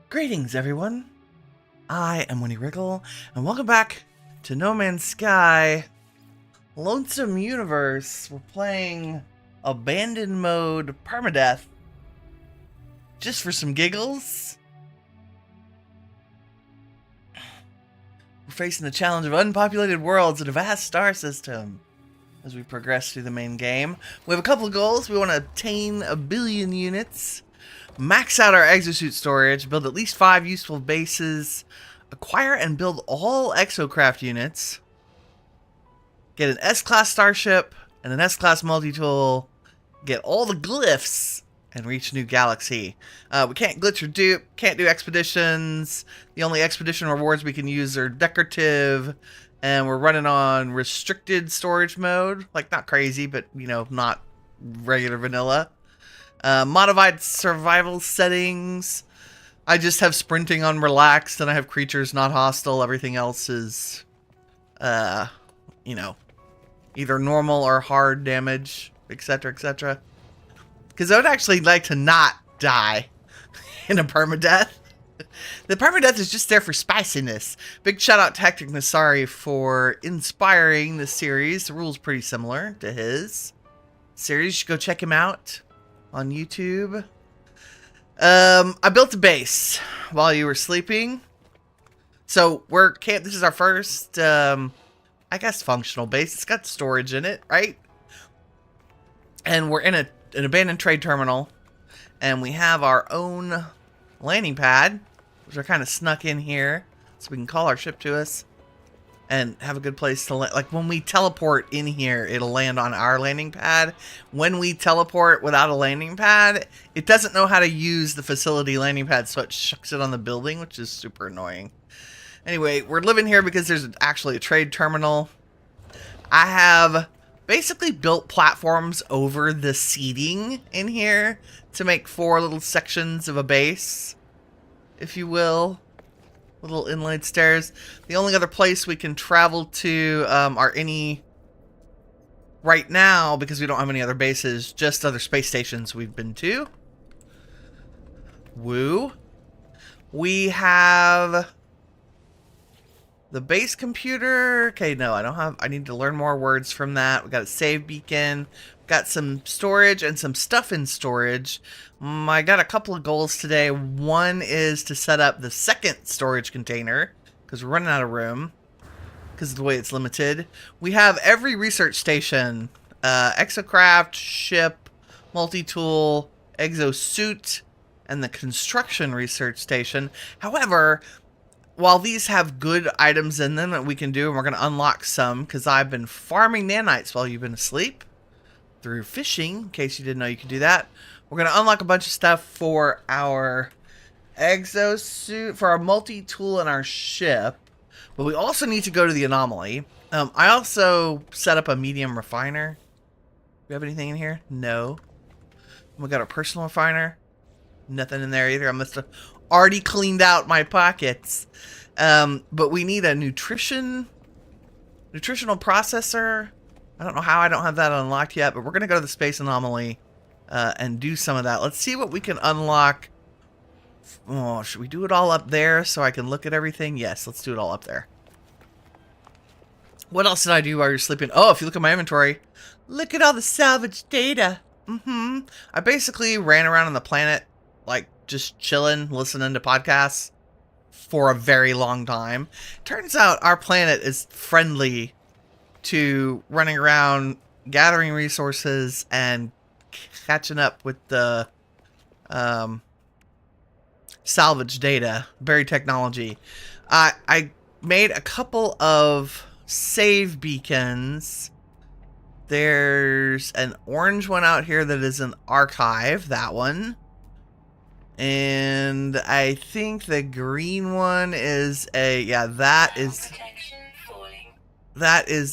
Greetings, everyone. I am Winnie Wriggle, and welcome back to No Man's Sky Lonesome Universe. We're playing Abandoned Mode Permadeath just for some giggles. We're facing the challenge of unpopulated worlds in a vast star system. As we progress through the main game, we have a couple of goals. We want to obtain 1 billion units, max out our exosuit storage, build at least 5 useful bases, acquire and build all Exocraft units, get an S-class starship and an S-class multitool, get all the glyphs, and reach new galaxy. We can't glitch or dupe, can't do expeditions. The only expedition rewards we can use are decorative, and we're running on restricted storage mode. Like, not crazy, but, you know, not regular vanilla. Modified survival settings. I just have sprinting on relaxed, and I have creatures not hostile. Everything else is, you know, either normal or hard damage, etc., etc. Because I would actually like to not die in a permadeath. The permadeath is just there for spiciness. Big shout out to Hectic Nasari for inspiring this series. The rule's pretty similar to his series. You should go check him out on YouTube. I built a base while you were sleeping. So this is our first, I guess, functional base. It's got storage in it, right? And we're in an abandoned trade terminal. And we have our own landing pad, which are kind of snuck in here, so we can call our ship to us and have a good place to land. Like, when we teleport in here, it'll land on our landing pad. When we teleport without a landing pad, it doesn't know how to use the facility landing pad, so it shucks it on the building, which is super annoying. Anyway, we're living here because there's actually a trade terminal. I have basically built platforms over the seating in here to make 4 little sections of a base, if you will. Little inlaid stairs. The only other place we can travel to are any, right now, because we don't have any other bases, just other space stations we've been to. Woo. We have the base computer. Okay, no, I don't have, I need to learn more words from that. We got a save beacon. Got some storage and some stuff in storage. I got a couple of goals today. One is to set up the second storage container, because we're running out of room, because of the way it's limited. We have every research station, Exocraft, ship, multi-tool, exosuit, and the construction research station. However, while these have good items in them that we can do, and we're going to unlock some, because I've been farming nanites while you've been asleep through fishing, in case you didn't know you could do that. We're going to unlock a bunch of stuff for our exosuit, for our multi-tool and our ship. But we also need to go to the anomaly. I also set up a medium refiner. Do we have anything in here? No. We got a personal refiner. Nothing in there either. I must have already cleaned out my pockets. But we need a nutritional processor. I don't know how I don't have that unlocked yet, but we're going to go to the space anomaly and do some of that. Let's see what we can unlock. Oh, should we do it all up there so I can look at everything? Yes, let's do it all up there. What else did I do while you're sleeping? Oh, if you look at my inventory, look at all the salvage data. I basically ran around on the planet, like, just chilling, listening to podcasts for a very long time. Turns out our planet is friendly to running around, gathering resources, and catching up with the salvage data, buried technology. I made a couple of save beacons. There's an orange one out here that is an archive, that one. And I think the green one is a, yeah, that is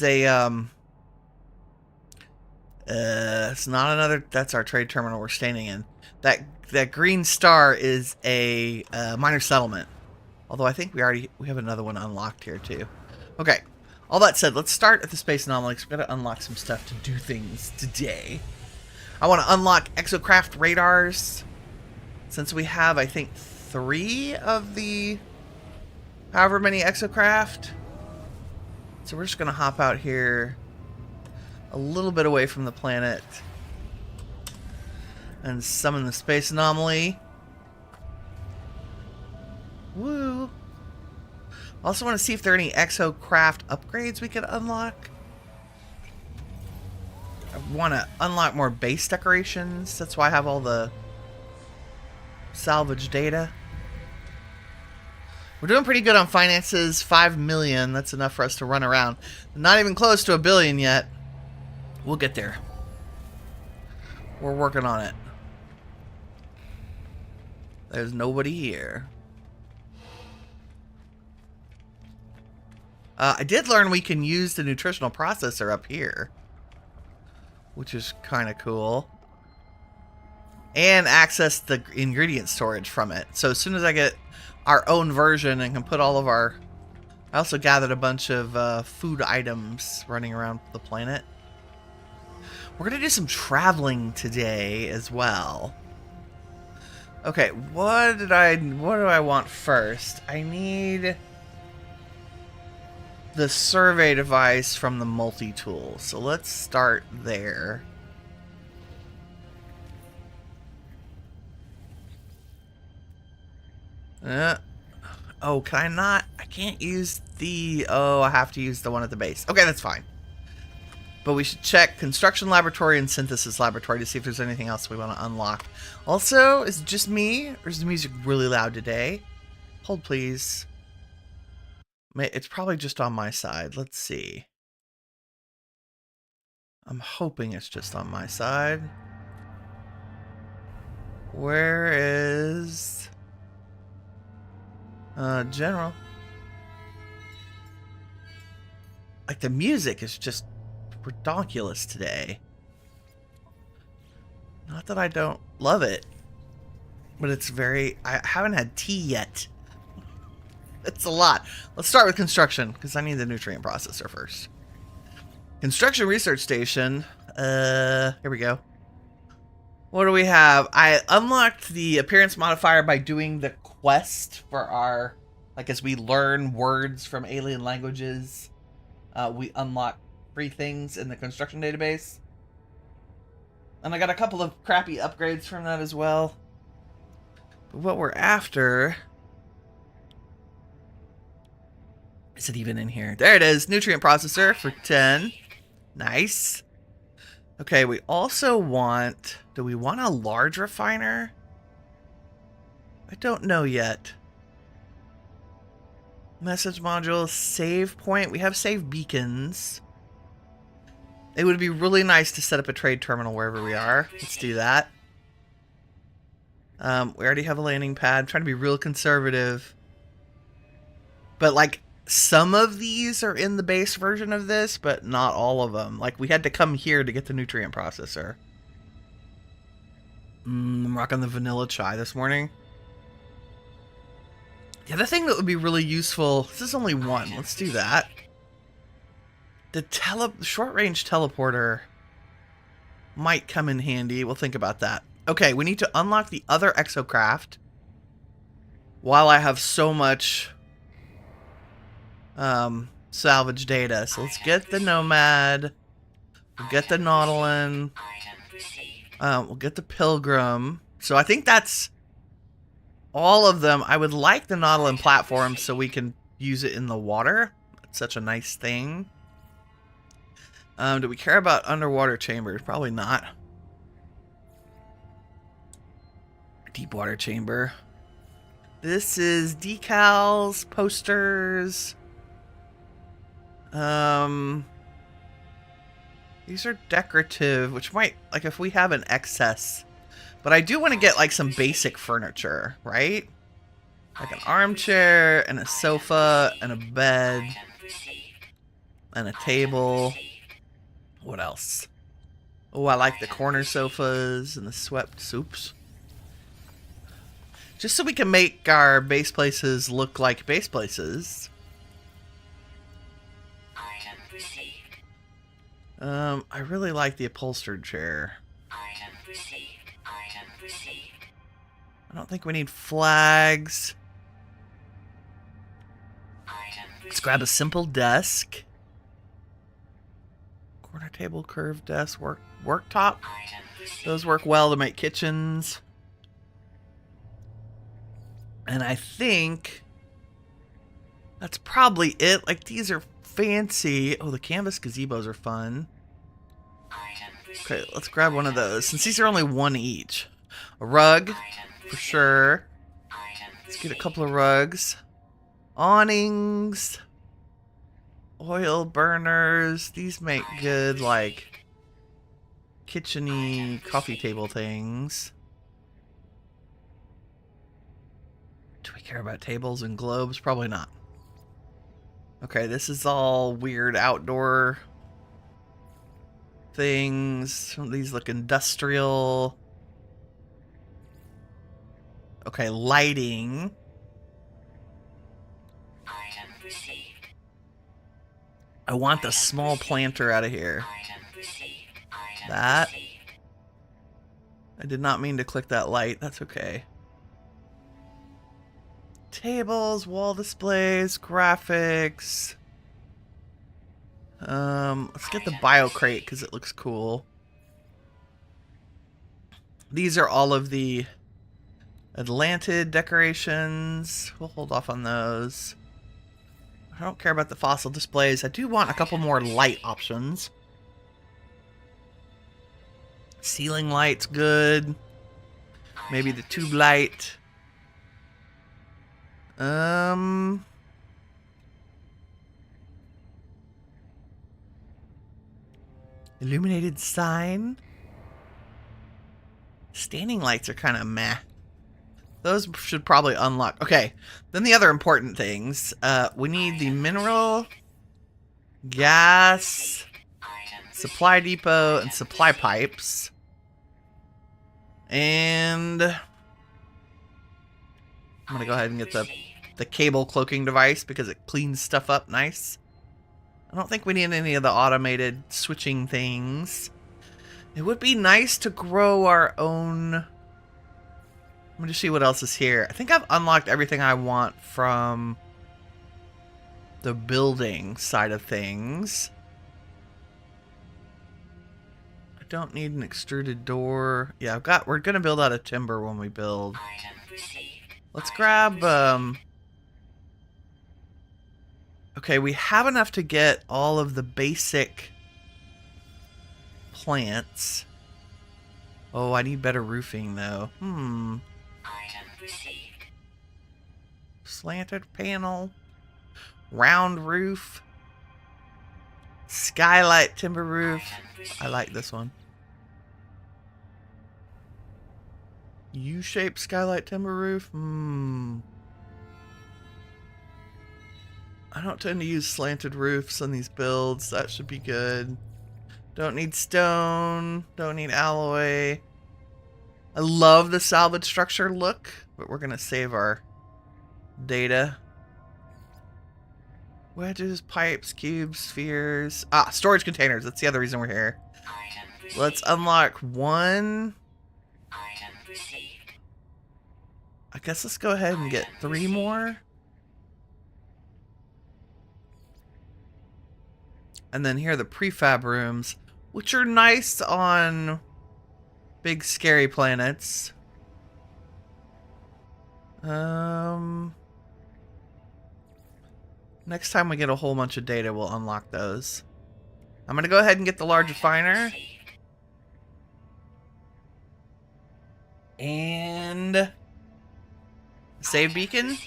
a, it's not another, that's our trade terminal we're standing in. That green star is a minor settlement. Although I think we have another one unlocked here too. Okay, all that said, let's start at the space anomaly, because we've got to unlock some stuff to do things today. I want to unlock Exocraft radars. Since we have, I think, 3 of the however many Exocraft. So we're just going to hop out here a little bit away from the planet and summon the space anomaly. Woo! Also want to see if there are any Exocraft upgrades we could unlock. I want to unlock more base decorations. That's why I have all the salvage data. We're doing pretty good on finances. 5 million. That's enough for us to run around. Not even close to 1 billion yet. We'll get there. We're working on it. There's nobody here. I did learn we can use the nutritional processor up here, which is kind of cool. And access the ingredient storage from it. So as soon as I get our own version and can put all of our... I also gathered a bunch of food items running around the planet. We're going to do some traveling today as well. Okay, what do I want first? I need the survey device from the Multitool. So let's start there. Oh, can I not? I can't use the... Oh, I have to use the one at the base. Okay, that's fine. But we should check construction laboratory and synthesis laboratory to see if there's anything else we want to unlock. Also, is it just me, or is the music really loud today? Hold, please. It's probably just on my side. Let's see. I'm hoping it's just on my side. Where is... general. Like, the music is just ridiculous today. Not that I don't love it, but it's very... I haven't had tea yet. It's a lot. Let's start with construction, because I need the nutrient processor first. Construction research station. Here we go. What do we have? I unlocked the appearance modifier by doing the quest for our... Like, as we learn words from alien languages, we unlock free things in the construction database. And I got a couple of crappy upgrades from that as well. But what we're after... Is it even in here? There it is. Nutrient processor for 10. Nice. Okay, we also want... Do we want a large refiner? I don't know yet. Message module, save point. We have save beacons. It would be really nice to set up a trade terminal wherever we are. Let's do that. We already have a landing pad. I'm trying to be real conservative. But, like, some of these are in the base version of this, but not all of them. Like, we had to come here to get the nutrient processor. I'm rocking the vanilla chai this morning. The other thing that would be really useful... This is only one. Let's do that. The short-range teleporter might come in handy. We'll think about that. Okay, we need to unlock the other Exocraft while I have so much salvage data. So let's get the Nomad. We'll get the Nautilin. We'll get the Pilgrim. So I think that's all of them. I would like the Nautilin platform so we can use it in the water. That's such a nice thing. Do we care about underwater chambers? Probably not. Deep water chamber. This is decals, posters. These are decorative, which might, like, if we have an excess. But I do want to get, like, some basic furniture, right? Like an armchair, and a sofa, and a bed, and a table. What else? Oh, I like the corner sofas and the swept soups. Just so we can make our base places look like base places. I really like the upholstered chair. I don't think we need flags. Let's grab a simple desk. Corner table, curved desk, worktop. Those work well to make kitchens. And I think that's probably it. Like, these are fancy. Oh, the canvas gazebos are fun. Okay, let's grab one of those. Since these are only one each. A rug, for sure. Let's get a couple of rugs. Awnings. Oil burners. These make good, like, kitchen-y coffee table things. Do we care about tables and globes? Probably not. Okay, this is all weird outdoor things. Some of these look industrial. Okay, lighting. I want the small planter out of here. That. I did not mean to click that light. That's okay. Tables, wall displays, graphics. Let's get the bio crate because it looks cool. These are all of the Atlantid decorations. We'll hold off on those. I don't care about the fossil displays. I do want a couple more light options. Ceiling light's good. Maybe the tube light. Illuminated sign. Standing lights are kind of meh. Those should probably unlock. Okay, then the other important things. We need the mineral, gas, supply depot, and supply pipes. And I'm going to go ahead and get the cable cloaking device because it cleans stuff up nice. I don't think we need any of the automated switching things. It would be nice to grow our own. Let me just see what else is here. I think I've unlocked everything I want from the building side of things. I don't need an extruded door. Yeah, we're gonna build out of timber when we build. Let's grab okay, we have enough to get all of the basic plants. Oh, I need better roofing though. Slanted panel. Round roof. Skylight timber roof. I like this one. U-shaped skylight timber roof. I don't tend to use slanted roofs on these builds. That should be good. Don't need stone. Don't need alloy. I love the salvage structure look, but we're going to save our data. Wedges, pipes, cubes, spheres. Ah, storage containers. That's the other reason we're here. Let's unlock one. I guess let's go ahead and get 3 more. And then here are the prefab rooms, which are nice on big scary planets. Next time we get a whole bunch of data, we'll unlock those. I'm going to go ahead and get the large refiner. And save beacon.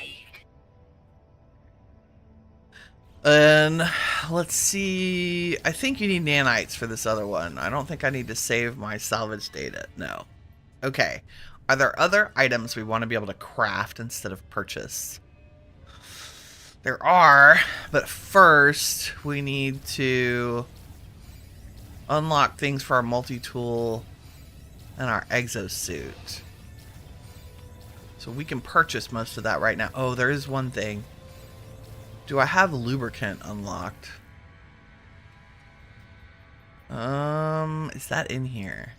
And let's see. I think you need nanites for this other one. I don't think I need to save my salvage data. No. Okay. Are there other items we want to be able to craft instead of purchase? There are, but first we need to unlock things for our multi-tool and our exosuit. So we can purchase most of that right now. Oh, there is one thing. Do I have lubricant unlocked? Is that in here?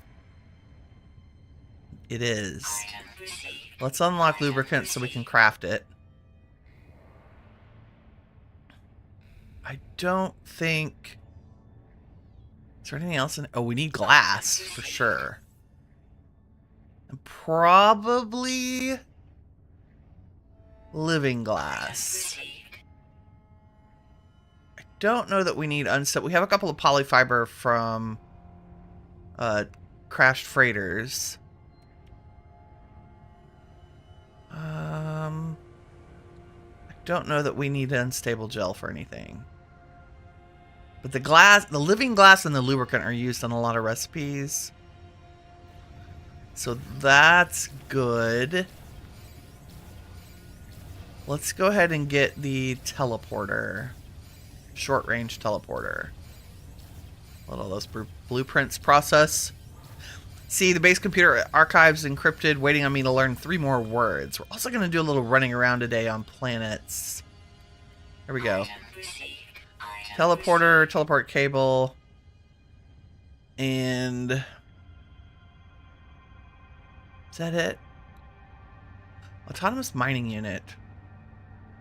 it is. Let's unlock lubricant so we can craft it. I don't think... Is there anything else in... Oh, we need glass, for sure. And probably... living glass. I don't know that we need unset. We have a couple of polyfiber from... crashed freighters. I don't know that we need unstable gel for anything. But the glass, the living glass and the lubricant are used on a lot of recipes. So that's good. Let's go ahead and get the teleporter. Short range teleporter. Let all those blueprints process. See, the base computer archives encrypted, waiting on me to learn 3 more words. We're also going to do a little running around today on planets. There we go. Teleporter, teleport cable, and... Is that it? Autonomous mining unit.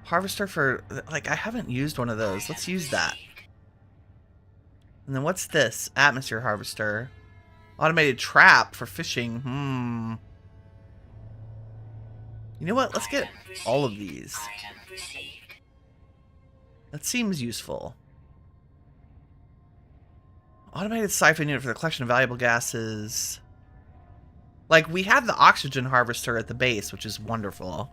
Harvester for... Like, I haven't used one of those. Let's use that. And then what's this? Atmosphere harvester. Automated trap for fishing. You know what? Let's get all of these. That seems useful. Automated siphon unit for the collection of valuable gases. Like, we have the oxygen harvester at the base, which is wonderful.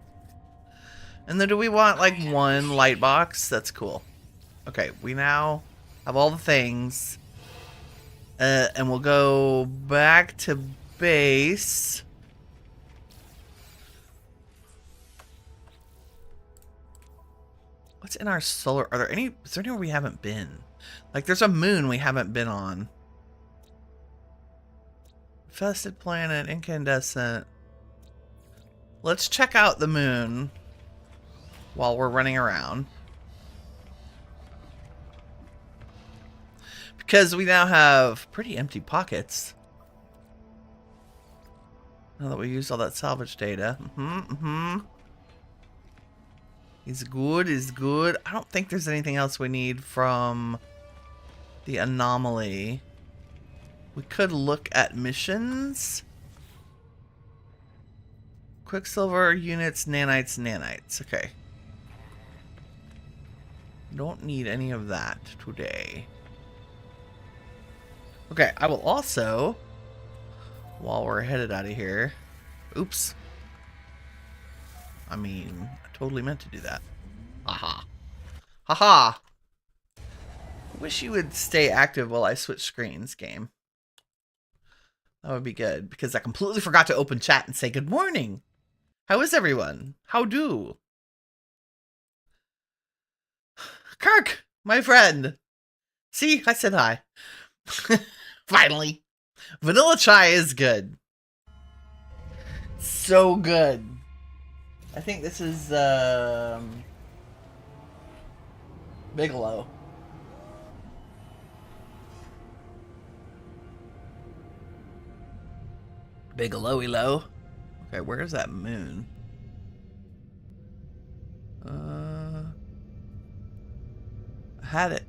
And then do we want, like, 1 light box? That's cool. Okay, we now have all the things. And we'll go back to base. What's in our solar? Are there any? Is there anywhere we haven't been? Like, there's a moon we haven't been on. Infested planet, incandescent. Let's check out the moon while we're running around. Because we now have pretty empty pockets. Now that we used all that salvage data. Is good, is good. I don't think there's anything else we need from the anomaly. We could look at missions. Quicksilver units, nanites. Okay. Don't need any of that today. Okay, I will also, while we're headed out of here, oops. I mean, I totally meant to do that. Haha. Haha. Wish you would stay active while I switch screens, game. That would be good, because I completely forgot to open chat and say good morning. How is everyone? How do? Kirk, my friend. See, I said hi. Finally. Vanilla chai is good. So good. I think this is Bigelow. Bigelowy low. Okay, where is that moon? I had it.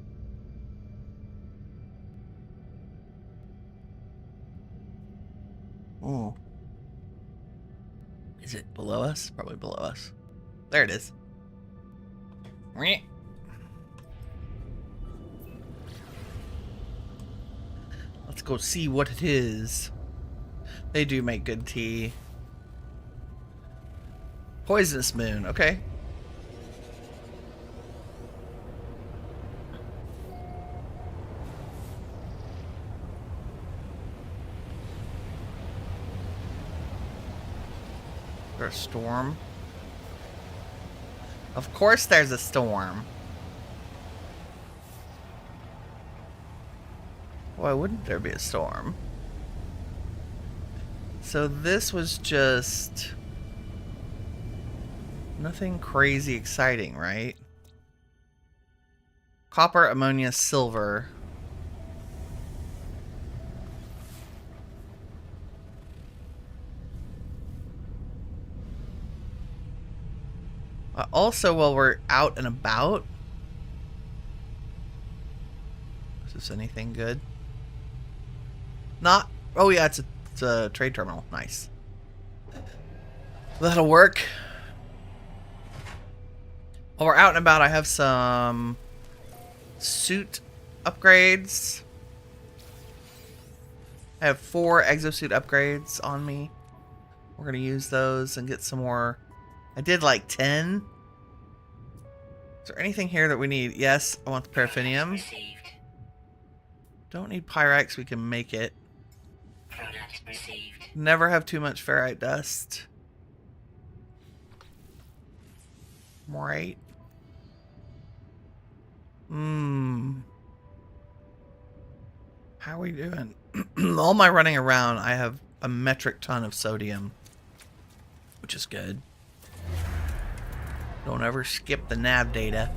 Oh. Is it below us? Probably below us. There it is. Let's go see what it is. They do make good tea. Poisonous moon, okay. Is there a storm? Of course there's a storm. Why wouldn't there be a storm? So this was just nothing crazy exciting, right? Copper, ammonia, silver. Also, while we're out and about, is this anything good? Not. Oh yeah, it's a trade terminal. Nice. That'll work. While we're out and about, I have some suit upgrades. I have 4 exosuit upgrades on me. We're gonna use those and get some more. I did like 10. Is there anything here that we need? Yes, I want the paraffinium. Don't need pyrites, we can make it. Never have too much ferrite dust. Morite. How are we doing? All my running around, I have a metric ton of sodium, which is good. Don't ever skip the nav data.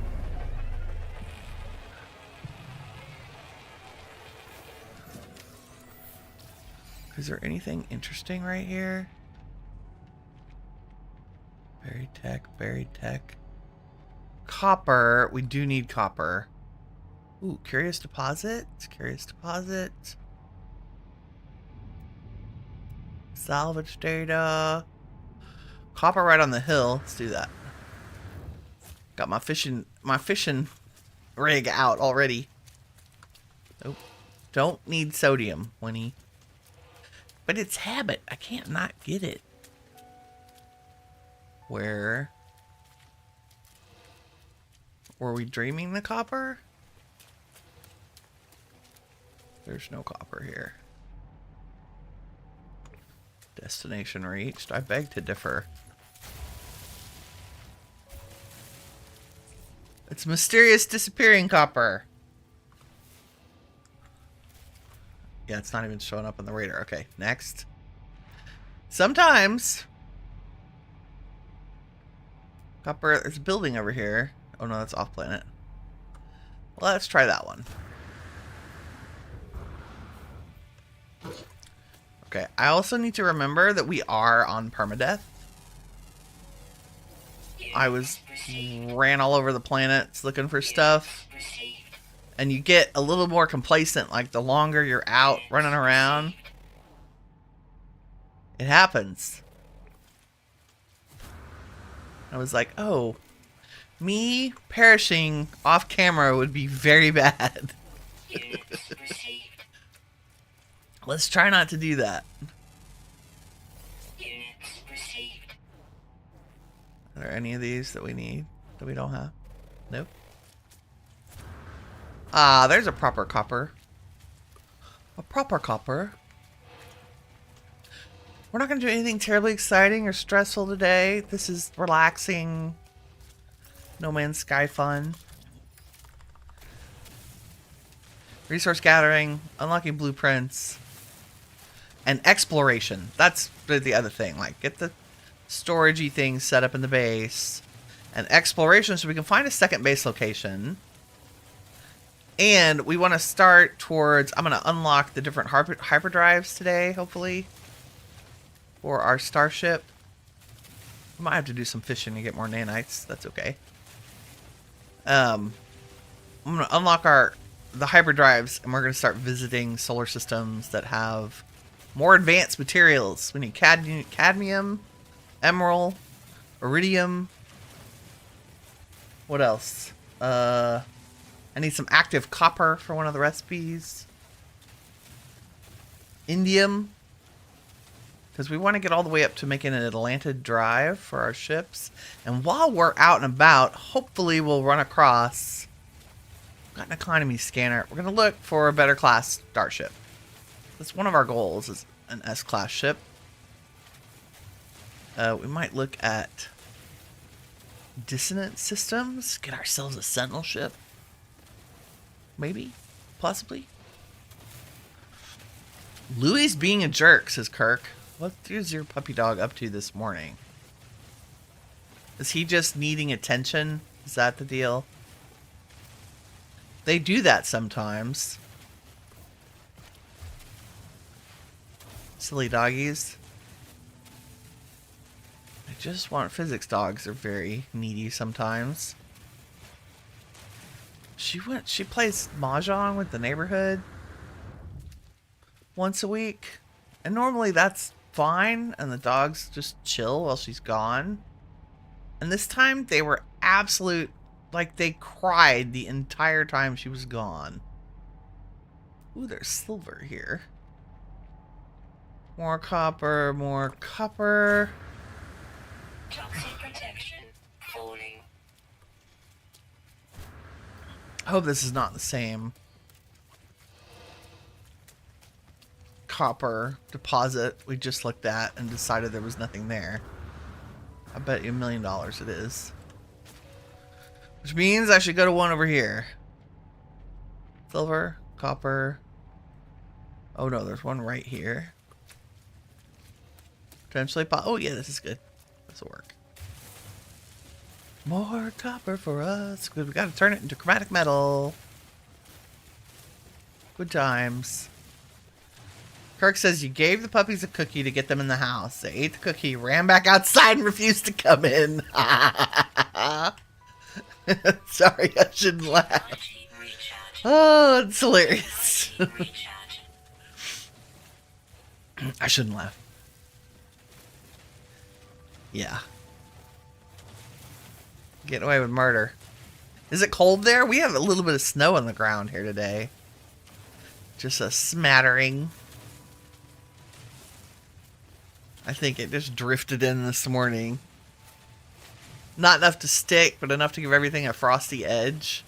Is there anything interesting right here? Buried tech. Copper. We do need copper. Ooh, curious deposit. Salvage data. Copper right on the hill. Let's do that. Got my fishing rig out already. Nope. Don't need sodium, Winnie. But it's habit. I can't not get it. Where? Were we dreaming the copper? There's no copper here. Destination reached. I beg to differ. It's mysterious disappearing copper. Yeah, it's not even showing up on the radar. Okay, next. Sometimes copper, there's a building over here. Oh no, that's off planet. Well, let's try that one. Okay, I also need to remember that we are on permadeath. I ran all over the planets looking for stuff. And you get a little more complacent, like the longer you're out running around. It happens. I was like, oh, me perishing off camera would be very bad. Let's try not to do that. Are there any of these that we need that we don't have? Nope. Ah, there's a proper copper. A proper copper. We're not going to do anything terribly exciting or stressful today. This is relaxing. No Man's Sky fun. Resource gathering, unlocking blueprints, and exploration. That's the other thing. Like, get the storagey things set up in the base. And exploration so we can find a second base location. And we want to start towards... I'm going to unlock the different hyperdrives today, hopefully. For our starship. We might have to do some fishing to get more nanites. That's okay. I'm going to unlock the hyperdrives, and we're going to start visiting solar systems that have more advanced materials. We need cadmium, emerald, iridium. What else? I need some active copper for one of the recipes. Indium. Because we want to get all the way up to making an Atlanta drive for our ships. And while we're out and about, hopefully we'll run across... Got an economy scanner. We're going to look for a better class starship. That's one of our goals, is an S-class ship. We might look at dissonant systems. Get ourselves a sentinel ship. Maybe. Possibly. Louie's being a jerk, says Kirk. What is your puppy dog up to this morning? Is he just needing attention? Is that the deal? They do that sometimes. Silly doggies. I just want physics dogs. They're very needy sometimes. She plays mahjong with the neighborhood once a week. And normally that's fine, and the dogs just chill while she's gone. And this time they were absolute, like they cried the entire time she was gone. Ooh, there's silver here. More copper, more copper. Toxic protection falling. I hope this is not the same copper deposit we just looked at and decided there was nothing there. I bet you $1 million it is. Which means I should go to one over here. Silver, copper. Oh no, there's one right here. Potentially oh yeah, this is good. This will work. More copper for us. Good, we gotta turn it into chromatic metal. Good times. Kirk says you gave the puppies a cookie to get them in the house. They ate the cookie, ran back outside, and refused to come in. Sorry, I shouldn't laugh. Oh, it's hilarious. I shouldn't laugh. Yeah. Getting away with murder. Is it cold there? We have a little bit of snow on the ground here today. Just a smattering. I think it just drifted in this morning. Not enough to stick, but enough to give everything a frosty edge.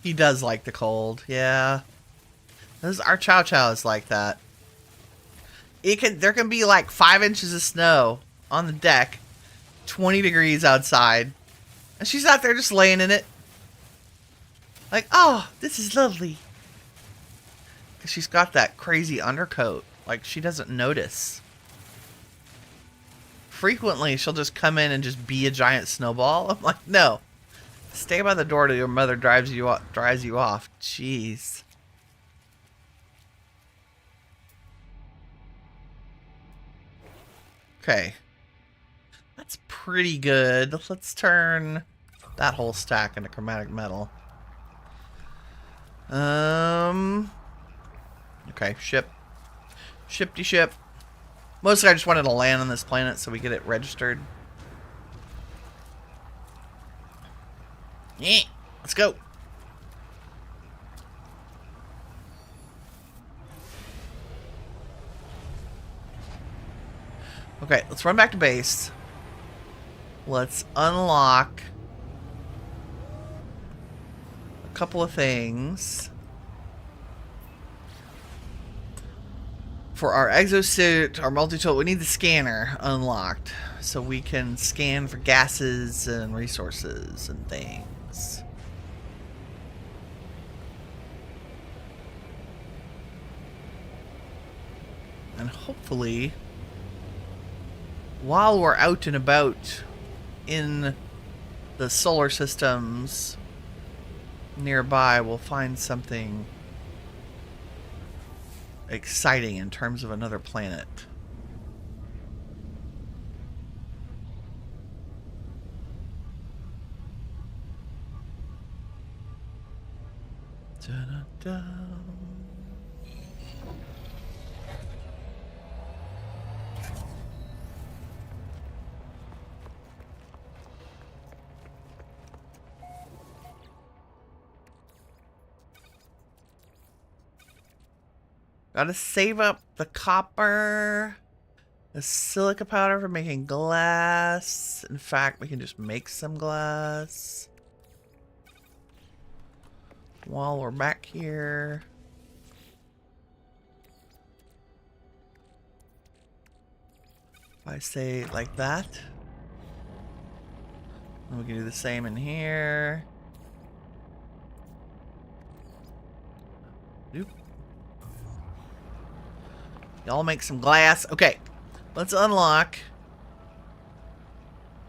He does like the cold, yeah. Our Chow Chow is like that. There can be like 5 inches of snow on the deck, 20 degrees outside, and she's out there just laying in it. Like, oh, this is lovely. Because she's got that crazy undercoat. Like, she doesn't notice. Frequently, she'll just come in and just be a giant snowball. I'm like, no. Stay by the door till your mother drives you off. Jeez. Okay. That's pretty good. Let's turn that whole stack into chromatic metal. Okay, ship. Ship-de-ship. Mostly I just wanted to land on this planet so we get it registered. Yeah, let's go. Okay, let's run back to base. Let's unlock a couple of things. For our exosuit, our multitool, we need the scanner unlocked so we can scan for gases and resources and things. And hopefully, while we're out and about in the solar systems nearby, we'll find something exciting in terms of another planet. Da-da-da. Gotta save up the copper, the silica powder for making glass. In fact, we can just make some glass while we're back here. If I say like that, and we can do the same in here. Oop. Y'all make some glass. Okay, let's unlock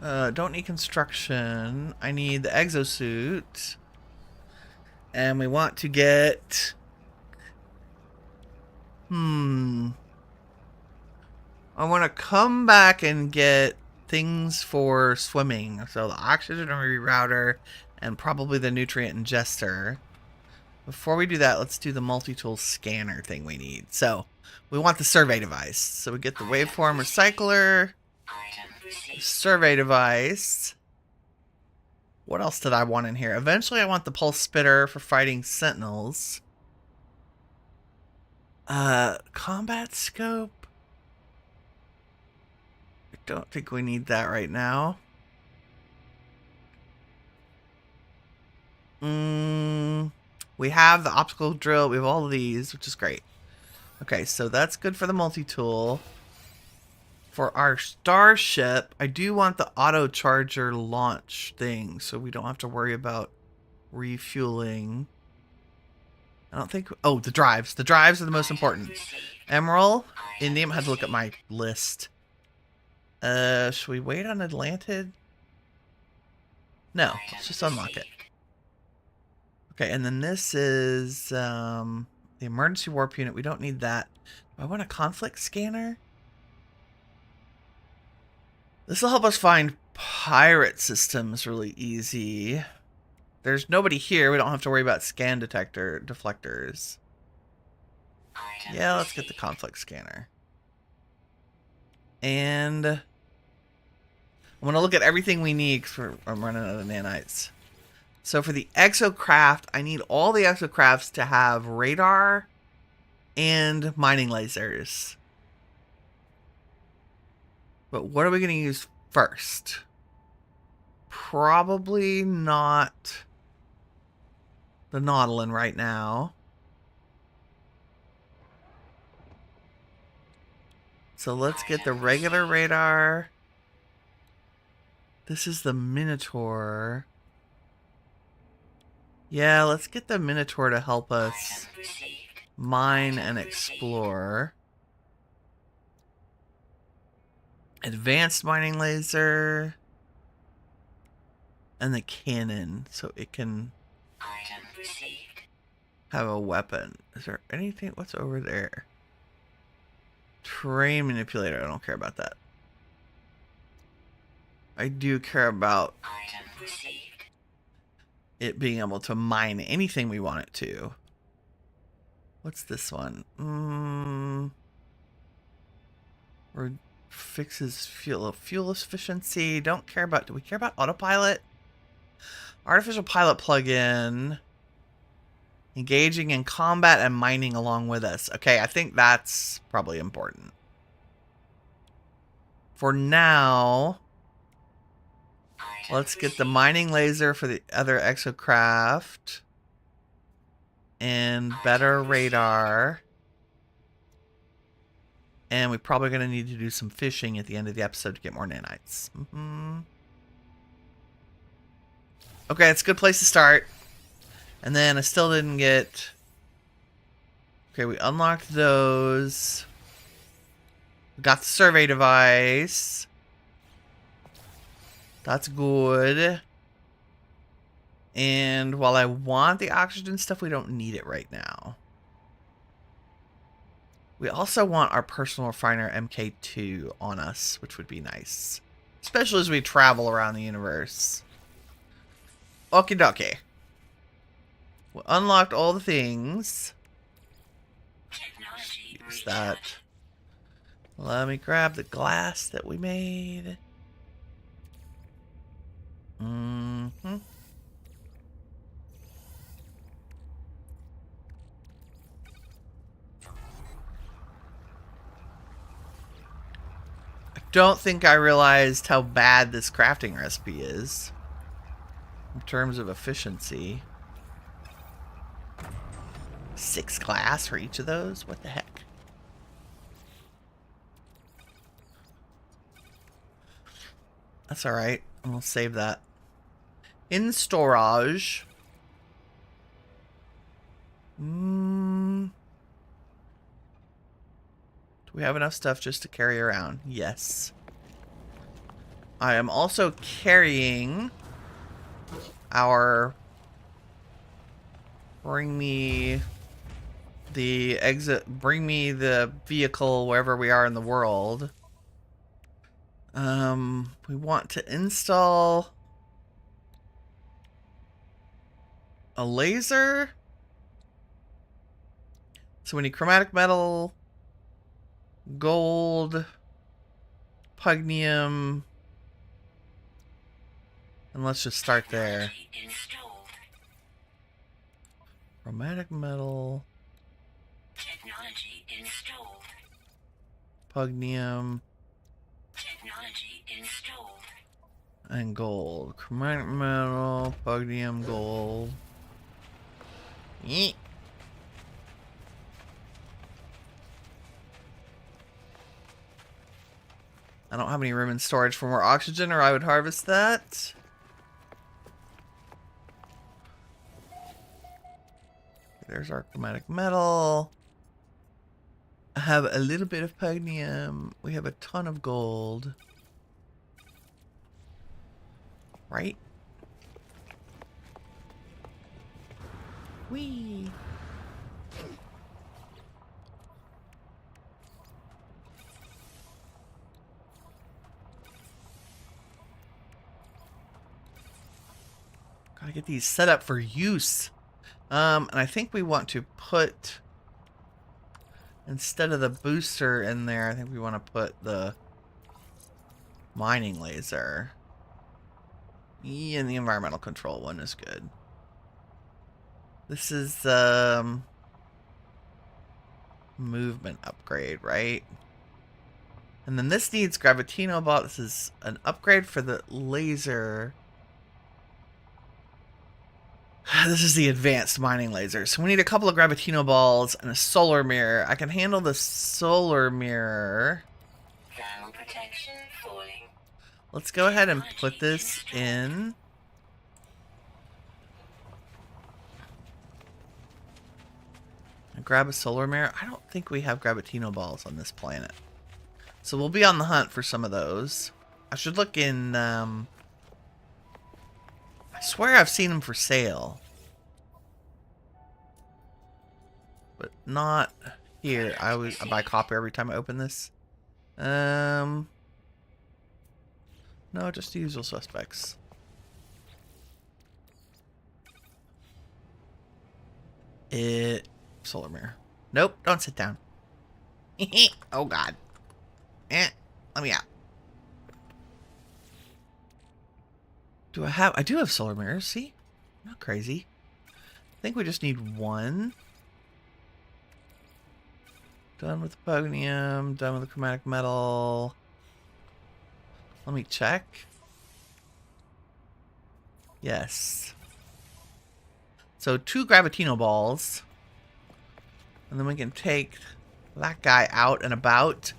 Don't need construction. I need the exosuit. And we want to get... I want to come back and get things for swimming. So the oxygen rerouter and probably the nutrient ingester. Before we do that, let's do the multi-tool scanner thing we need. So we want the survey device. So we get the waveform recycler, survey device. What else did I want in here? Eventually I want the pulse spitter for fighting sentinels. Combat scope. I don't think we need that right now. We have the optical drill. We have all of these, which is great. Okay, so that's good for the multi-tool. For our starship, I do want the auto charger launch thing, so we don't have to worry about refueling. I don't think... Oh, the drives. The drives are the most important. Emerald. Indium. I had to look at my list. Should we wait on Atlantid? No, let's just unlock it. Okay, and then this is the emergency warp unit. We don't need that. Do I want a conflict scanner? This will help us find pirate systems really easy. There's nobody here. We don't have to worry about scan detector deflectors. Yeah, let's get the conflict scanner. And I'm going to look at everything we need because I'm running out of nanites. So for the Exocraft, I need all the Exocrafts to have radar and mining lasers. But what are we going to use first? Probably not the Nautilin right now. So let's get the regular radar. This is the Minotaur. Yeah, let's get the Minotaur to help us mine and explore. Advanced mining laser. And the cannon, so it can have a weapon. Is there anything? What's over there? Terrain manipulator. I don't care about that. I do care about it being able to mine anything we want it to. What's this one? Or fixes fuel efficiency. Don't care about... Do we care about autopilot? Artificial pilot plug-in. Engaging in combat and mining along with us. Okay, I think that's probably important. For now, let's get the mining laser for the other exocraft. And better radar. And we're probably going to need to do some fishing at the end of the episode to get more nanites. Okay, it's a good place to start. And then I still didn't get... Okay, we unlocked those. We got the survey device. That's good. And while I want the oxygen stuff, we don't need it right now. We also want our personal refiner MK2 on us, which would be nice. Especially as we travel around the universe. Okie dokie. We unlocked all the things. Use that. Let me grab the glass that we made. Don't think I realized how bad this crafting recipe is in terms of efficiency. 6 glass for each of those? What the heck? That's alright. We'll save that. In storage. Do we have enough stuff just to carry around? Yes. I am also carrying our bring me the vehicle wherever we are in the world. We want to install a laser. So we need chromatic metal, gold, pugnium, and let's just start there. Chromatic metal, Technology installed. pugnium, Technology installed. and gold. Chromatic metal, pugnium, gold. Yeet. I don't have any room in storage for more oxygen, or I would harvest that. There's our chromatic metal. I have a little bit of pugnium. We have a ton of gold. Right? Whee! Gotta get these set up for use. And I think we want to put, instead of the booster in there, I think we want to put the mining laser. And the environmental control one is good. This is movement upgrade, right? And then this needs Gravitino ball. This is an upgrade for the laser. This is the advanced mining laser. So we need a couple of Gravitino balls and a solar mirror. I can handle the solar mirror. Thermal protection falling. Let's go ahead and put this in. And grab a solar mirror. I don't think we have Gravitino balls on this planet. So we'll be on the hunt for some of those. I should look in, I swear I've seen them for sale. But not here. I buy copper every time I open this. No, just the usual suspects. Solar mirror. Nope, don't sit down. Oh god. Let me out. I do have solar mirrors, see? Not crazy. I think we just need one. Done with the pugnium, done with the chromatic metal. Let me check. Yes. So 2 Gravitino balls. And then we can take that guy out and about.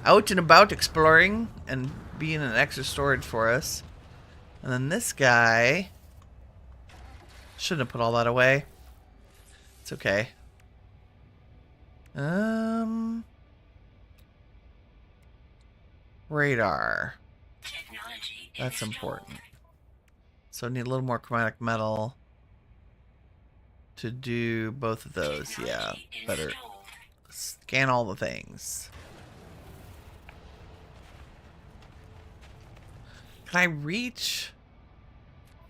Out and about exploring and being an extra storage for us. And then this guy, shouldn't have put all that away. It's okay. Radar. That's important. So I need a little more chromatic metal to do both of those. Yeah, better scan all the things. Can I reach?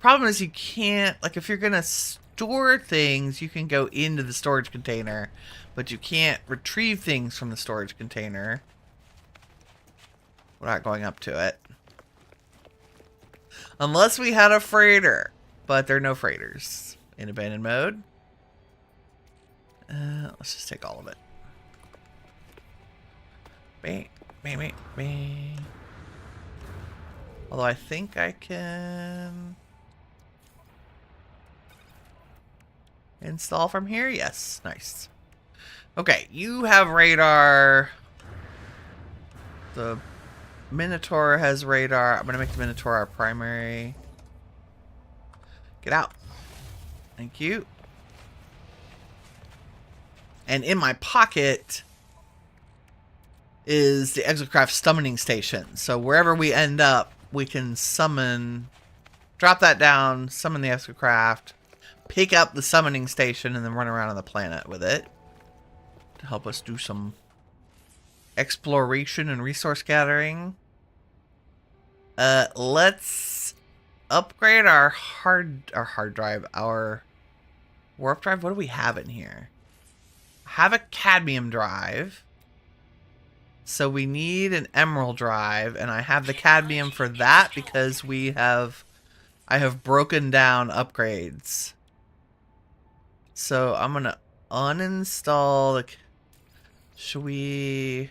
Problem is you can't, like if you're gonna store things, you can go into the storage container, but you can't retrieve things from the storage container without going up to it. Unless we had a freighter, but there are no freighters in abandoned mode. Let's just take all of it. Bang, bang, bang, bang. Although I think I can install from here. Yes, nice. Okay, you have radar. The Minotaur has radar. I'm going to make the Minotaur our primary. Get out. Thank you. And in my pocket is the Exocraft summoning station. So wherever we end up, we can summon, drop that down, summon the Exocraft, pick up the summoning station, and then run around on the planet with it to help us do some exploration and resource gathering. Let's upgrade our hard drive, our warp drive. What do we have in here? I have a cadmium drive. So we need an emerald drive, and I have the cadmium for that because I have broken down upgrades. So I'm gonna uninstall the, should we,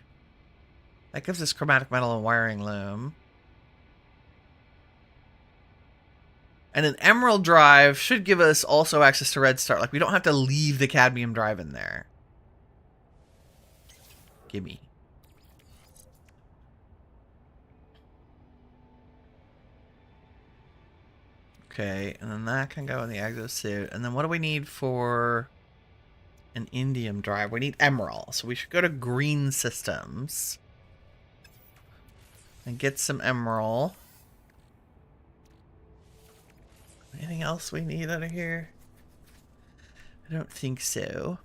that gives us chromatic metal and wiring loom. And an emerald drive should give us also access to red star. Like, we don't have to leave the cadmium drive in there. Gimme. Okay, and then that can go in the exosuit. And then what do we need for an indium drive? We need emerald. So we should go to green systems and get some emerald. Anything else we need out of here? I don't think so.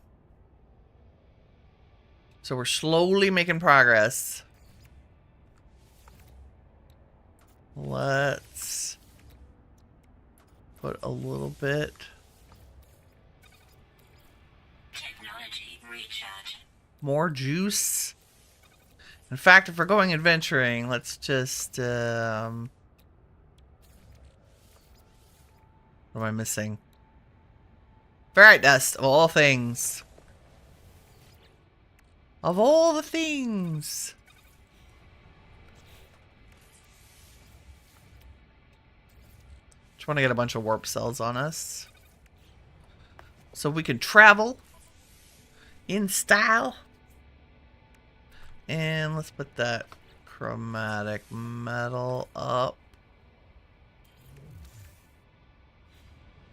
So we're slowly making progress. Let's put a little bit. Technology recharge. More juice. In fact, if we're going adventuring, let's just what am I missing? Ferrite dust, of all things. Of all the things. Just want to get a bunch of warp cells on us, so we can travel in style. And let's put that chromatic metal up.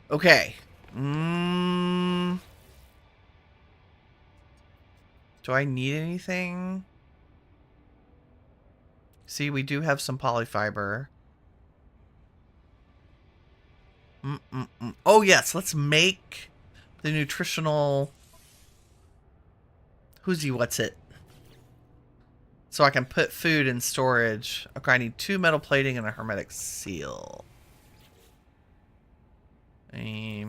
Okay. Do I need anything? See, we do have some polyfiber. Oh, yes. Let's make the nutritional... what's it? So I can put food in storage. Okay, I need 2 metal plating and a hermetic seal. We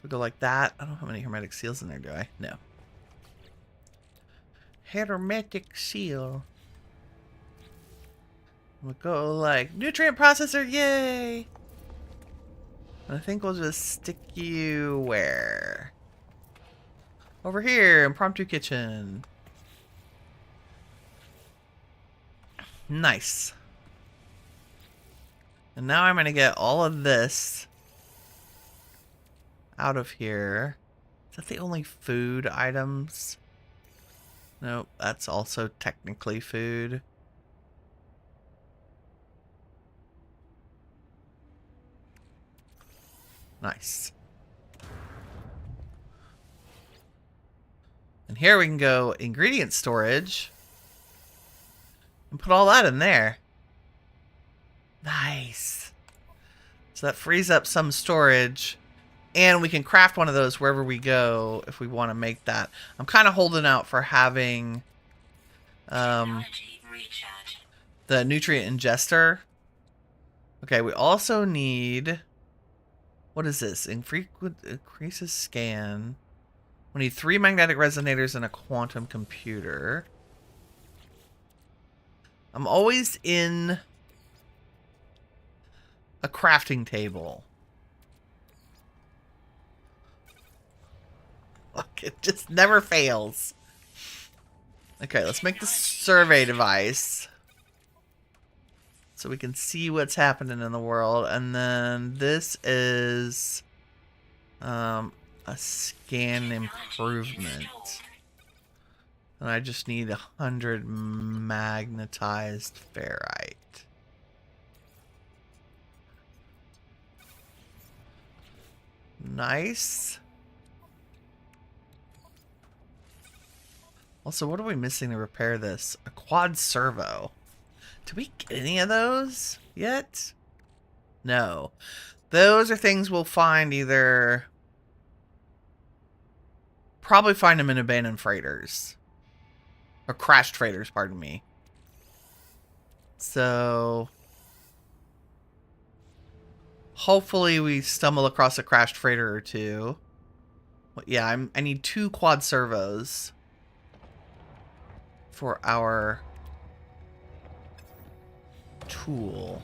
go like that. I don't have any hermetic seals in there, do I? No. Hermetic seal. We'll go like nutrient processor, yay! And I think we'll just stick you where? Over here, impromptu kitchen. Nice. And now I'm gonna get all of this out of here. Is that the only food items? Nope, that's also technically food. Nice. And here we can go ingredient storage and put all that in there. Nice. So that frees up some storage. And we can craft one of those wherever we go if we want to make that. I'm kind of holding out for having the nutrient ingester. Okay, we also need... what is this? Increases scan. We need 3 magnetic resonators and a quantum computer. I'm always in a crafting table. Look, it just never fails. Okay, let's make the survey device so we can see what's happening in the world. And then this is a scan improvement. And I just need 100 magnetized ferrite. Nice. Also, what are we missing to repair this? A quad servo. Did we get any of those yet? No. Those are things we'll find either... Probably find them in abandoned freighters. Or crashed freighters, pardon me. So... hopefully we stumble across a crashed freighter or two. Well, yeah, I need 2 quad servos. For our... tool.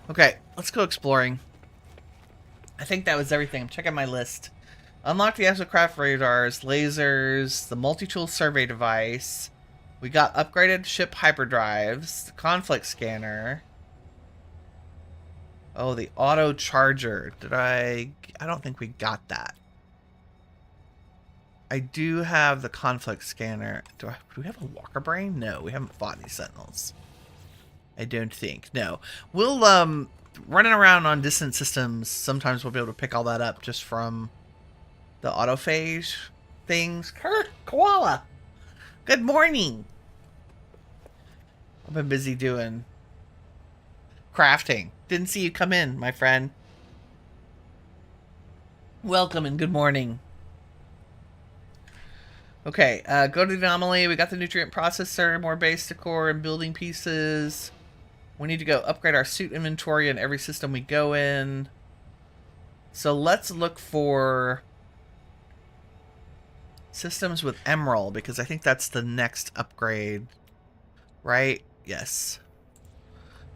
Okay, let's go exploring. I think that was everything. I'm checking my list. Unlock the Exocraft radars, lasers, the multi-tool survey device. We got upgraded ship hyperdrives, the conflict scanner. Oh, the auto charger. Did I don't think we got that. I do have the conflict scanner. Do we have a walker brain? No, we haven't fought any sentinels. I don't think. No. We'll, running around on distant systems, sometimes we'll be able to pick all that up just from the autophage things. Kurt, Koala! Good morning! I've been busy doing crafting. Didn't see you come in, my friend. Welcome and good morning. Okay, go to the anomaly. We got the nutrient processor, more base decor and building pieces. We need to go upgrade our suit inventory in every system we go in. So let's look for systems with emerald, because I think that's the next upgrade. Right? Yes.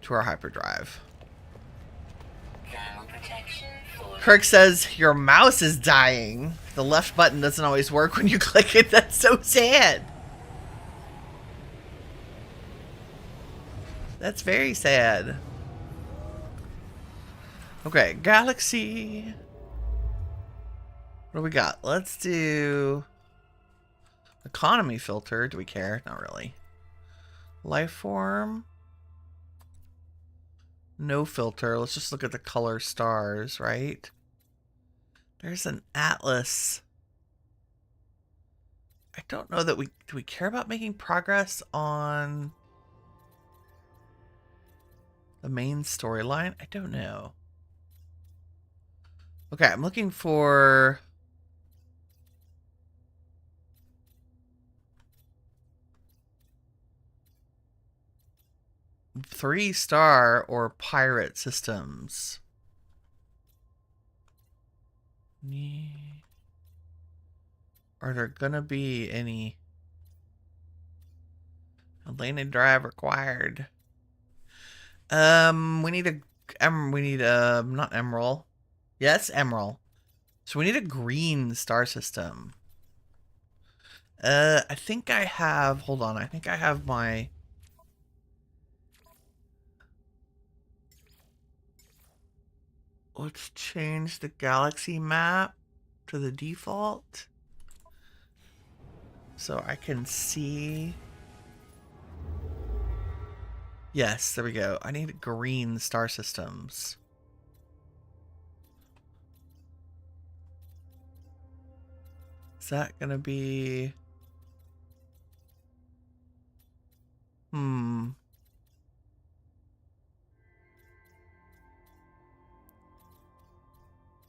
To our hyperdrive. Kirk says, your mouse is dying. The left button doesn't always work when you click it. That's so sad. That's very sad. Okay, galaxy. What do we got? Let's do economy filter. Do we care? Not really. Life form. No filter. Let's just look at the color stars, right? There's an atlas. I don't know that do we care about making progress on the main storyline? I don't know. Okay, I'm looking for... three-star or pirate systems. Are there gonna be any landing drive required? We need not emerald. Yes, emerald. So we need a green star system. I think I have, hold on, I think I have my... Let's change the galaxy map to the default so I can see. Yes, there we go. I need green star systems. Is that gonna be...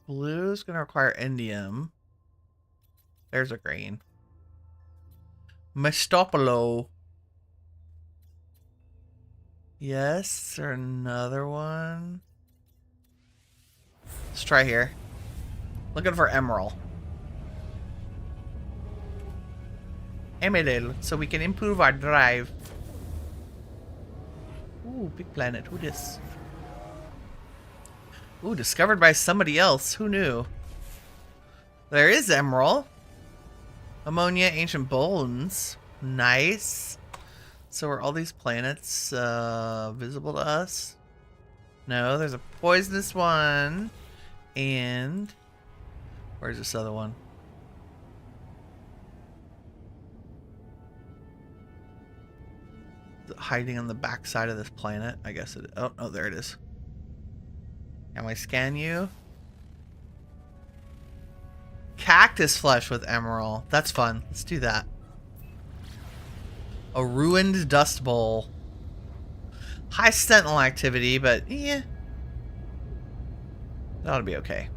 Blue is going to require indium. There's a green. Mestopolo. Yes, is there another one? Let's try here. Looking for emerald. Emerald, so we can improve our drive. Ooh, big planet. Who this? Ooh, discovered by somebody else. Who knew? There is emerald. Ammonia, ancient bones. Nice. So are all these planets visible to us? No, there's a poisonous one. And... where's this other one? Hiding on the back side of this planet. I guess it... oh, no, there it is. Can I scan you? Cactus flesh with emerald. That's fun. Let's do that. A ruined dust bowl. High sentinel activity, but yeah. That ought to be okay.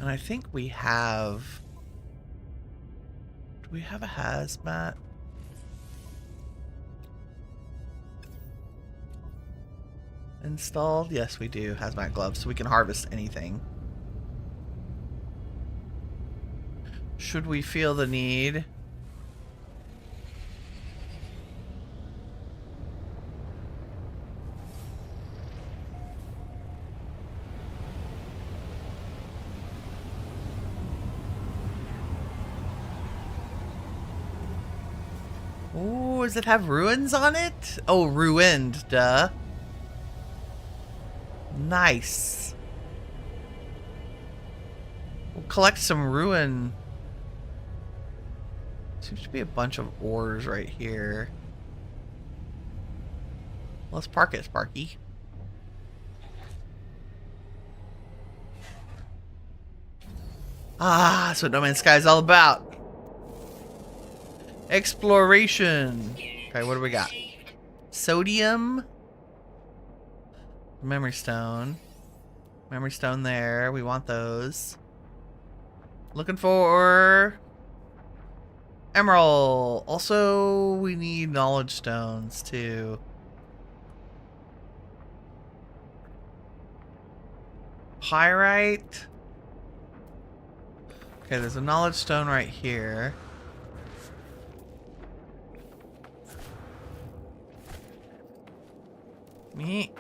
And I think we have... Do we have a hazmat? Installed? Yes, we do. Hazmat gloves, so we can harvest anything. Should we feel the need? Oh, does it have ruins on it? Oh, ruined, duh. Nice. We'll collect some ruin. Seems to be a bunch of ores right here. Let's park it, Sparky. Ah, that's what No Man's Sky is all about. Exploration. Okay, what do we got? Sodium. Memory stone. Memory stone there. We want those. Looking for emerald. Also, we need knowledge stones too. Pyrite. Okay, there's a knowledge stone right here. Me.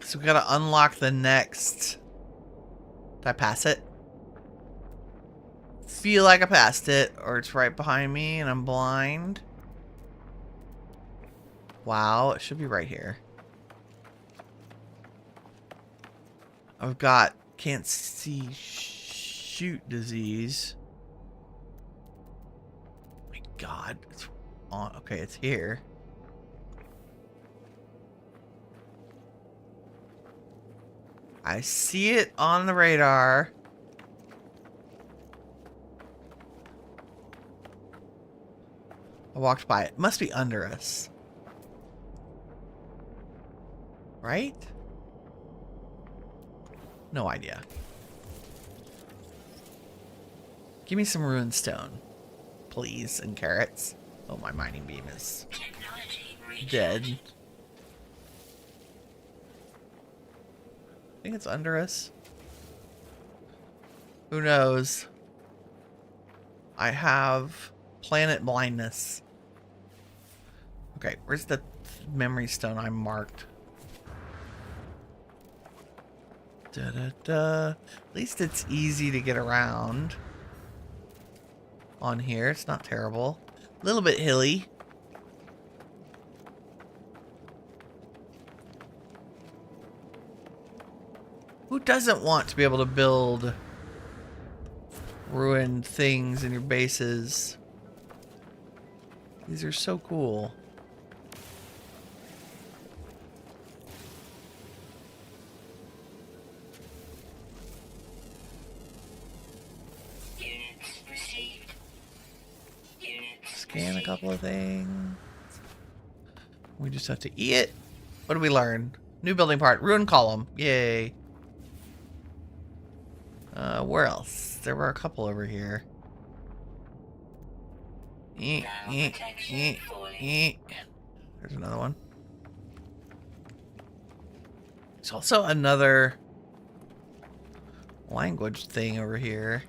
So we gotta unlock the next. Did I pass it? Feel like I passed it, or it's right behind me and I'm blind. Wow, it should be right here. I've got can't see shoot disease. Oh my God, it's on. Okay, it's here. I see it on the radar. I walked by it. Must be under us. Right? No idea. Give me some ruined stone, please, and carrots. Oh, my mining beam is dead. I think it's under us. Who knows? I have planet blindness. Okay, where's the memory stone I marked? Da-da-da. At least it's easy to get around on here. It's not terrible. A little bit hilly. Who doesn't want to be able to build ruined things in your bases? These are so cool. Scan a couple of things. We just have to eat it. What do we learn? New building part. Ruin column. Yay. Where else? There were a couple over here. There's another one. There's also another language thing over here.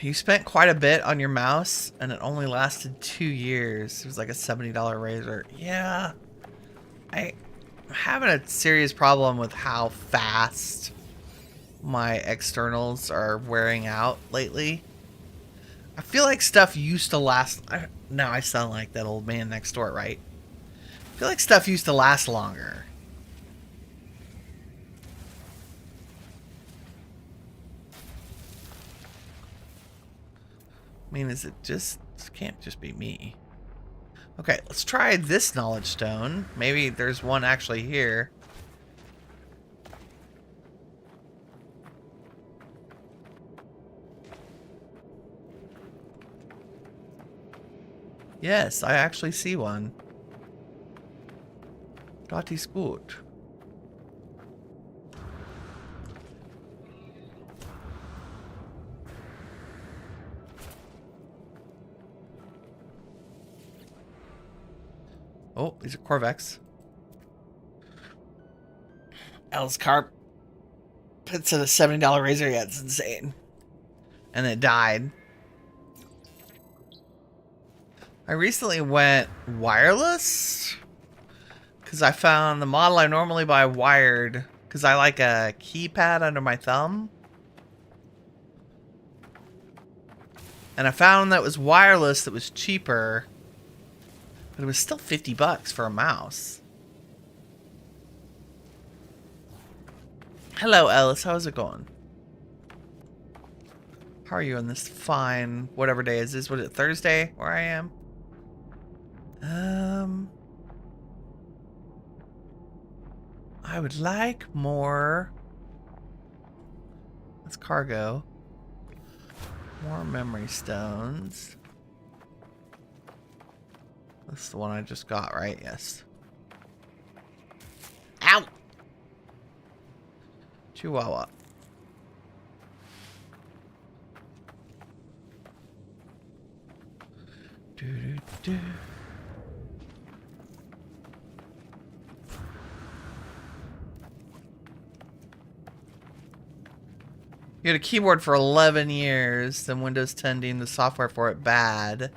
You spent quite a bit on your mouse, and it only lasted 2 years. It was like a $70 razor. Yeah. I'm having a serious problem with how fast my externals are wearing out lately. I feel like stuff used to last... Now I sound like that old man next door, right? I feel like stuff used to last longer. I mean, is it just... This can't just be me. Okay, let's try this knowledge stone. Maybe there's one actually here. Yes, I actually see one. Dat is gut. Oh, these are Corvex. L's carp puts in a $70 razor. Yeah, it's insane. And it died. I recently went wireless because I found the model I normally buy wired because I like a keypad under my thumb. And I found that was wireless that was cheaper, but it was still $50 for a mouse. Hello, Ellis. How's it going? How are you on this fine, whatever day is this? Was it Thursday where I am? I would like more. That's cargo. More memory stones. That's the one I just got, right? Yes. Ow! Chihuahua. Do. You had a keyboard for 11 years, then Windows 10 deemed the software for it bad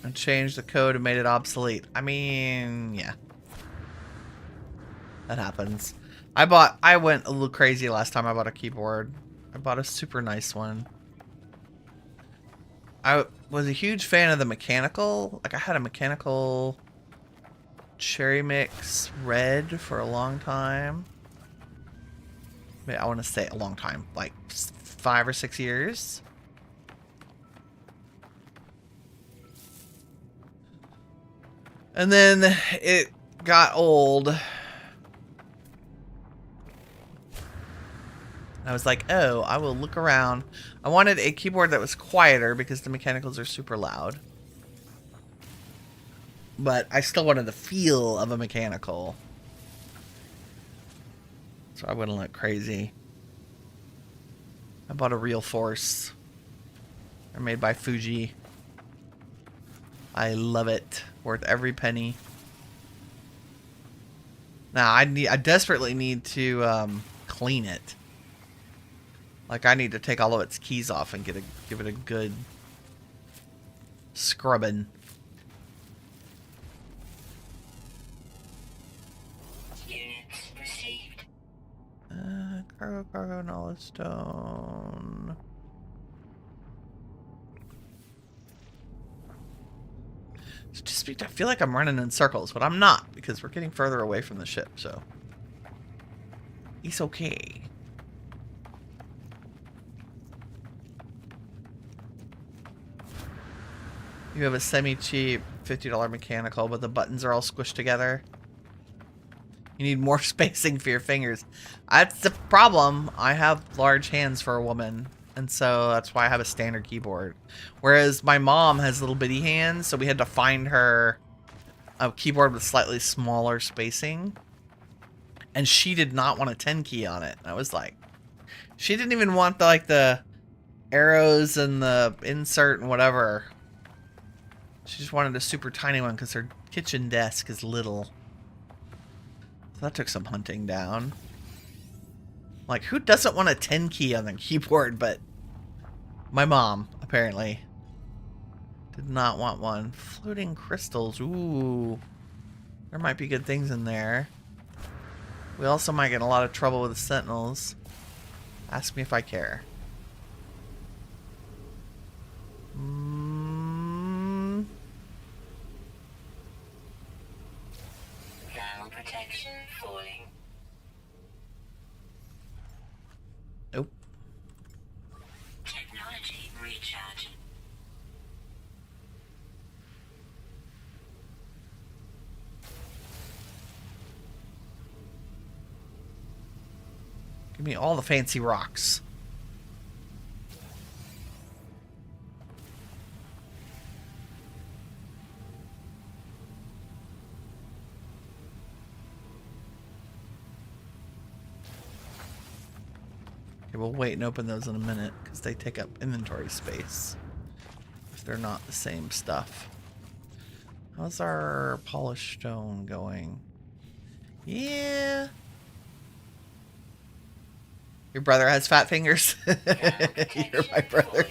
and changed the code and made it obsolete. I mean, yeah. That happens. I went a little crazy last time I bought a keyboard. I bought a super nice one. I was a huge fan of the mechanical. Like, I had a mechanical Cherry Mix Red for a long time. I want to say a long time, like 5 or 6 years. And then it got old. I was like, oh, I will look around. I wanted a keyboard that was quieter because the mechanicals are super loud. But I still wanted the feel of a mechanical. So I wouldn't look crazy. I bought a Real Force. They're made by Fuji. I love it. Worth every penny. Now I desperately need to clean it. Like, I need to take all of its keys off and give it a good scrubbing. Units received. Cargo, knowledge stone. I feel like I'm running in circles, but I'm not because we're getting further away from the ship, so it's okay. You have a semi-cheap $50 mechanical, but the buttons are all squished together. You need more spacing for your fingers. That's the problem. I have large hands for a woman, and so that's why I have a standard keyboard. Whereas my mom has little bitty hands, so we had to find her a keyboard with slightly smaller spacing. And she did not want a 10 key on it. I was like, she didn't even want the arrows and the insert and whatever. She just wanted a super tiny one because her kitchen desk is little. So that took some hunting down. Like, who doesn't want a 10 key on their keyboard? But my mom, apparently, did not want one. Floating crystals. Ooh. There might be good things in there. We also might get in a lot of trouble with the sentinels. Ask me if I care. Thermal protection falling. Nope. Technology recharge. Give me all the fancy rocks. Okay, we'll wait and open those in a minute because they take up inventory space if they're not the same stuff. How's our polished stone going? Yeah. Your brother has fat fingers. You're my brother.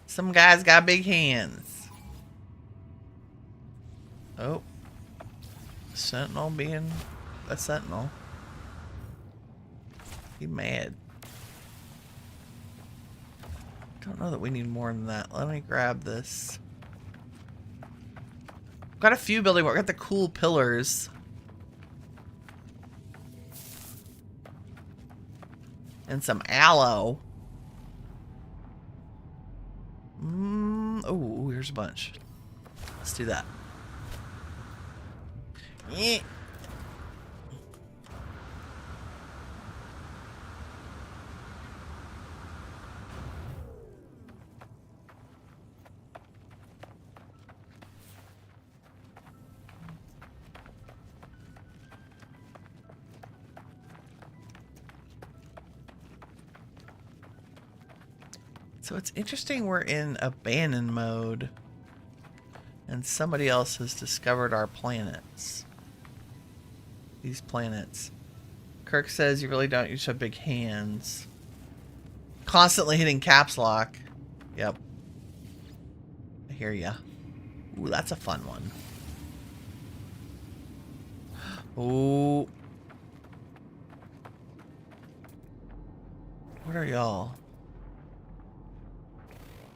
Some guys got big hands. Oh. Sentinel being a sentinel. He mad. Don't know that we need more than that. Let me grab this. Got a few building work. Got the cool pillars. And some aloe. Oh, here's a bunch. Let's do that. Yeah. So it's interesting we're in abandon mode and somebody else has discovered our planets. These planets. Kirk says you really don't. You should have big hands. Constantly hitting caps lock. Yep. I hear ya. Ooh, that's a fun one. Ooh. What are y'all?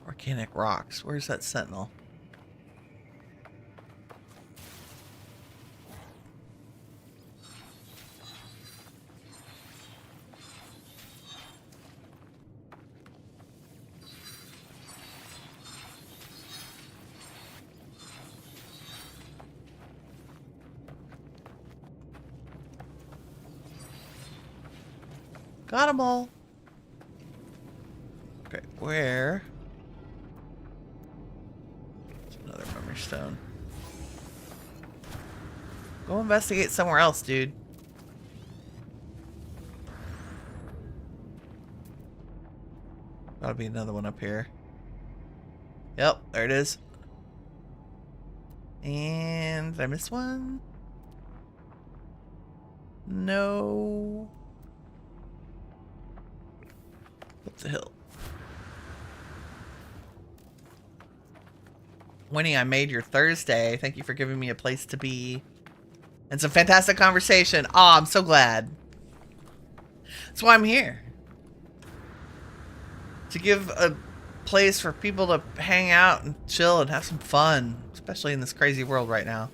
Organic rocks. Where's that sentinel? Got them all. Okay, where? There's another memory stone. Go investigate somewhere else, dude. Gotta be another one up here. Yep, there it is. And did I miss one? No. Up the hill. Winnie, I made your Thursday. Thank you for giving me a place to be. And some fantastic conversation. Oh, I'm so glad. That's why I'm here. To give a place for people to hang out and chill and have some fun. Especially in this crazy world right now.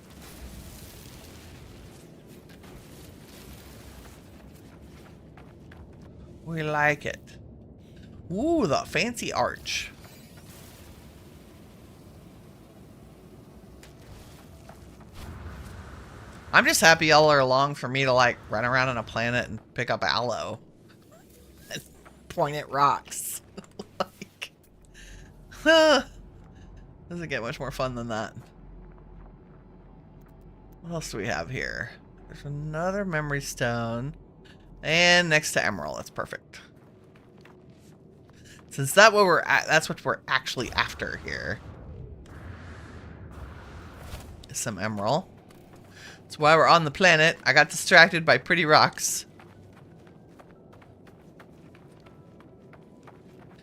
We like it. Ooh, the fancy arch. I'm just happy y'all are along for me to like run around on a planet and pick up aloe. And point at rocks. Like, doesn't get much more fun than that. What else do we have here? There's another memory stone. And next to emerald. That's perfect. Since that's what we're actually after here. Some emerald. That's why we're on the planet. I got distracted by pretty rocks.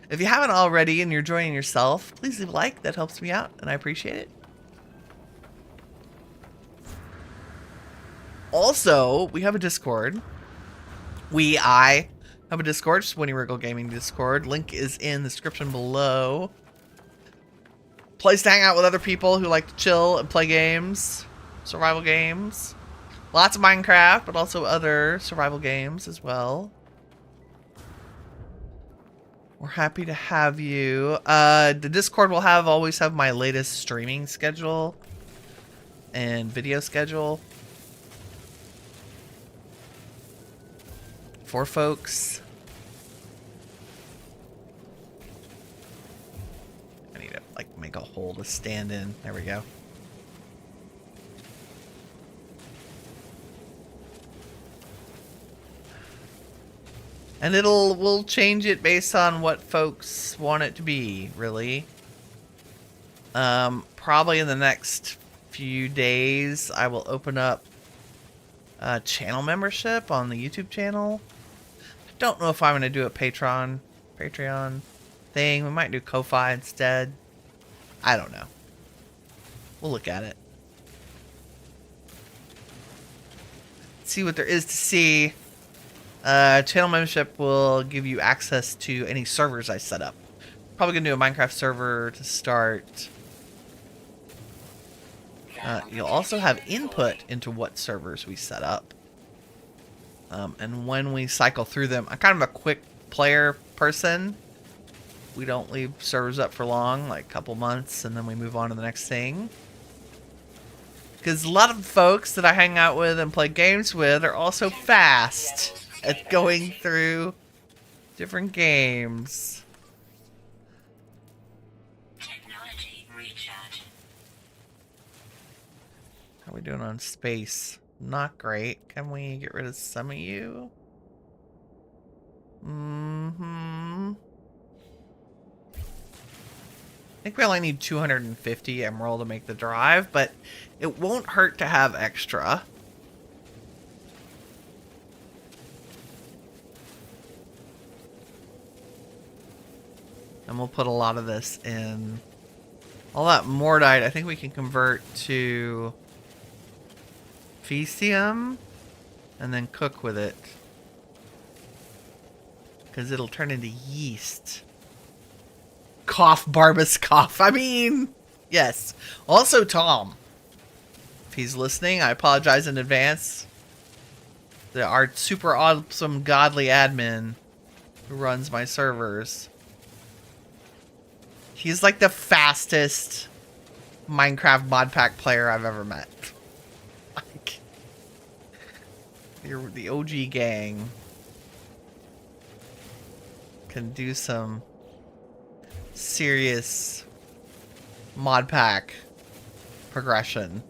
If you haven't already and you're enjoying yourself, please leave a like. That helps me out and I appreciate it. Also, we have a Discord. I have a Discord, just Winnie Wriggle Gaming Discord. Link is in the description below. Place to hang out with other people who like to chill and play games. Survival games. Lots of Minecraft, but also other survival games as well. We're happy to have you. The Discord will always have my latest streaming schedule and video schedule for folks. I need to like make a hole to stand in. There we go. And we'll change it based on what folks want it to be, really. Probably in the next few days, I will open up a channel membership on the YouTube channel. I don't know if I'm going to do a Patreon thing. We might do Ko-Fi instead. I don't know. We'll look at it. See what there is to see. Channel membership will give you access to any servers I set up. Probably gonna do a Minecraft server to start. You'll also have input into what servers we set up. And when we cycle through them, I'm kind of a quick player person. We don't leave servers up for long, like a couple months, and then we move on to the next thing. Because a lot of folks that I hang out with and play games with are also fast at going through different games. Technology recharge. How are we doing on space? Not great. Can we get rid of some of you? I think we only need 250 emerald to make the drive, but it won't hurt to have extra. And we'll put a lot of this in. All that mordite, I think we can convert to Fecium and then cook with it. Because it'll turn into yeast. Cough, Barbus, cough. I mean, yes. Also, Tom. If he's listening, I apologize in advance. Our super awesome godly admin who runs my servers. He's like the fastest Minecraft mod pack player I've ever met. Like, you're the OG gang. Can do some serious mod pack progression.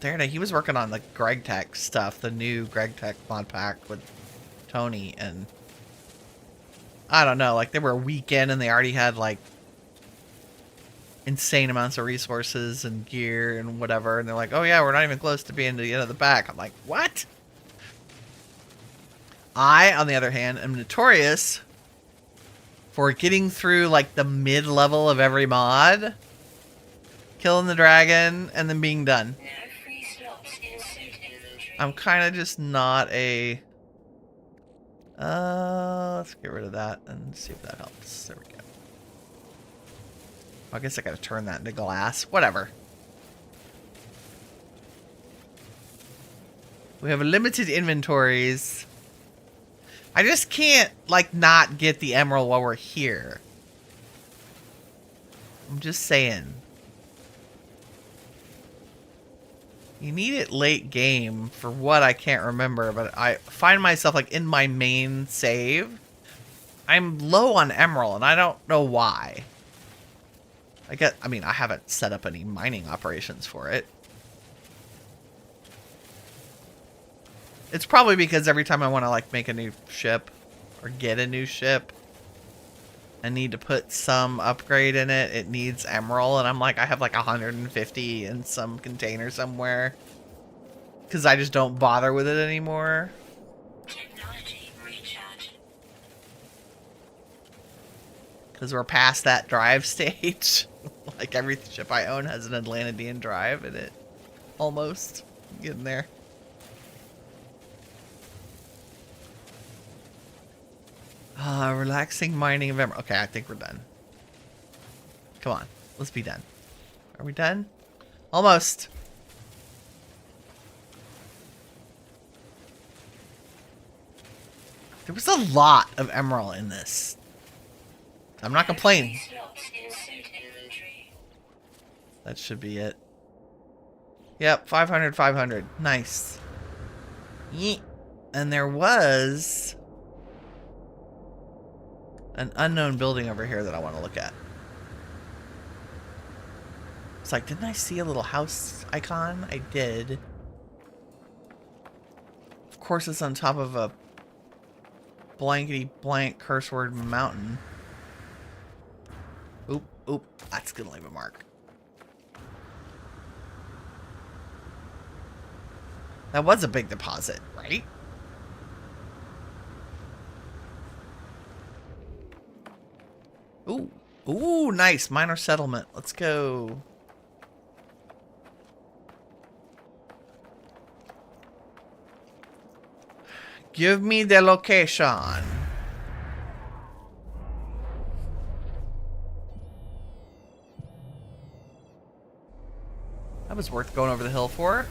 There, he was working on the Greg Tech stuff, the new Greg Tech mod pack with Tony, and I don't know, like they were a weekend and they already had like insane amounts of resources and gear and whatever, and they're like, oh yeah, we're not even close to being to the end of the pack. I'm like, what? I, on the other hand, am notorious for getting through like the mid-level of every mod, killing the dragon, and then being done. No free slots in suit inventory. I'm kind of just not a... let's get rid of that and see if that helps. There we go. I guess I gotta turn that into glass. Whatever. We have limited inventories. I just can't, like, not get the emerald while we're here. I'm just saying. You need it late game for what I can't remember, but I find myself, like, in my main save, I'm low on emerald, and I don't know why. I mean, I haven't set up any mining operations for it. It's probably because every time I want to, like, make a new ship or get a new ship and need to put some upgrade in it, it needs emerald. And I'm like, I have like 150 in some container somewhere because I just don't bother with it anymore. Technology recharge. Because we're past that drive stage. Like every ship I own has an Atlantean drive in it. Almost. Getting there. Relaxing mining of emerald. Okay, I think we're done. Come on. Let's be done. Are we done? Almost. There was a lot of emerald in this. I'm not complaining. Free slots in suit inventory. That should be it. Yep, 500, 500. Nice. Yeet. And there was an unknown building over here that I want to look at. It's like, didn't I see a little house icon? I did. Of course, it's on top of a blankety blank curse word mountain. Oop, oop. That's gonna leave a mark. That was a big deposit, right? Ooh. Ooh, nice. Minor settlement. Let's go. Give me the location. That was worth going over the hill for.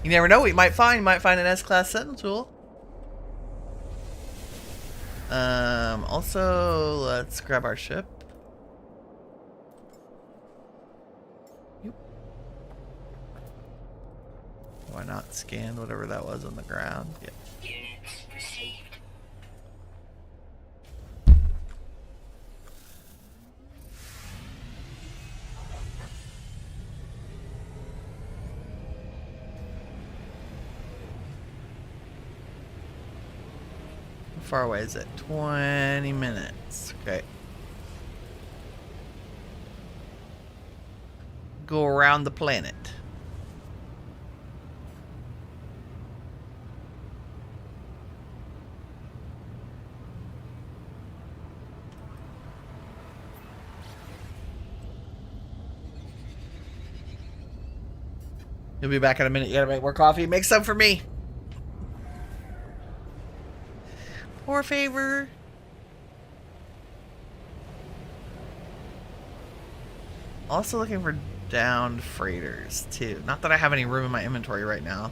You never know what you might find. You might find an S-Class Sentinel tool. Also, let's grab our ship. Yep. Why not scan whatever that was on the ground? Yeah. Units received. How far away is it? 20 minutes. Okay. Go around the planet. You'll be back in a minute. You gotta make more coffee. Make some for me. Por favor. Also looking for downed freighters, too. Not that I have any room in my inventory right now.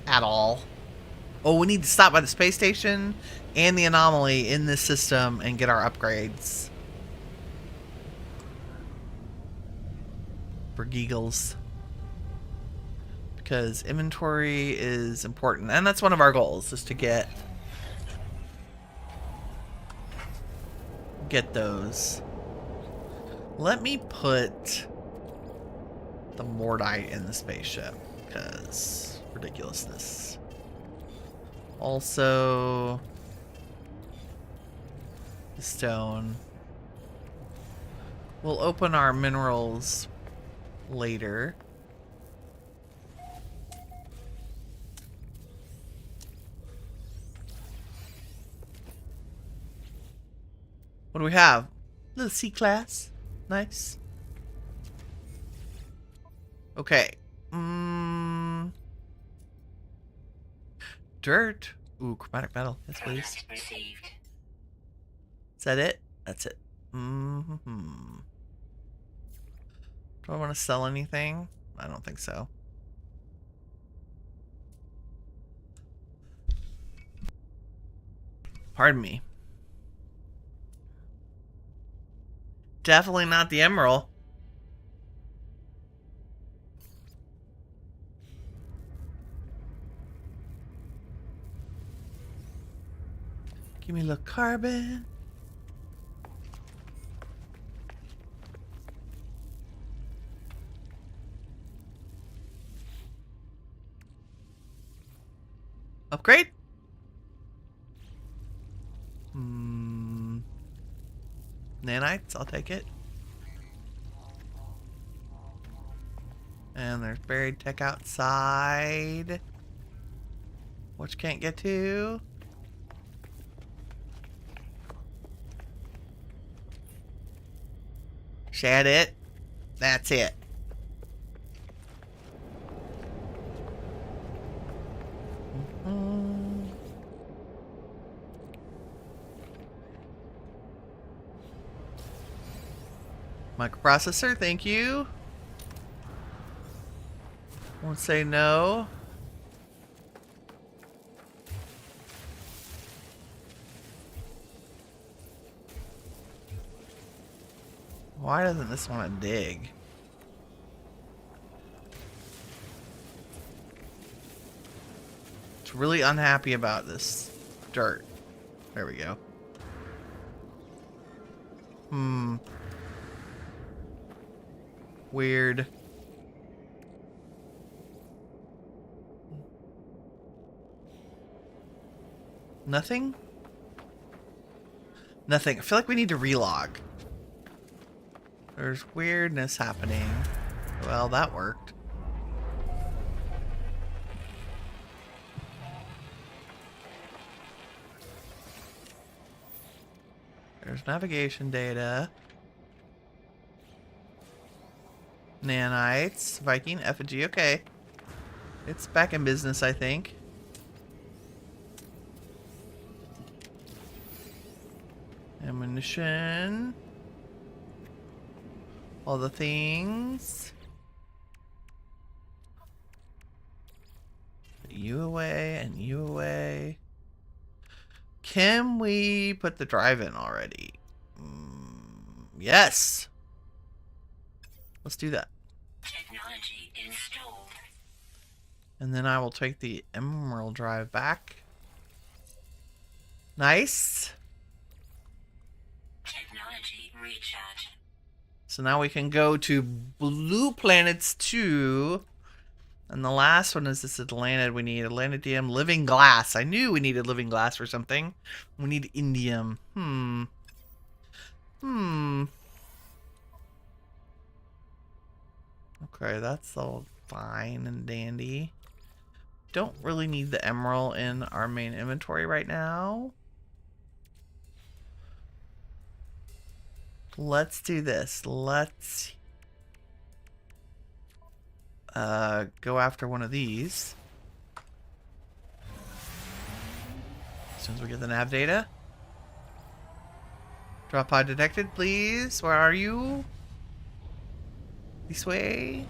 At all. Oh, we need to stop by the space station and the anomaly in this system and get our upgrades. For giggles. Because inventory is important. And that's one of our goals, is to get those. Let me put the Mordite in the spaceship, because ridiculousness. Also, the stone. We'll open our minerals later. What do we have? Little C-class. Nice. Okay. Dirt. Ooh, chromatic metal. Yes, please. Product received. Is that it? That's it. Do I want to sell anything? I don't think so. Pardon me. Definitely not the emerald. Give me a little carbon. Upgrade? Nanites, I'll take it. And there's buried tech outside, which can't get to. Shed it. That's it. Microprocessor, thank you. Won't say no. Why doesn't this want to dig? It's really unhappy about this dirt. There we go. Weird. Nothing? Nothing. I feel like we need to relog. There's weirdness happening. Well, that worked. There's navigation data. Nanites. Viking. Effigy. Okay. It's back in business, I think. Ammunition. All the things. Put you away and you away. Can we put the drive in already? Yes. Let's do that. Technology installed. And then I will take the emerald drive back. Nice. Technology recharge. So now we can go to Blue Planets 2. And the last one is this Atlantid. We need Atlantidium, living glass. I knew we needed living glass for something. We need indium. Okay, that's all fine and dandy. Don't really need the emerald in our main inventory right now. Let's do this. Let's go after one of these. As soon as we get the nav data. Drop pod detected, please. Where are you? This way.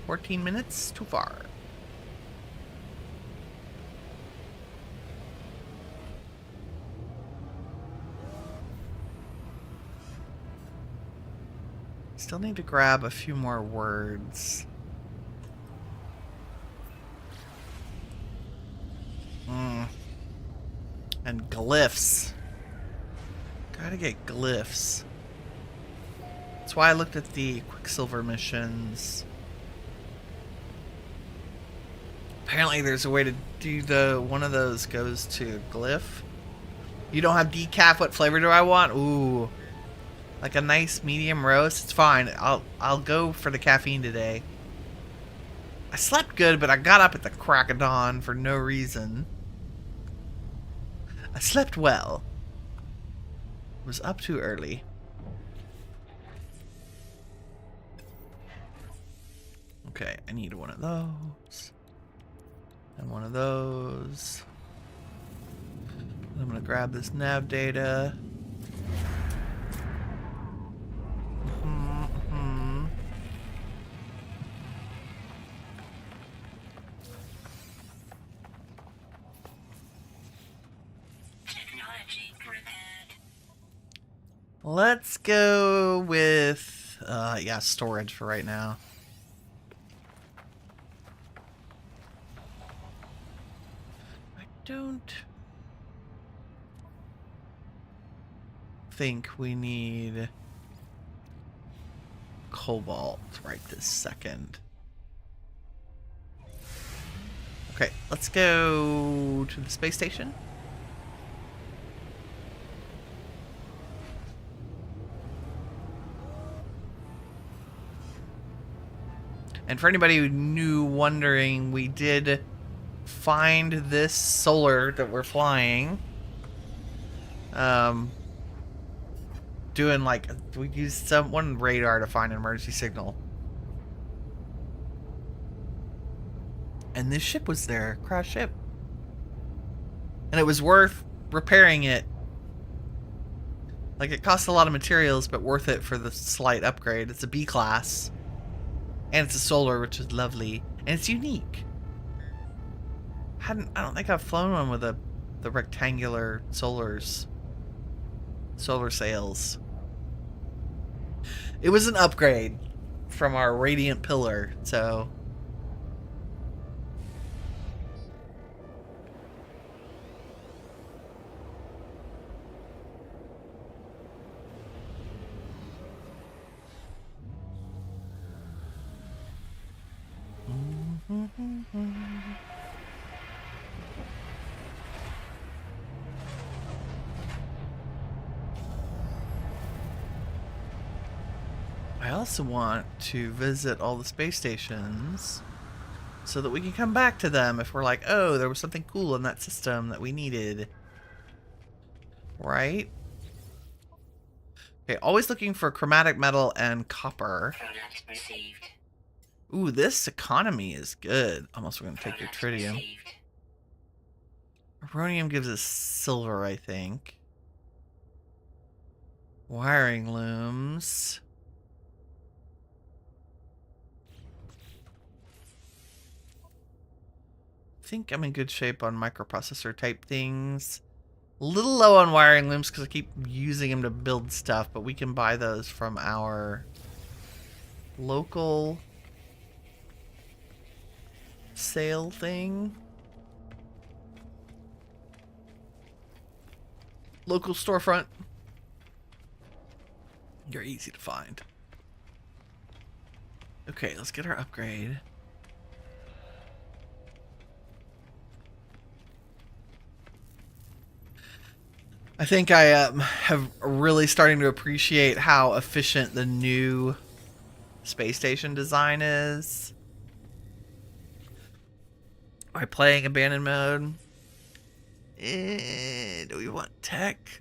"14 minutes? Too far." Still need to grab a few more words. And glyphs. Gotta get glyphs. That's why I looked at the Quicksilver missions. Apparently there's a way to do one of those goes to glyph. You don't have decaf. What flavor do I want? Ooh. Like a nice medium roast. It's fine. I'll go for the caffeine today. I slept good, but I got up at the crack of dawn for no reason. I slept well. Was up too early. Okay, I need one of those. And one of those. I'm gonna grab this nav data. Technology prepared. Let's go with, yeah, storage for right now. I don't think we need cobalt right this second. Okay, let's go to the space station. And for anybody wondering, we did find this solar that we're flying. Doing like, we used one radar to find an emergency signal. And this ship was there, crash ship. And it was worth repairing it. Like, it cost a lot of materials, but worth it for the slight upgrade. It's a B class. And it's a solar, which is lovely. And it's unique. I don't think I've flown one with the rectangular solar sails. It was an upgrade from our radiant pillar, so I also want to visit all the space stations so that we can come back to them if we're like, oh, there was something cool in that system that we needed. Right? Okay, always looking for chromatic metal and copper. Product received. Ooh, this economy is good. Almost we're going to take your Product tritium. received. Uranium gives us silver, I think. Wiring looms. I think I'm in good shape on microprocessor type things. A little low on wiring looms because I keep using them to build stuff, but we can buy those from our local sale thing. Local storefront. You're easy to find. Okay, let's get our upgrade. I think I have really starting to appreciate how efficient the new space station design is. By playing abandoned mode. Do we want tech?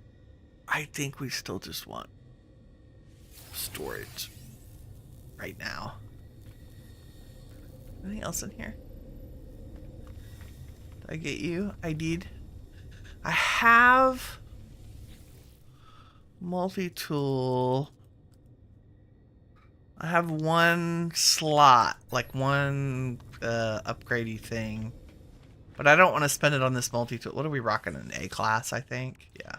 I think we still just want storage right now. Anything else in here? Did I get you? I did. I have Multitool. I have one slot, like one upgradey thing. But I don't want to spend it on this multi-tool. What are we rocking? An A class, I think? Yeah.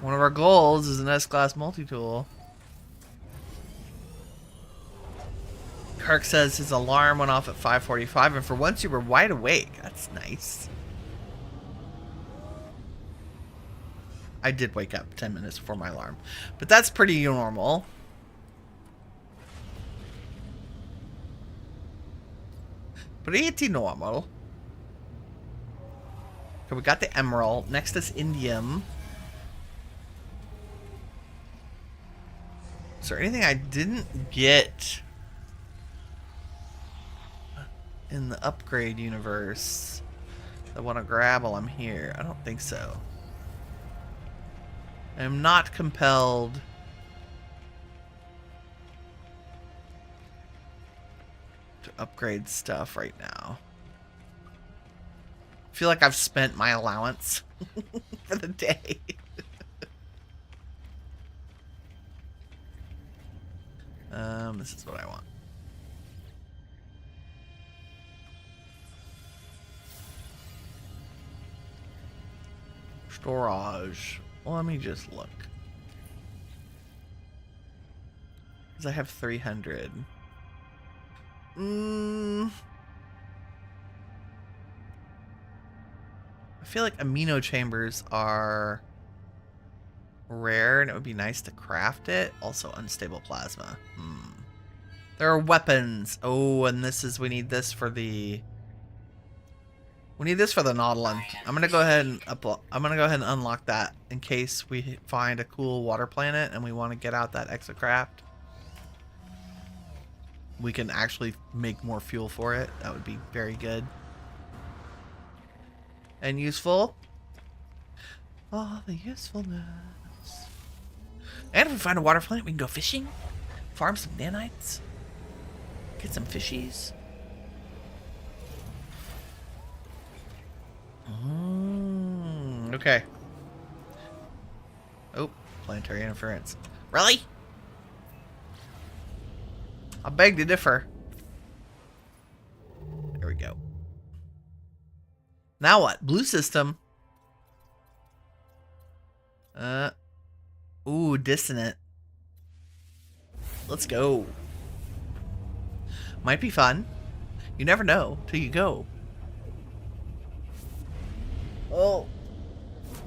One of our goals is an S-class multi-tool. Kirk says his alarm went off at 5:45, and for once you were wide awake. That's nice. I did wake up 10 minutes before my alarm. But that's pretty normal. Pretty normal. Okay, we got the emerald. Next is indium. Is there anything I didn't get in the upgrade universe that I want to grab while I'm here? I don't think so. I am not compelled to upgrade stuff right now. I feel like I've spent my allowance for the day. This is what I want. Storage. Well, let me just look. Because I have 300. I feel like amino chambers are rare and it would be nice to craft it. Also unstable plasma. There are weapons. Oh, and this is, we need this for the... We need this for the Nautilin. I'm gonna go ahead and unlock that in case we find a cool water planet and we want to get out that Exocraft. We can actually make more fuel for it. That would be very good. And useful. Oh, the usefulness. And if we find a water planet, we can go fishing. Farm some nanites. Get some fishies. Okay. Oh, planetary interference. Really? I beg to differ. There we go. Now what? Blue system. Ooh, dissonant. Let's go. Might be fun. You never know till you go. Oh.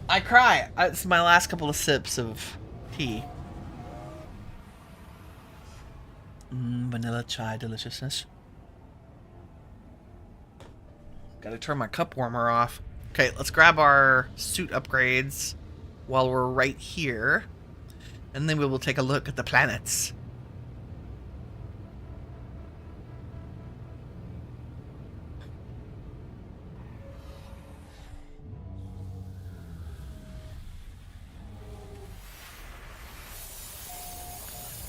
I cry. It's my last couple of sips of tea. Vanilla chai deliciousness. Gotta turn my cup warmer off. Okay, let's grab our suit upgrades while we're right here. And then we will take a look at the planets.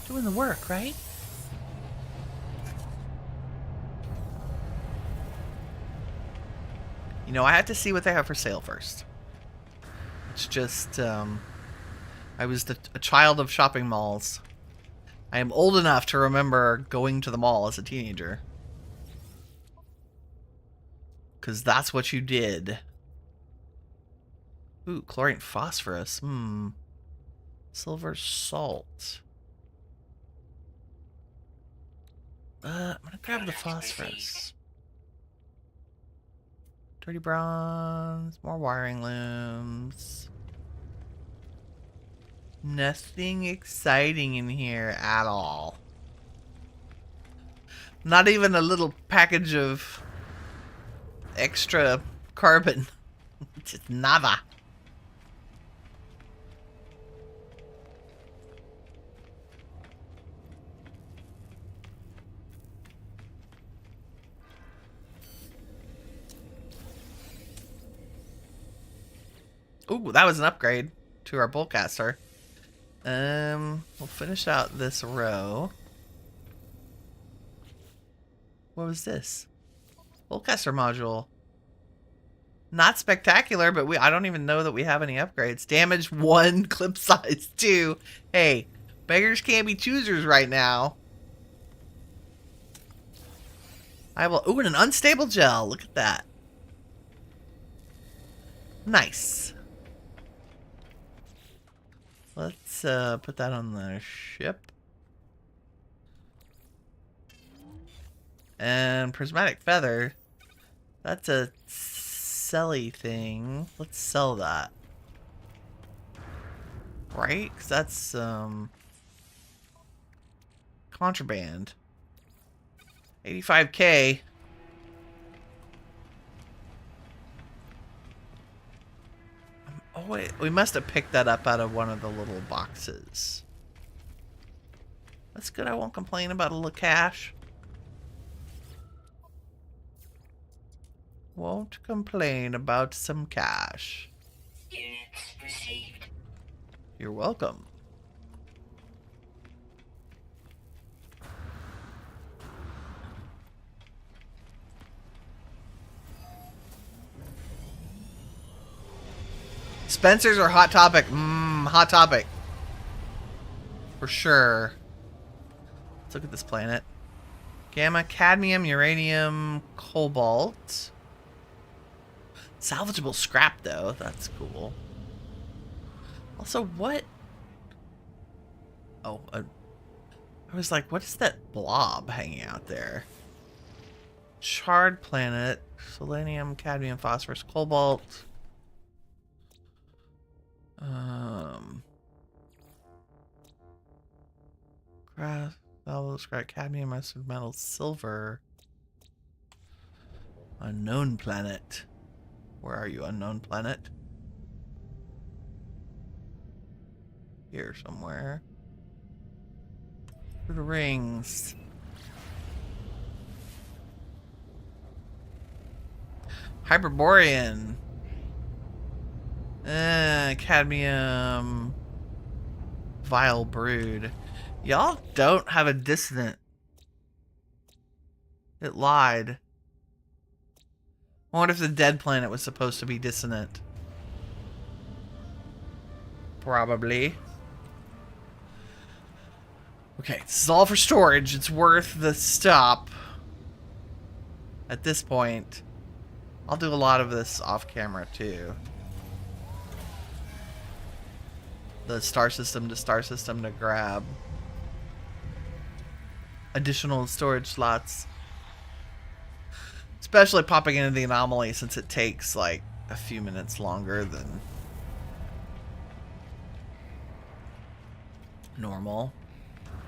Doing the work, right? You know, I have to see what they have for sale first. It's just, I was a child of shopping malls. I am old enough to remember going to the mall as a teenager. Because that's what you did. Ooh, chlorine phosphorus. Silver salt. I'm gonna grab the phosphorus. Dirty bronze, more wiring looms. Nothing exciting in here at all. Not even a little package of extra carbon. Just nada. Ooh, that was an upgrade to our bullcaster. We'll finish out this row. What was this? Bullcaster module. Not spectacular, but I don't even know that we have any upgrades. Damage 1, clip size 2. Hey, beggars can't be choosers right now. I will. Ooh, and an unstable gel. Look at that. Nice. Let's put that on the ship. And prismatic feather. That's a selly thing. Let's sell that. Right? 'Cause that's contraband. 85K. Oh wait, we must have picked that up out of one of the little boxes. That's good. I won't complain about a little cash. Won't complain about some cash. Units received. You're welcome. Spencer's or Hot Topic? Hot Topic. For sure. Let's look at this planet. Gamma, cadmium, uranium, cobalt. Salvageable scrap, though. That's cool. Also, what? Oh, I was like, what is that blob hanging out there? Charred planet. Selenium, cadmium, phosphorus, cobalt. Grass, salvage, scrap, cadmium, acid metal, silver. Unknown planet. Where are you, unknown planet? Here somewhere. Through the rings. Hyperborean. Cadmium. Vile brood. Y'all don't have a dissonant. It lied. I wonder if the dead planet was supposed to be dissonant. Probably. Okay, this is all for storage. It's worth the stop. At this point. I'll do a lot of this off camera too. The star system to grab additional storage slots. Especially popping into the anomaly since it takes like a few minutes longer than normal.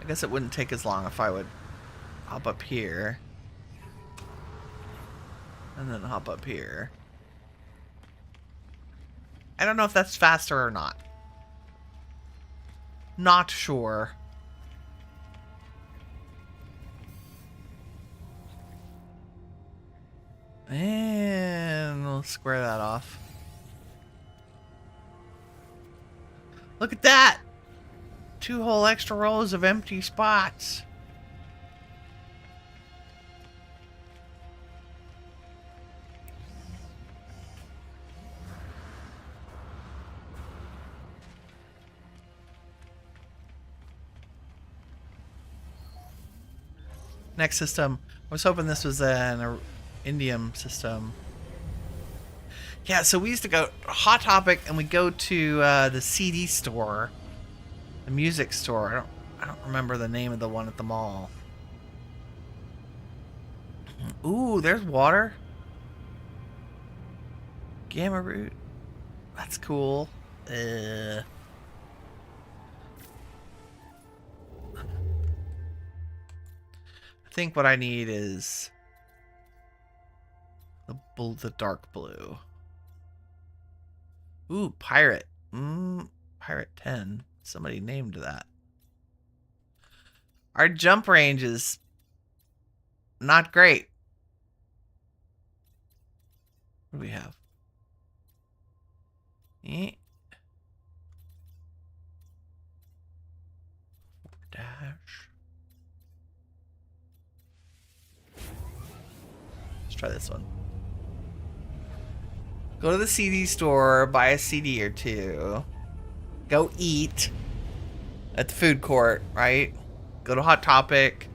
I guess it wouldn't take as long if I would hop up here. And then hop up here. I don't know if that's faster or not. Not sure. And we'll square that off. Look at that! 2 whole extra rows of empty spots. Next system. I was hoping this was an indium system. Yeah, so we used to go Hot Topic and we go to the CD store, the music store. I don't remember the name of the one at the mall. Ooh, there's water. Gamma root. That's cool. I think what I need is the dark blue. Ooh, pirate. Pirate 10. Somebody named that. Our jump range is not great. What do we have? Dash. Let's try this one. Go to the CD store, buy a CD or two. Go eat at the food court, right? Go to Hot Topic.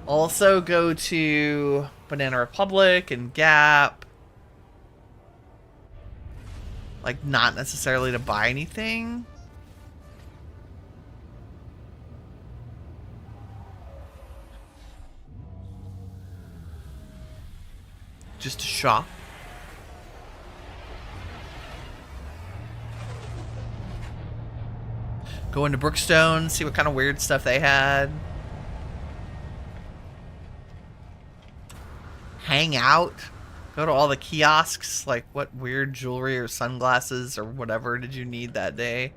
Also go to Banana Republic and Gap. Like, not necessarily to buy anything. Just to shop. Go into Brookstone, see what kind of weird stuff they had. Hang out. Go to all the kiosks. Like, what weird jewelry or sunglasses or whatever did you need that day?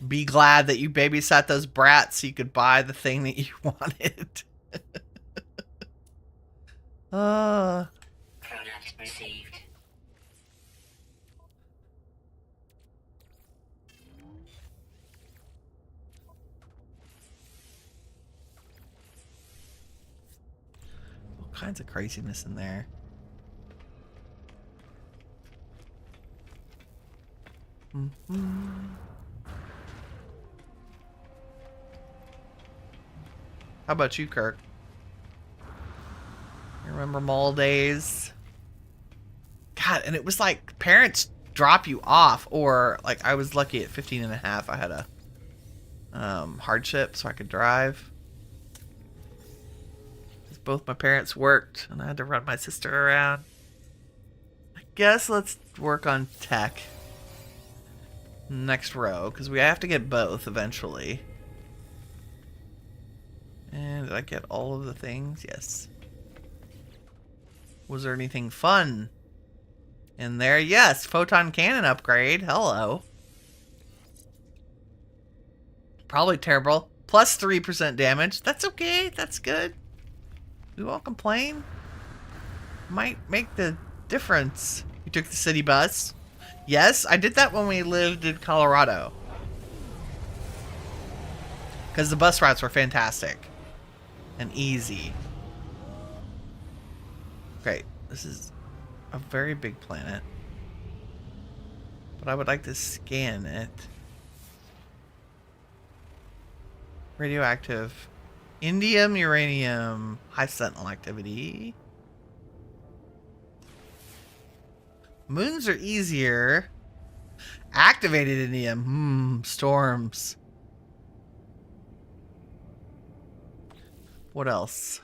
Be glad that you babysat those brats so you could buy the thing that you wanted. Product received. All kinds of craziness in there. How about you, Kirk? You remember mall days? God, and it was like parents drop you off, or like I was lucky at 15 and a half. I had a hardship so I could drive. Both my parents worked and I had to run my sister around. I guess let's work on tech. Next row, because we have to get both eventually. And did I get all of the things? Yes. Was there anything fun in there? Yes, photon cannon upgrade. Hello. Probably terrible. Plus 3% damage. That's okay. That's good. We won't complain. Might make the difference. You took the city bus. Yes, I did that when we lived in Colorado. Because the bus routes were fantastic. And easy. Great. This is a very big planet. But I would like to scan it. Radioactive. Indium, uranium, high sentinel activity. Moons are easier. Activated indium. Storms. What else?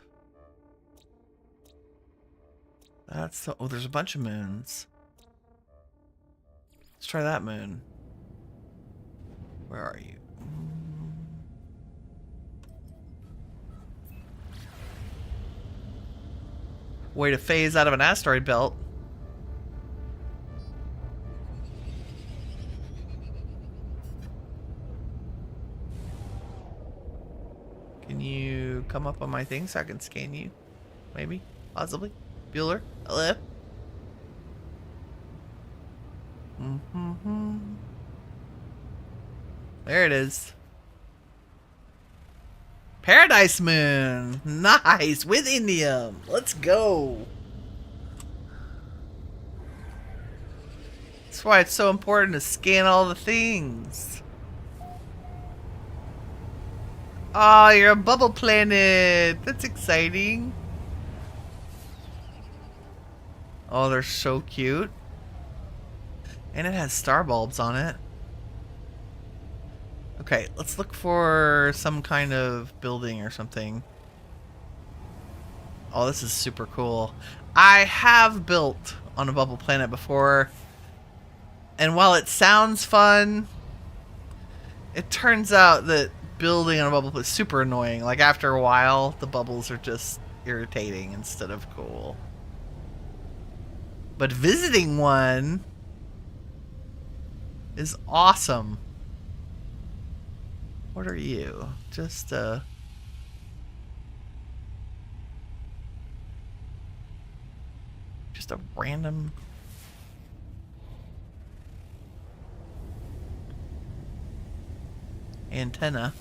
That's the... Oh, there's a bunch of moons. Let's try that moon. Where are you? Way to phase out of an asteroid belt. Can you come up on my thing so I can scan you? Maybe? Possibly? Bueller? Hello? There it is. Paradise Moon! Nice! With indium! Let's go! That's why it's so important to scan all the things. Oh, you're a bubble planet! That's exciting. Oh, they're so cute. And it has star bulbs on it. Okay, let's look for some kind of building or something. Oh, this is super cool. I have built on a bubble planet before. And while it sounds fun, it turns out that building on a bubble is super annoying. Like, after a while, the bubbles are just irritating instead of cool. But visiting one is awesome. What are you? Just a random antenna.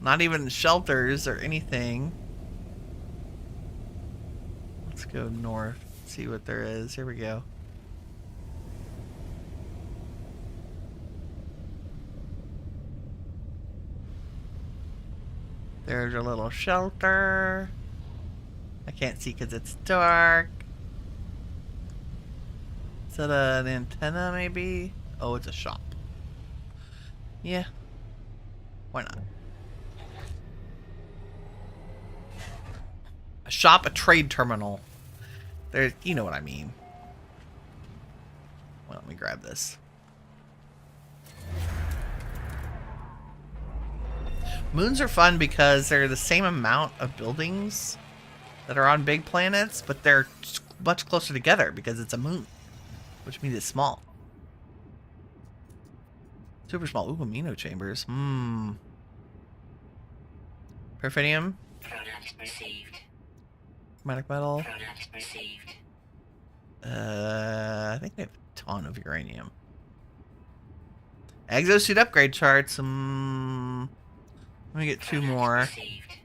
Not even shelters or anything. Let's go north, see what there is. Here we go. There's a little shelter. I can't see because it's dark. Is that an antenna maybe? Oh, it's a shop. Yeah. Why not? A shop, a trade terminal. There, you know what I mean. Well, let me grab this. Moons are fun because they're the same amount of buildings that are on big planets, but they're much closer together because it's a moon, which means it's small. Super small. Ooh, amino chambers. Perfinium. Product received. Chromatic metal. Product received. I think they have a ton of uranium. Exosuit upgrade charts. Let me get two more. Received.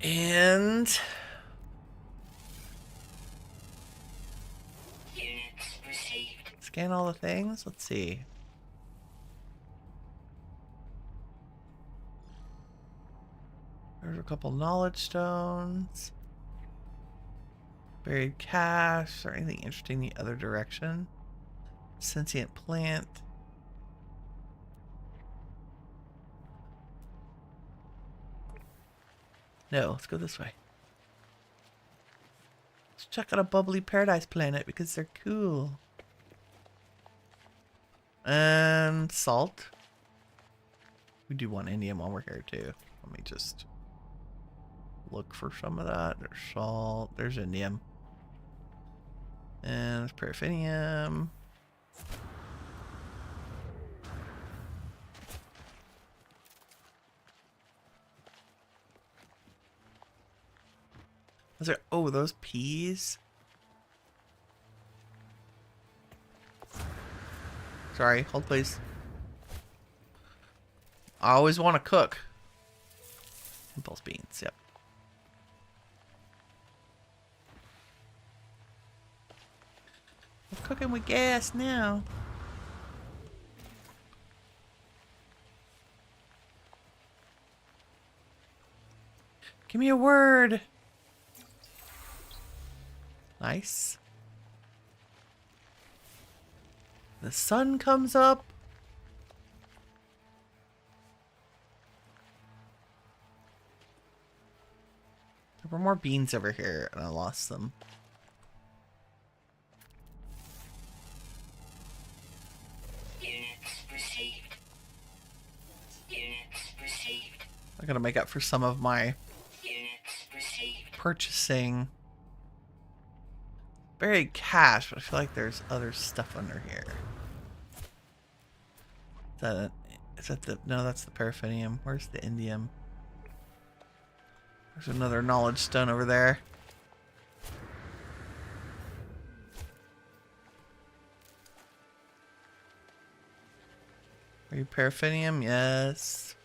And Units received. scan all the things. Let's see. There's a couple knowledge stones. Buried cache. Or anything interesting the other direction. Sentient plant. No, let's go this way. Let's check out a bubbly paradise planet because they're cool. And salt. We do want indium while we're here too. Let me just look for some of that. There's salt. There's indium. And there's paraffinium. Was there? Oh, those peas. Sorry, hold please. I always want to cook. Impulse beans, yep. We're cooking with gas now. Give me a word. Nice. The sun comes up. There were more beans over here and I lost them. Units received. Units received. I I'm gonna make up for some of my Units received. purchasing. Buried cash, but I feel like there's other stuff under here. Is that the... No, that's the paraffinium. Where's the indium? There's another knowledge stone over there. Are you paraffinium? Yes.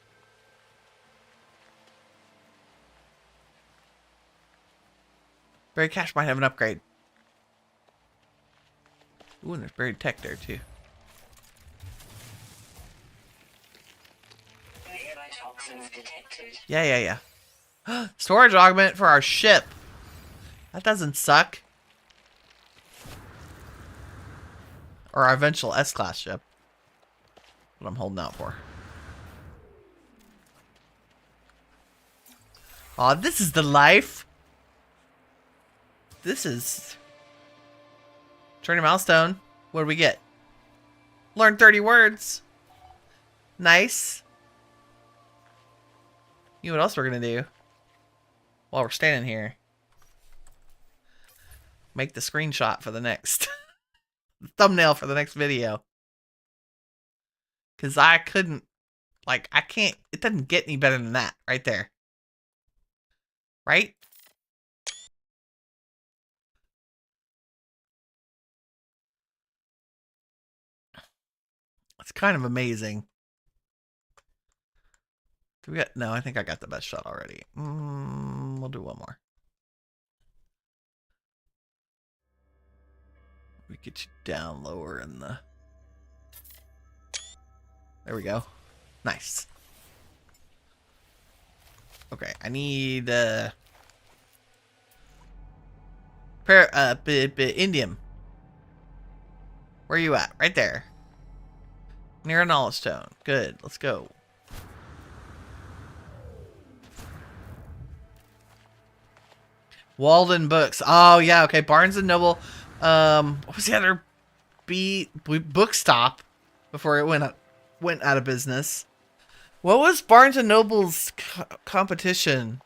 Buried cash might have an upgrade. Ooh, and there's buried tech there too. Nearby toxins detected. Yeah. Storage augment for our ship. That doesn't suck. Or our eventual S-class ship. What I'm holding out for. Aw, this is the life. This is... Turning milestone. What do we get? Learn 30 words. Nice. You know what else we're gonna do? While we're standing here. Make the screenshot for the next... thumbnail for the next video. Because I couldn't... Like, I can't... It doesn't get any better than that. Right there. Right? It's kind of amazing. Do we get... No, I think I got the best shot already. We'll do one more. We get you down lower in the... There we go. Nice. Okay, I need indium. Where are you at? Right there. Near a knowledge stone. Good. Let's go. Walden Books. Oh yeah. Okay. Barnes and Noble. What was the other book stop before it went out of business? What was Barnes and Noble's competition?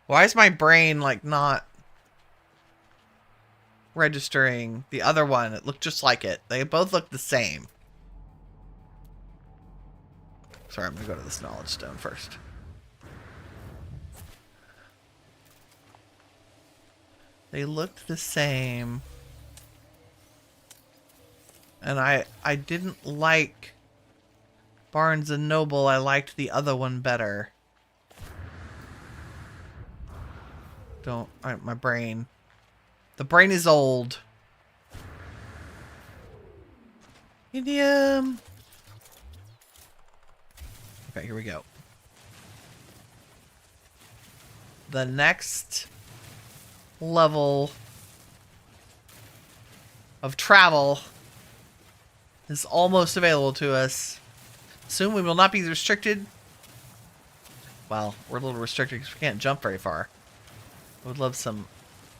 Why is my brain like not registering the other one? It looked just like it. They both look the same. Sorry, I'm gonna go to this knowledge stone first. They looked the same. And I didn't like Barnes and Noble. I liked the other one better. My brain. The brain is old. Indium. Okay, here we go. The next level of travel is almost available to us. Soon we will not be restricted. Well, we're a little restricted because we can't jump very far. I would love some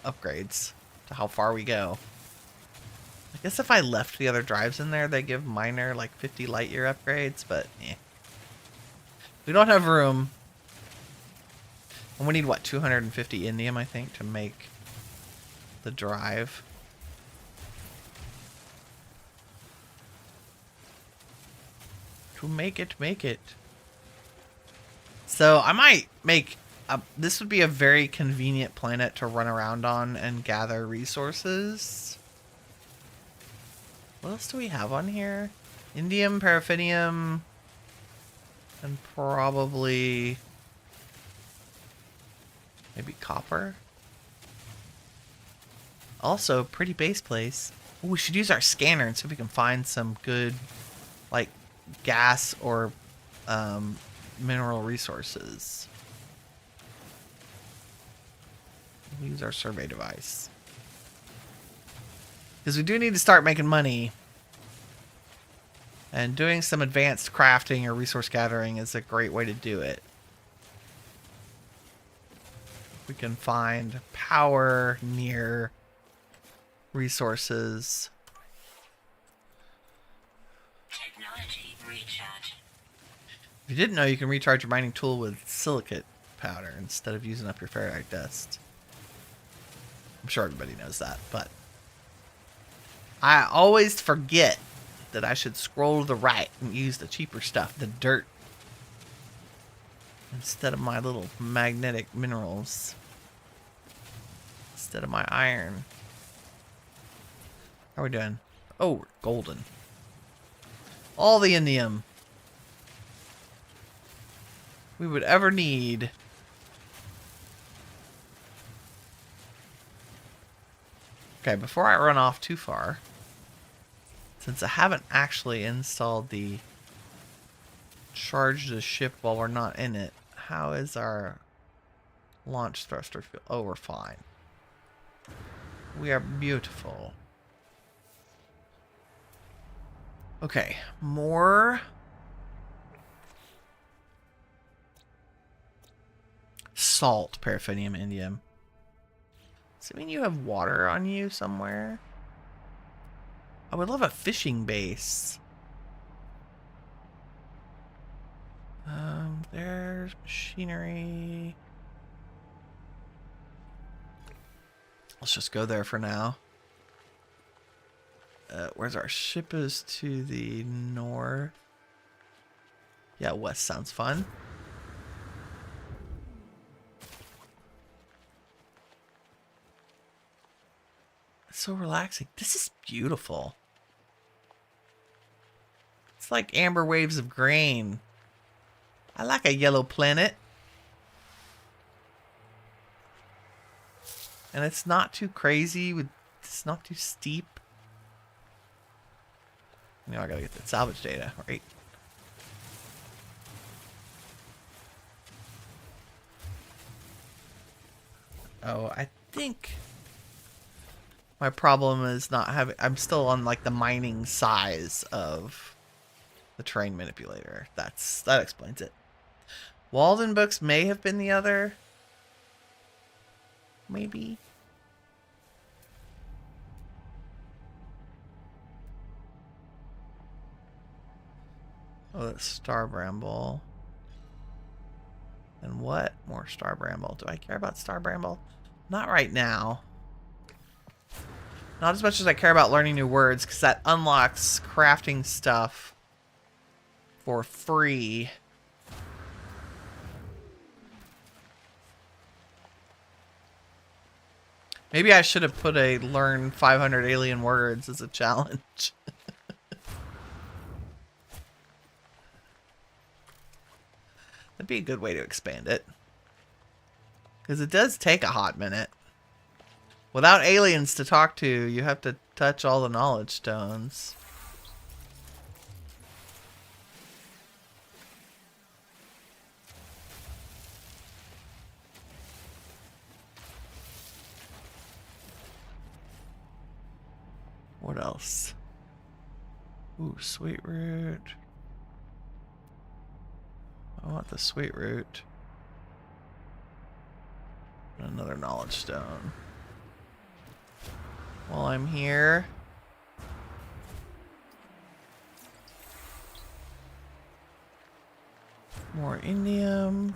upgrades to how far we go. I guess if I left the other drives in there, they give minor like 50 light year upgrades, but eh. We don't have room. And we need what, 250 indium, I think, to make the drive. To make it. So I might make this would be a very convenient planet to run around on and gather resources. What else do we have on here? Indium, paraffinium, and probably maybe copper. Also, pretty base place. Ooh, we should use our scanner and see if we can find some good, like, gas or mineral resources. We'll use our survey device. Because we do need to start making money. And doing some advanced crafting or resource gathering is a great way to do it. We can find power near resources. Technology recharge. If you didn't know, you can recharge your mining tool with silicate powder instead of using up your ferrite dust. I'm sure everybody knows that, but I always forget that I should scroll to the right and use the cheaper stuff, the dirt, instead of my little magnetic minerals, instead of my iron. How are we doing? Oh, we're golden. All the indium we would ever need. Okay, before I run off too far, since I haven't actually installed the charge the ship while we're not in it, how is our launch thruster feel? Oh, we're fine. We are beautiful. Okay, more salt, paraffinium, indium. Does it mean you have water on you somewhere? I would love a fishing base. There's machinery. Let's just go there for now. Where's our ship? Is to the north. Yeah, west sounds fun. It's so relaxing. This is beautiful. It's like amber waves of grain. I like a yellow planet. And it's not too crazy. It's not too steep. You know, I gotta get the salvage data, right? Oh, I think my problem is not having... I'm still on, like, the mining size of the terrain manipulator. That explains it. Walden books may have been the other. Maybe. Oh, that's Star Bramble. And what? More Star Bramble. Do I care about Star Bramble? Not right now. Not as much as I care about learning new words, because that unlocks crafting stuff for free. Maybe I should have put a learn 500 alien words as a challenge. That'd be a good way to expand it. Because it does take a hot minute. Without aliens to talk to, you have to touch all the knowledge stones. What else? Ooh, sweet root. I want the sweet root. And another knowledge stone. While I'm here, more indium.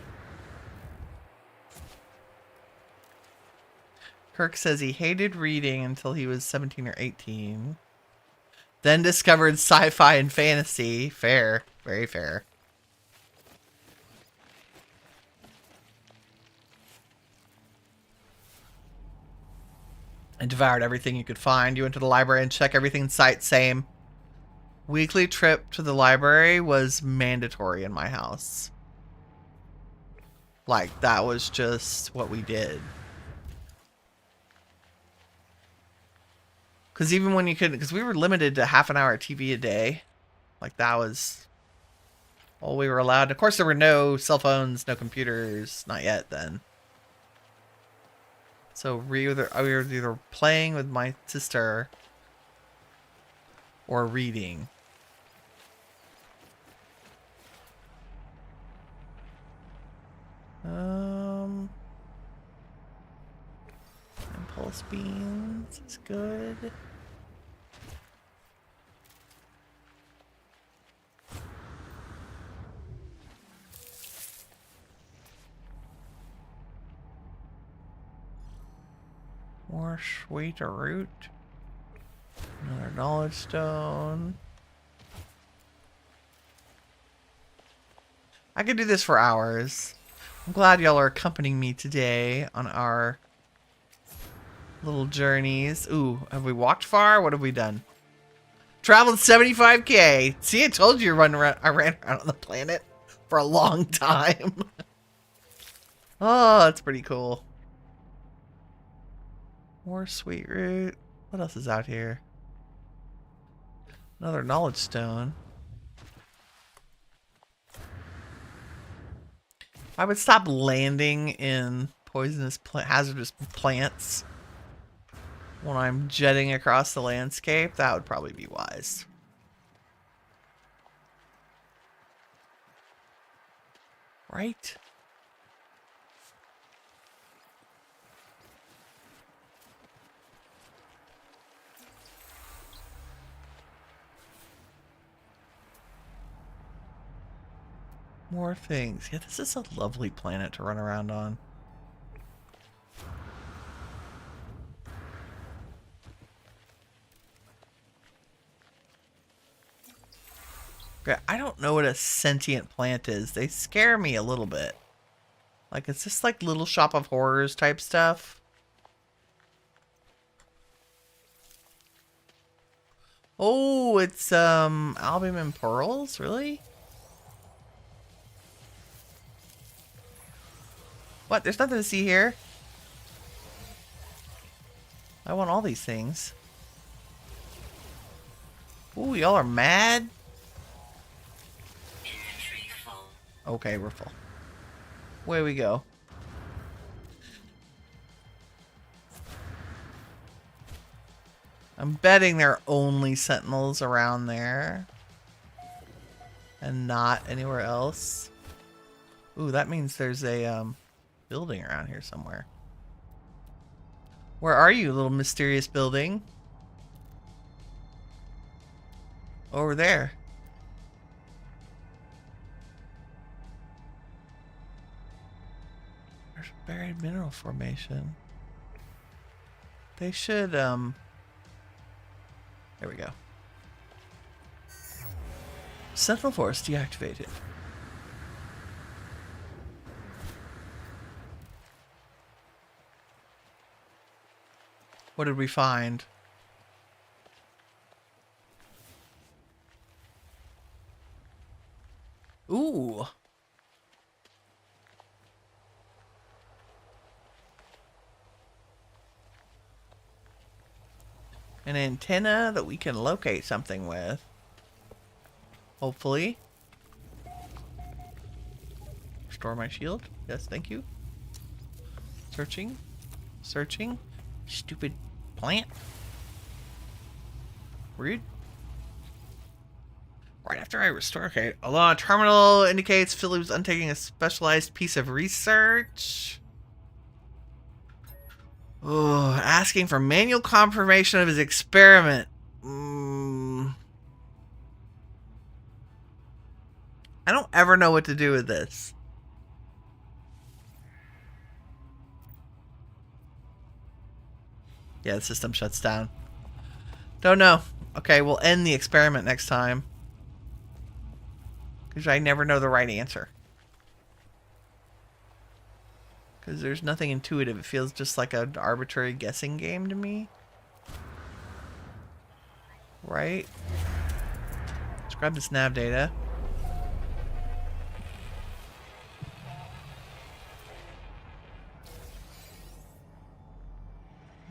Kirk says he hated reading until he was 17 or 18. Then discovered sci-fi and fantasy. Fair. Very fair. And devoured everything you could find. You went to the library and checked everything in sight. Same. Weekly trip to the library was mandatory in my house. Like, that was just what we did. Because even when you couldn't... Because we were limited to half an hour of TV a day. Like, that was all we were allowed. Of course, there were no cell phones, no computers. Not yet, then. So we were either playing with my sister or reading. Impulse beans is good. More sweet root. Another knowledge stone. I could do this for hours. I'm glad y'all are accompanying me today on our little journeys. Ooh, have we walked far? What have we done? Traveled 75k. See, I told you I ran around on the planet for a long time. Oh, that's pretty cool. More sweet root. What else is out here? Another knowledge stone. I would stop landing in poisonous, hazardous plants when I'm jetting across the landscape. That would probably be wise. Right? More things. Yeah, this is a lovely planet to run around on. Okay, I don't know what a sentient plant is. They scare me a little bit. Like, it's just like Little Shop of Horrors type stuff. Oh, it's albumin pearls? Really? What? There's nothing to see here. I want all these things. Ooh, y'all are mad? Inventory full. Okay, we're full. Away we go. I'm betting there are only sentinels around there. And not anywhere else. Ooh, that means there's a building around here somewhere. Where are you, little mysterious building? Over there. There's a buried mineral formation. They should, there we go. Sentinel Force deactivated. What did we find? Ooh. An antenna that we can locate something with. Hopefully. Restore my shield. Yes, thank you. Searching. Searching. Stupid plant. Rude. Right after I restore. Okay. Alone terminal indicates Philly was undertaking a specialized piece of research. Oh, asking for manual confirmation of his experiment. I don't ever know what to do with this. Yeah, the system shuts down. Don't know. Okay, we'll end the experiment next time. Because I never know the right answer. Because there's nothing intuitive. It feels just like an arbitrary guessing game to me. Right? Let's grab this nav data.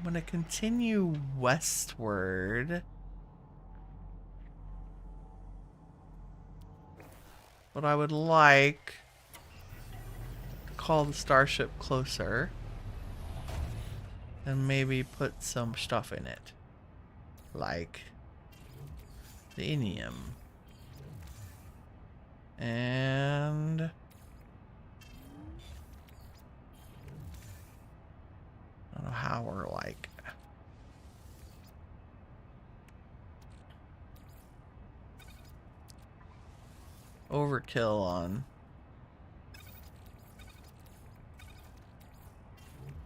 I'm going to continue westward. But I would like to call the starship closer. And maybe put some stuff in it. Like the inium. And I don't know how we're like. Overkill on.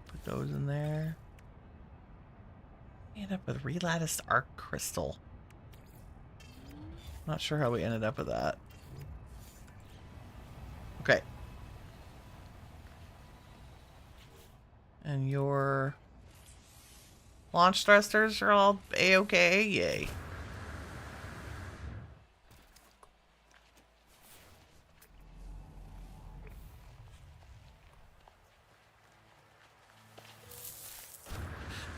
Put those in there. end up with relatticed arc crystal. Not sure how we ended up with that. Okay. And your launch thrusters are all A-okay? Yay.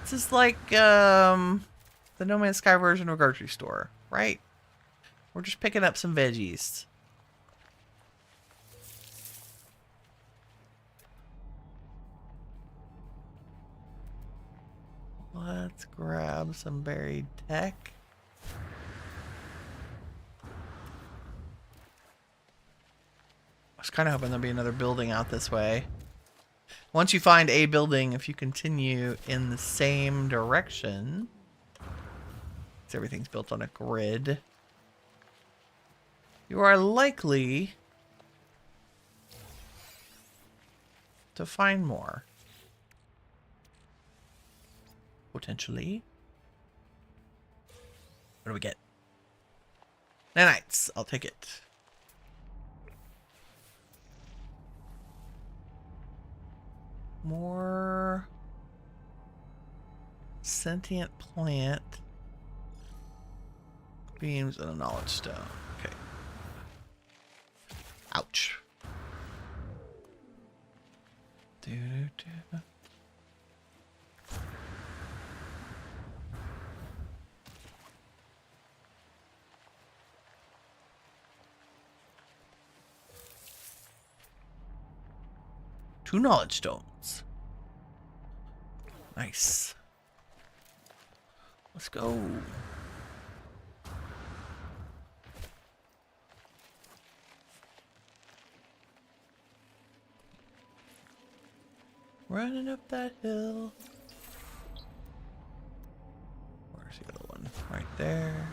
This is like the No Man's Sky version of a grocery store, right? We're just picking up some veggies. Let's grab some buried tech. I was kind of hoping there'd be another building out this way. Once you find a building, if you continue in the same direction, because everything's built on a grid, you are likely to find more. Potentially. What do we get? Nanites. I'll take it. More sentient plant beams and a knowledge stone. Okay. Ouch. Doo-doo-doo. Two knowledge stones. Nice. Let's go. Running up that hill. Where's the other one? Right there.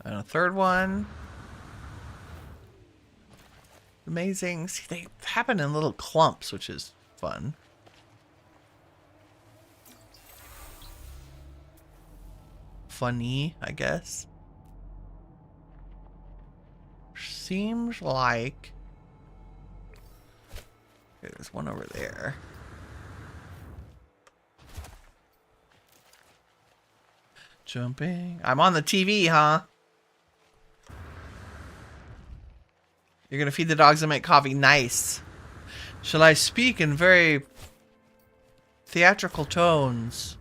And a third one. Amazing. See, they happen in little clumps, which is fun. Funny, I guess. Seems like... Okay, there's one over there. Jumping. I'm on the TV, huh? You're gonna feed the dogs and make coffee. Nice. Shall I speak in very theatrical tones?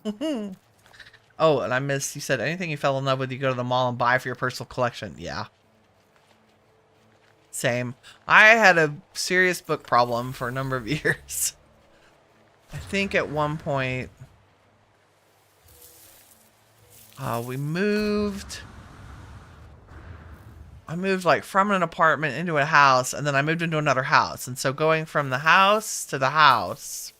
Oh, and I missed. You said anything you fell in love with, you go to the mall and buy for your personal collection. Yeah. Same. I had a serious book problem for a number of years. I think at one point we moved. I moved like from an apartment into a house, and then I moved into another house. And so going from the house to the house,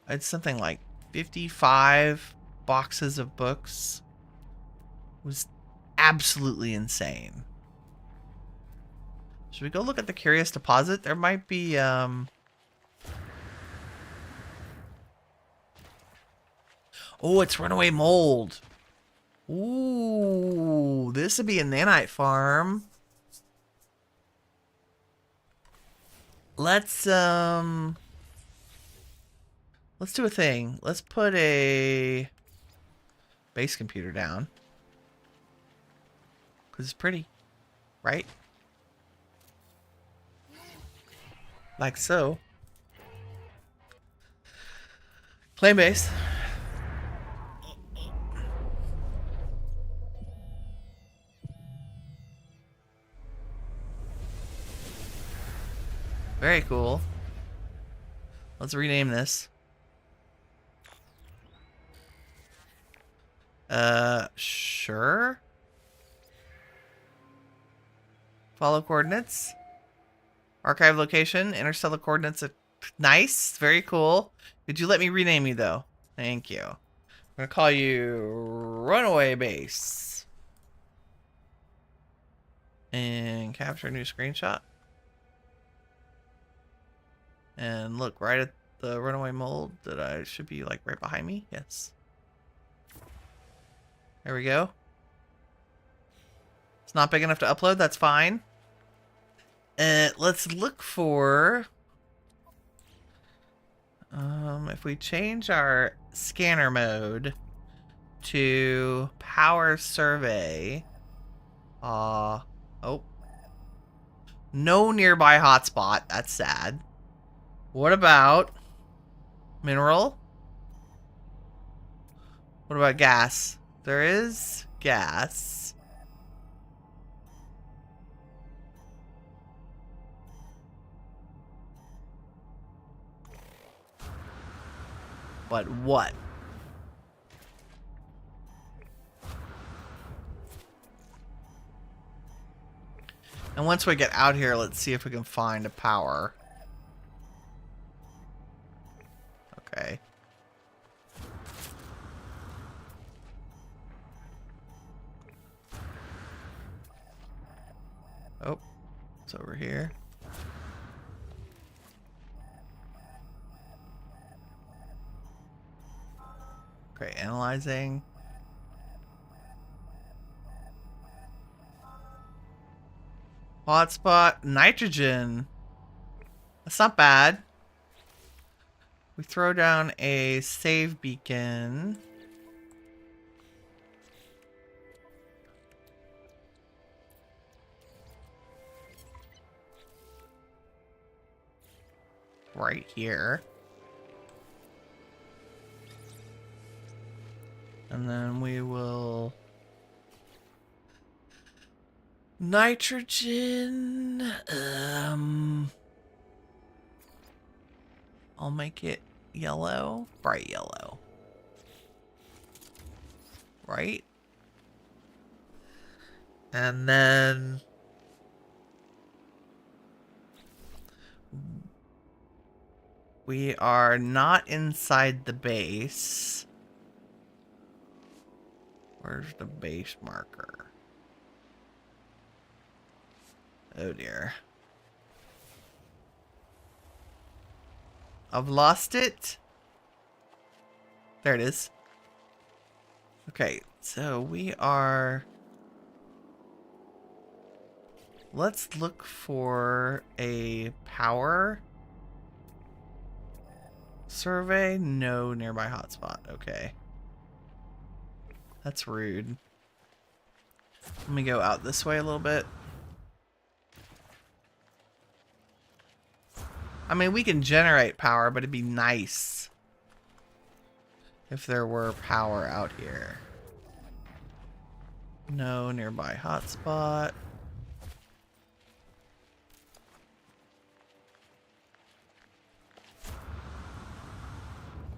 I had something like 55 boxes of books. It was absolutely insane. Should we go look at the Curious Deposit? There might be oh, it's runaway mold. Ooh, this would be a nanite farm. Let's do a thing. Let's put a base computer down. 'Cause it's pretty, right? Like so. Claim base. Very cool. Let's rename this. Sure. Follow coordinates. Archive location. Interstellar coordinates Nice. Very cool. Could you let me rename you, though? Thank you. I'm going to call you Runaway Base. And capture a new screenshot. And look, right at the runaway mold that I should be like right behind me. Yes. There we go. It's not big enough to upload. That's fine. Let's look for... if we change our scanner mode to power survey... oh. No nearby hotspot. That's sad. What about mineral? What about gas? There is gas. But what? And once we get out here, let's see if we can find a power. Okay. Oh, it's over here. Okay, analyzing. Hotspot, nitrogen. That's not bad. We throw down a save beacon. Right here. And then we will... nitrogen. I'll make it yellow. Bright yellow. Right? And then... we are not inside the base. Where's the base marker? Oh dear. I've lost it. There it is. Okay, so we are... let's look for a power survey. No nearby hotspot. Okay. That's rude. Let me go out this way a little bit. I mean, we can generate power, but it'd be nice if there were power out here. No nearby hotspot.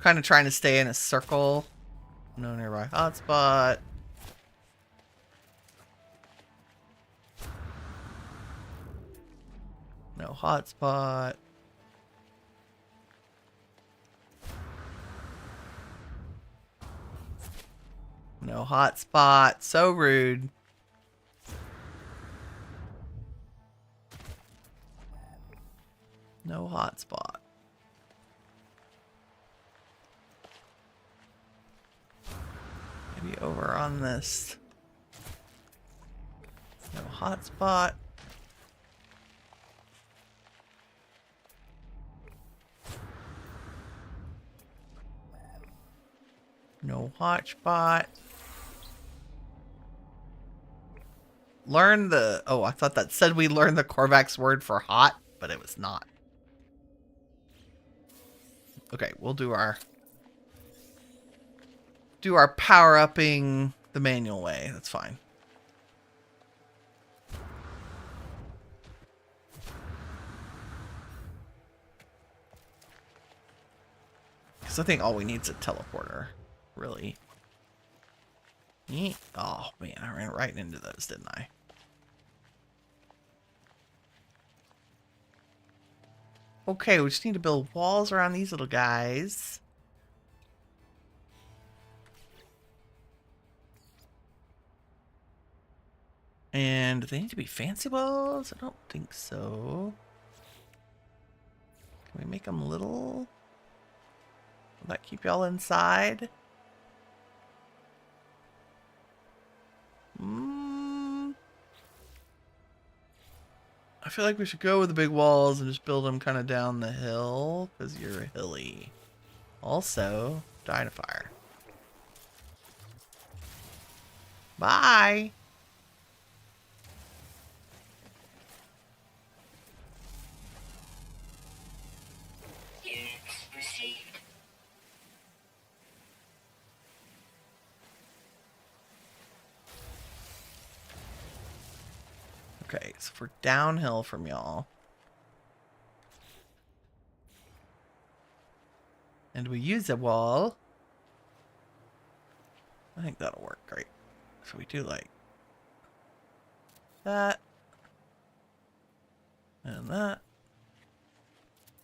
Kind of trying to stay in a circle. No nearby hotspot. No hotspot. No hotspot. So rude. No hotspot. Maybe over on this. No hotspot. No hotspot. Learn the... oh, I thought that said we learned the Korvax word for hot, but it was not. Okay, we'll do our power-upping the manual way. That's fine. Because I think all we need is a teleporter, really. Oh, man, I ran right into those, didn't I? Okay, we just need to build walls around these little guys. And do they need to be fancy walls? I don't think so. Can we make them little? Will that keep y'all inside? I feel like we should go with the big walls and just build them kind of down the hill because you're hilly. Also, die in a fire. Bye. Units received. Okay, so we're downhill from y'all. And we use a wall. I think that'll work great. So we do like that. And that.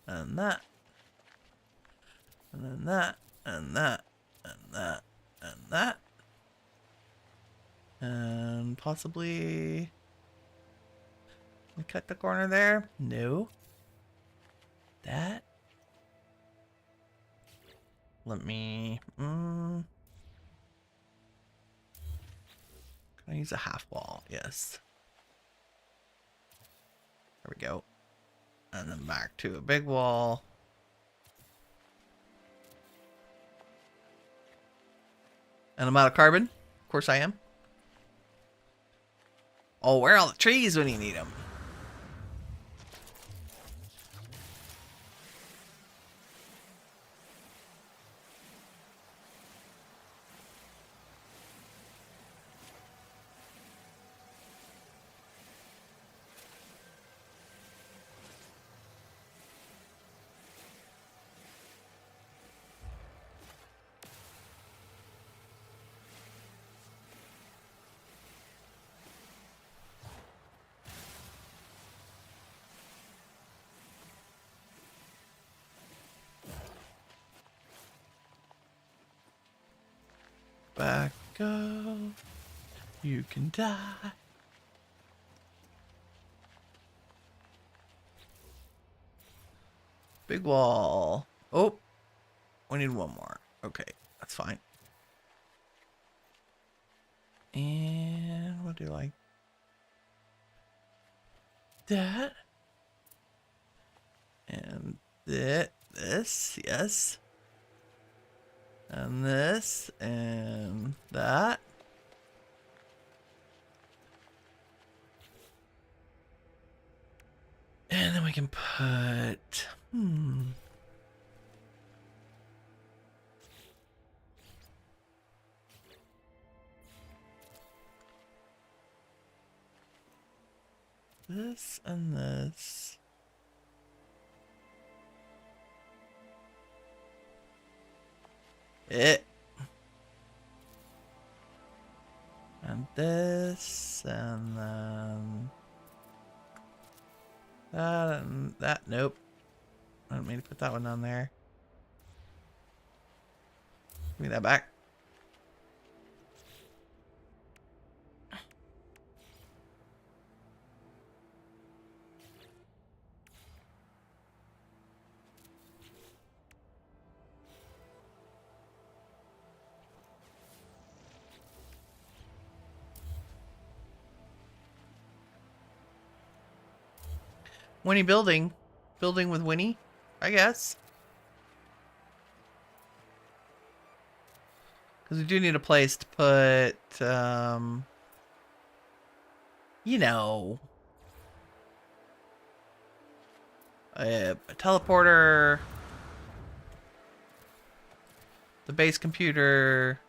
And that. And then that. And that. And that. And that. And possibly... we cut the corner there? No. That? Let me... Can I use a half wall? Yes. There we go. And then back to a big wall. And I'm out of carbon. Of course I am. Oh, where are all the trees when you need them? Back up. You can die. Big wall. Oh, we need one more. Okay, that's fine. And we'll do like that. And this, yes. And this, and that. And then we can put, this and this. And this, and then that, and that. Nope. I don't mean to put that one on there. Give me that back. Winnie building. Building with Winnie, I guess. Because we do need a place to put, you know, a teleporter, the base computer.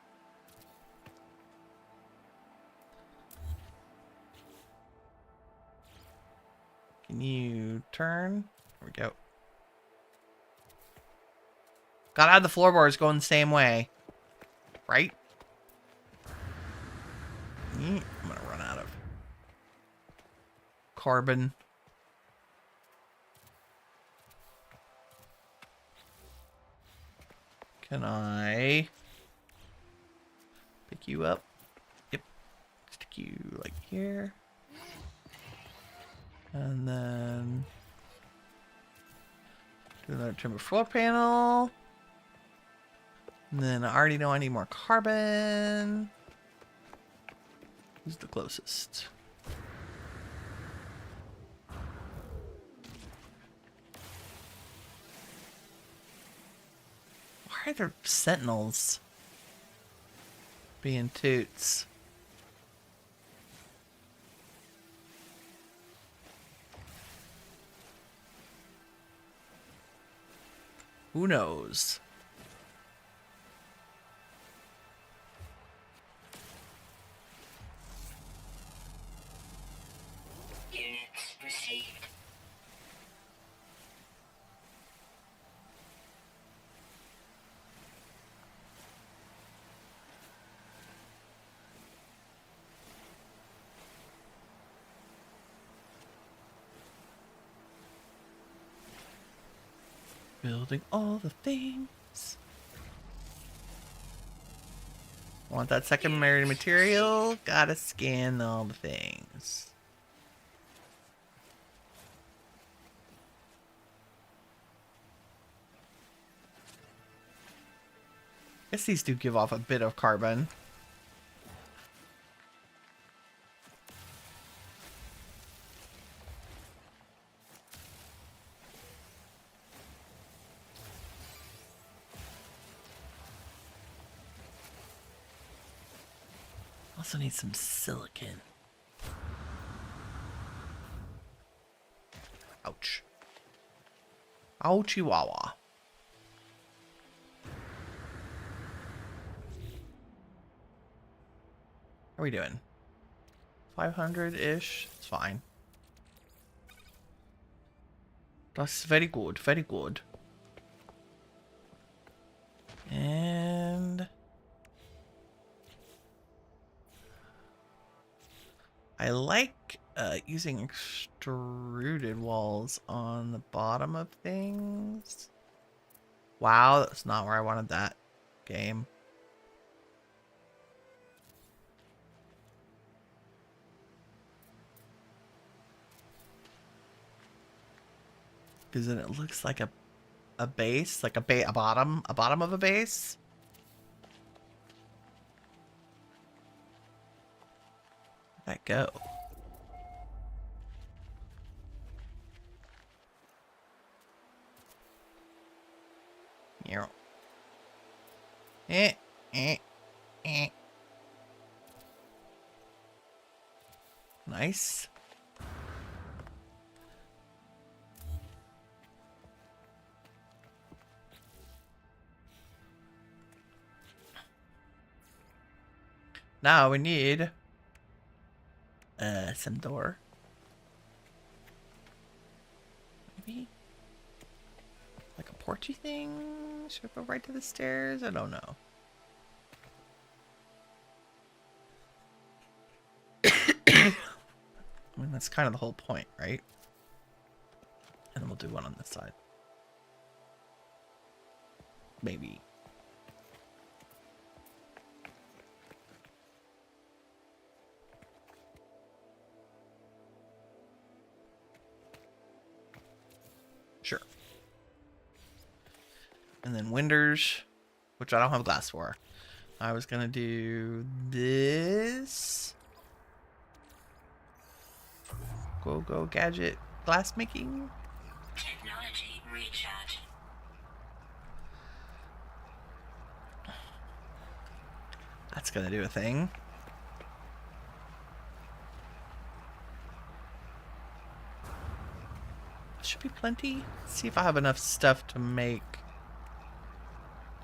Can you turn? There we go. Gotta have the floorboards going the same way. Right? I'm gonna run out of carbon. Can I pick you up? Yep. Stick you like here. And then do another timber floor panel. And then I already know I need more carbon. Who's the closest? Why are there sentinels being toots? Who knows? Units received. Building all the things. Want that secondary material? Gotta scan all the things. Guess these do give off a bit of carbon. Also need some silicon. Ouch. Ouchie wawa. How are we doing? 500-ish? It's fine. That's very good, very good. And I like using extruded walls on the bottom of things. Wow, that's not where I wanted that game. Because then it looks like a base, like a bottom of a base. Where'd that go? Eh. Nice. Now we need some door. Maybe like a porchy thing? Should I go right to the stairs? I don't know. I mean, that's kind of the whole point, right? And then we'll do one on this side. Maybe. Sure. And then windows, which I don't have glass for. I was gonna do this. Go gadget glass making. Technology recharge. That's gonna do a thing. Should be plenty. Let's see if I have enough stuff to make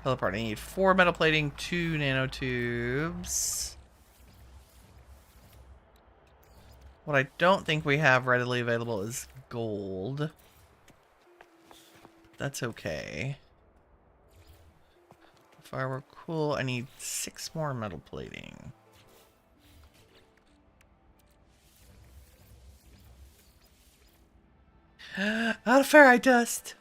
teleport. I need 4 metal plating, 2 nanotubes. What I don't think we have readily available is gold. That's okay. If I were cool, I need 6 more metal plating. Out of ferrite dust.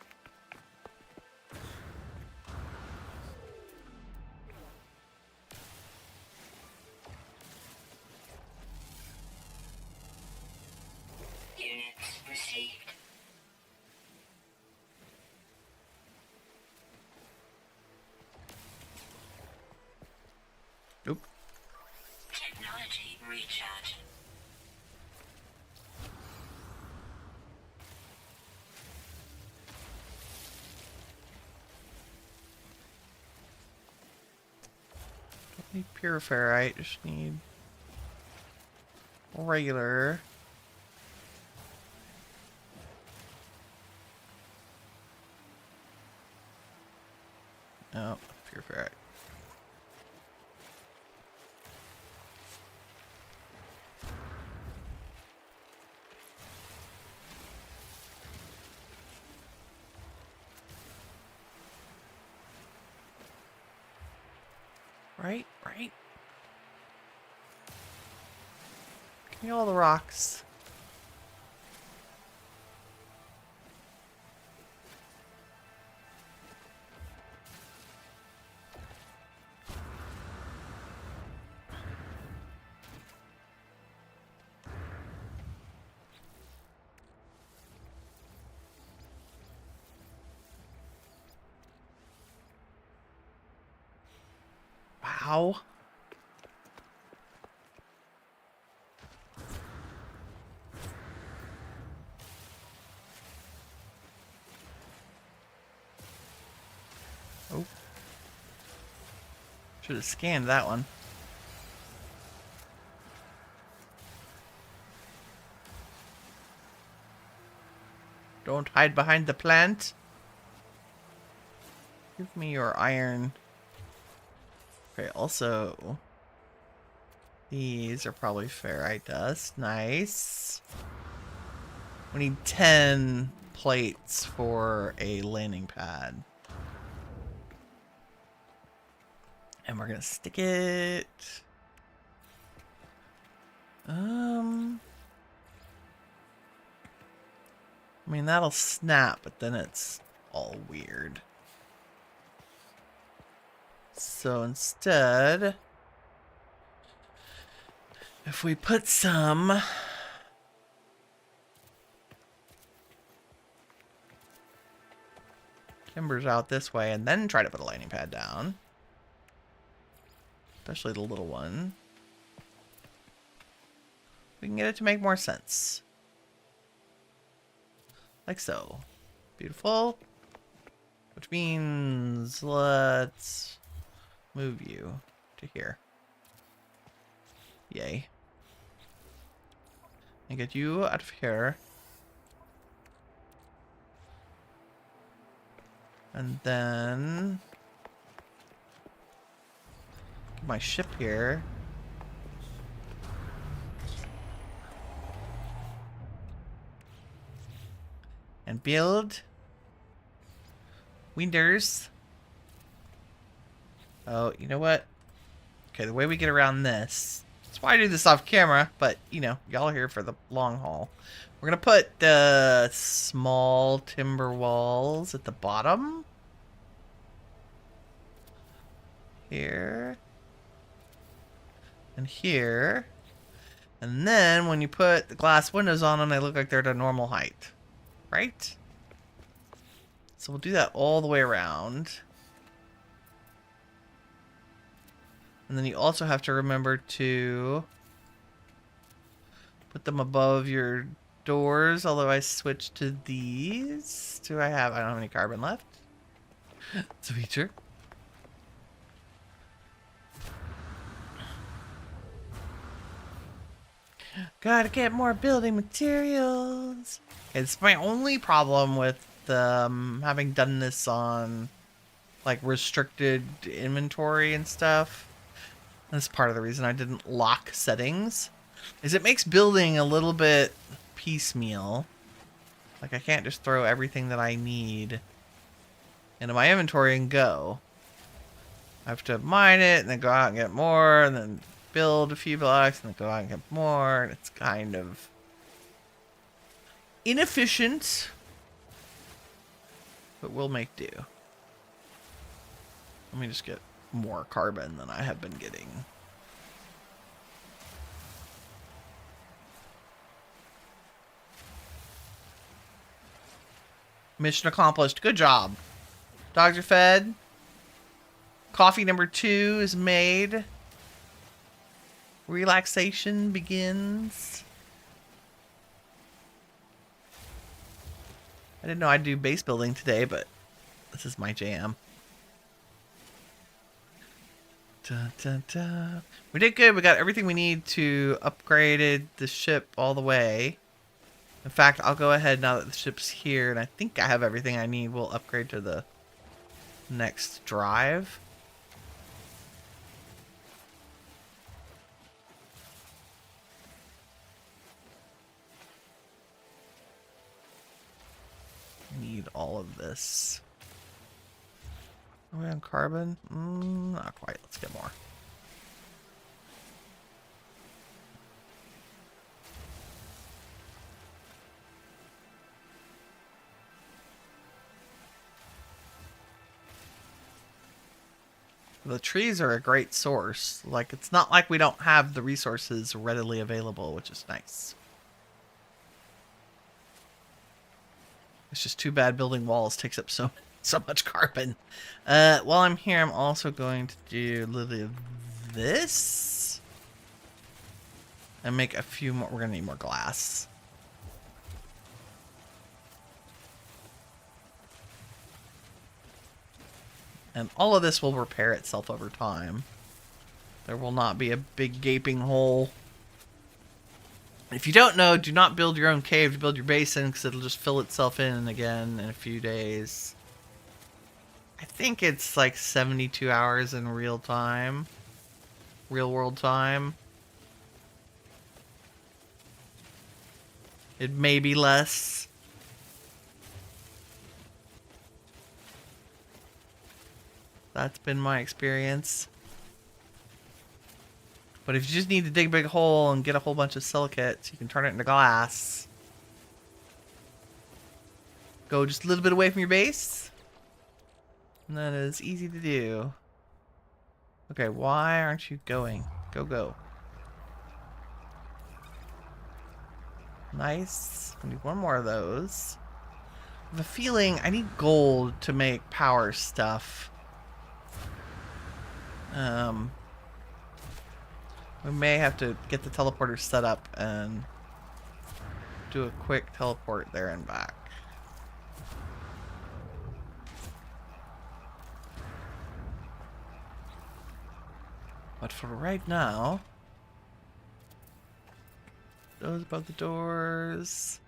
Oop. Technology recharge. Don't need pure ferrite, just need regular. No, pure ferrite. Right, right. Give me all the rocks. Wow. Oh. Should have scanned that one. Don't hide behind the plant. Give me your iron. Okay, also, these are probably ferrite dust. Nice. We need 10 plates for a landing pad. And we're gonna stick it. I mean, that'll snap, but then it's all weird. So instead, if we put some timbers out this way and then try to put a landing pad down, especially the little one, we can get it to make more sense. Like so. Beautiful. Which means let's move you to here. Yay. And get you out of here. And then get my ship here. And build winders. Oh, you know what? Okay, the way we get around this. That's why I do this off camera, but you know, y'all are here for the long haul. We're gonna put the small timber walls at the bottom. Here. And here. And then when you put the glass windows on them, they look like they're at a normal height. Right? So we'll do that all the way around. And then you also have to remember to put them above your doors, although I switched to these. I don't have any carbon left. It's a feature. Gotta get more building materials. It's my only problem with having done this on like restricted inventory and stuff. That's part of the reason I didn't lock settings. Is it makes building a little bit piecemeal. Like I can't just throw everything that I need into my inventory and go. I have to mine it and then go out and get more and then build a few blocks and then go out and get more. And it's kind of inefficient, but we'll make do. Let me just get more carbon than I have been getting. Mission accomplished. Good job. Dogs are fed. Coffee number 2 is made. relaxation begins. I didn't know I'd do base building today, but this is my jam. Dun, dun, dun. We did good. We got everything we need to upgrade the ship all the way. In fact, I'll go ahead now that the ship's here, and I think I have everything I need. We'll upgrade to the next drive. Need all of this. Are we on carbon? Not quite. Let's get more. The trees are a great source. Like, it's not like we don't have the resources readily available, which is nice. It's just too bad building walls takes up so much carbon. While I'm here, I'm also going to do a little of this. And make a few more. We're going to need more glass. And all of this will repair itself over time. There will not be a big gaping hole. If you don't know, do not build your own cave to build your base in, because it'll just fill itself in again in a few days. I think it's like 72 hours in real time. Real world time. It may be less. That's been my experience. But if you just need to dig a big hole and get a whole bunch of silicates, you can turn it into glass. Go just a little bit away from your base. And that is easy to do. Okay, why aren't you going? Go, go. Nice. I need one more of those. I have a feeling I need gold to make power stuff. We may have to get the teleporter set up and do a quick teleport there and back. But for right now, those above the doors.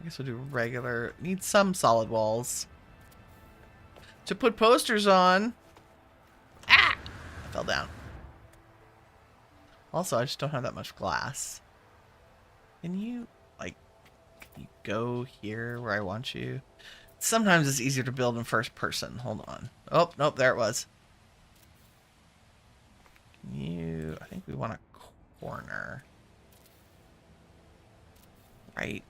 I guess we'll do regular. Need some solid walls to put posters on. Ah! I fell down. Also, I just don't have that much glass. Can you, like, can you go here where I want you? Sometimes it's easier to build in first person. Hold on. Oh, nope, there it was. Can you, I think we want a corner. Right.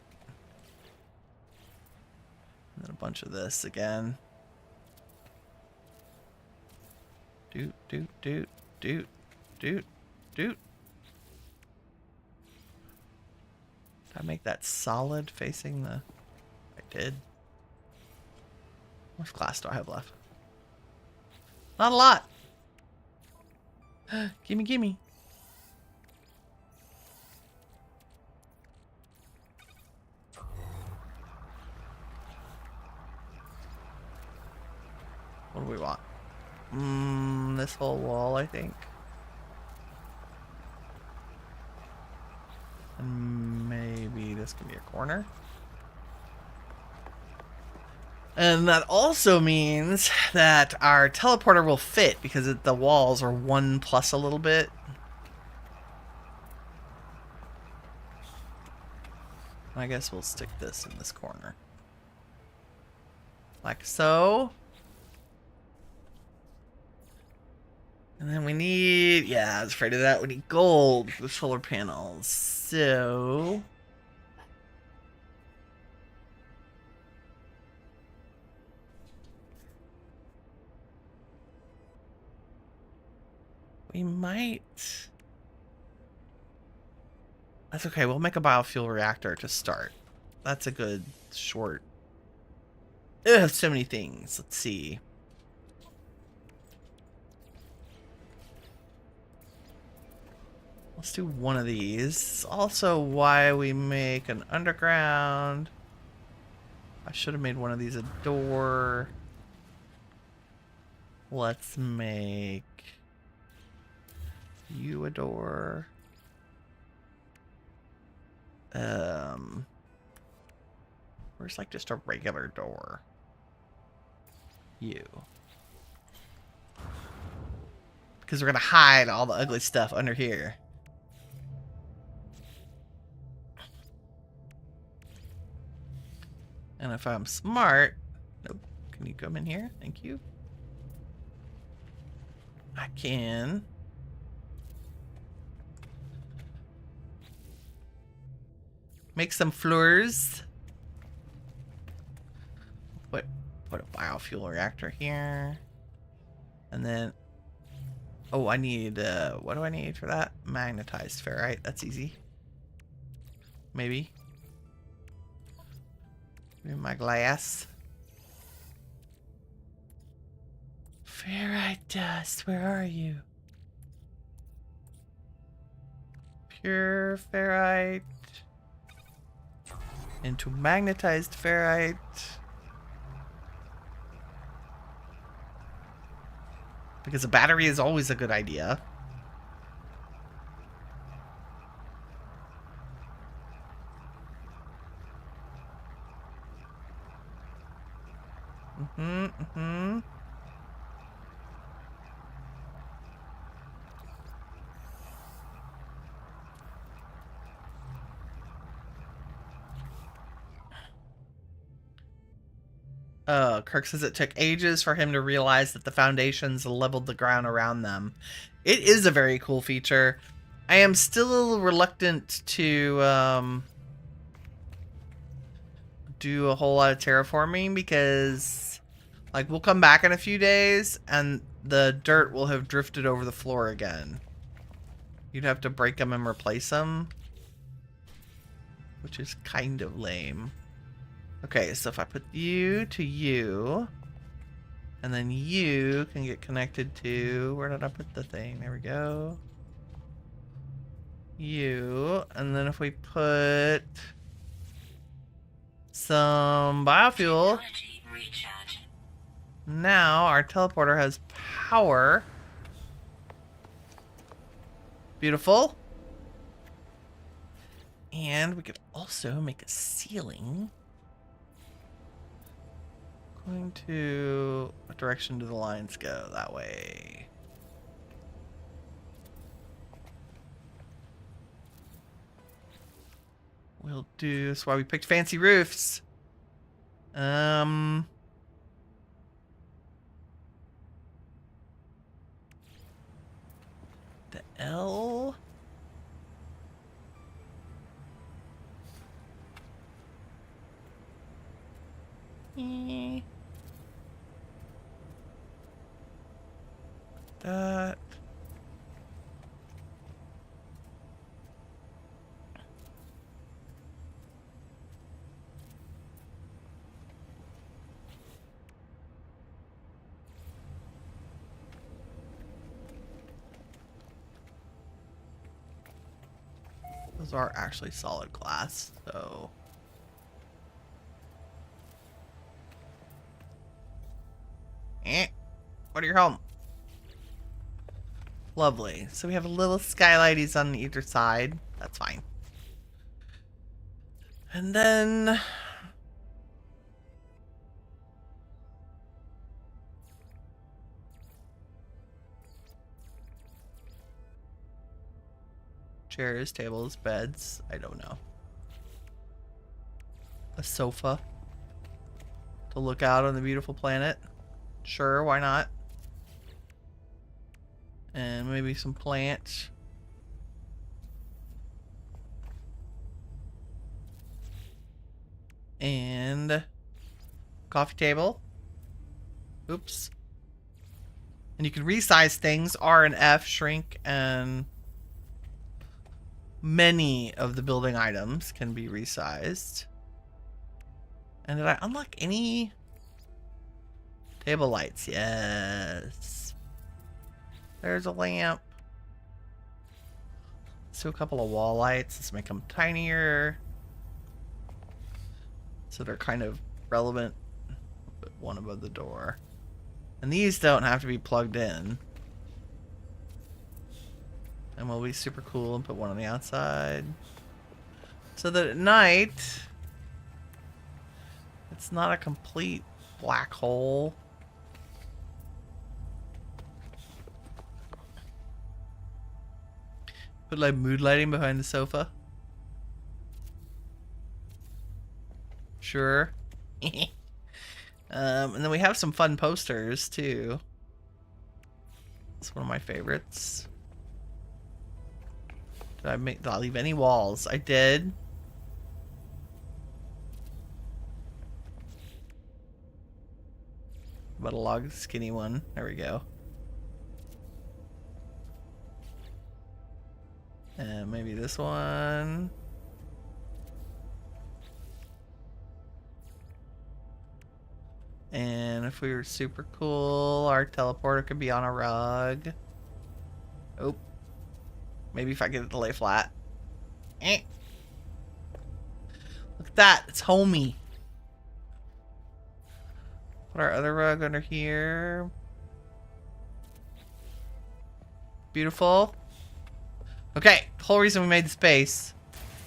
And then a bunch of this again. Doot, doot, doot, doot, doot, doot. Did I make that solid facing the... I did. How much glass do I have left? Not a lot. Gimme, gimme. What do we want? This whole wall, I think. And maybe this can be a corner. And that also means that our teleporter will fit because the walls are 1 plus a little bit. I guess we'll stick this in this corner. Like so. And then we need, yeah, I was afraid of that. We need gold for the solar panels. So... we might... That's okay, we'll make a biofuel reactor to start. That's a good short... Ugh, so many things. Let's see. Let's do one of these. Also why we make an underground. I should have made one of these a door. Let's make you a door. Where's like just a regular door? You. Because we're gonna hide all the ugly stuff under here. And if I'm smart, nope. Can you come in here? Thank you. I can make some floors. Put a biofuel reactor here. And then, oh, I need, what do I need for that? Magnetized ferrite. That's easy. Maybe. Give me my glass. Ferrite dust, where are you? Pure ferrite into magnetized ferrite. Because a battery is always a good idea. Kirk says it took ages for him to realize that the foundations leveled the ground around them. It is a very cool feature. I am still a little reluctant to do a whole lot of terraforming because, like, we'll come back in a few days and the dirt will have drifted over the floor again. You'd have to break them and replace them, which is kind of lame. Okay, so if I put you to you, and then you can get connected to, where did I put the thing? There we go. You, and then if we put some biofuel, now our teleporter has power. Beautiful. And we could also make a ceiling. Going to, what direction do the lines go? That way. We'll do, that's why we picked fancy roofs. The L. That. Those are actually solid glass, so. What are your home? Lovely. So we have little skylighties on either side. That's fine. And then chairs, tables, beds. I don't know. A sofa to look out on the beautiful planet. Sure, why not? And maybe some plants. And coffee table. Oops. And you can resize things. R and F shrink, and many of the building items can be resized. And did I unlock any table lights? Yes. There's a lamp. Let's do a couple of wall lights. Let's make them tinier. So they're kind of relevant. Put one above the door. And these don't have to be plugged in. And we'll be super cool and put one on the outside. So that at night, it's not a complete black hole. Put like mood lighting behind the sofa. Sure. And then we have some fun posters too. It's one of my favorites. Did I leave any walls? I did. But a log skinny one. There we go. And maybe this one. And if we were super cool, our teleporter could be on a rug. Oh. Maybe if I get it to lay flat. Eh. Look at that. It's homey. Put our other rug under here. Beautiful. Okay. The whole reason we made the space.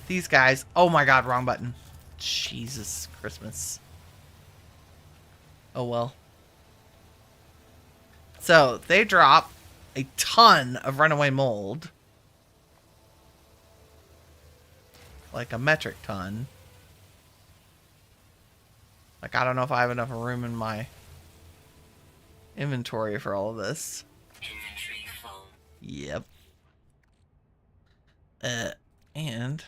These guys. Oh my god, wrong button. Jesus Christmas. Oh well. So, they drop a ton of runaway mold. Like a metric ton. Like, I don't know if I have enough room in my inventory for all of this. Inventory full. Yep. And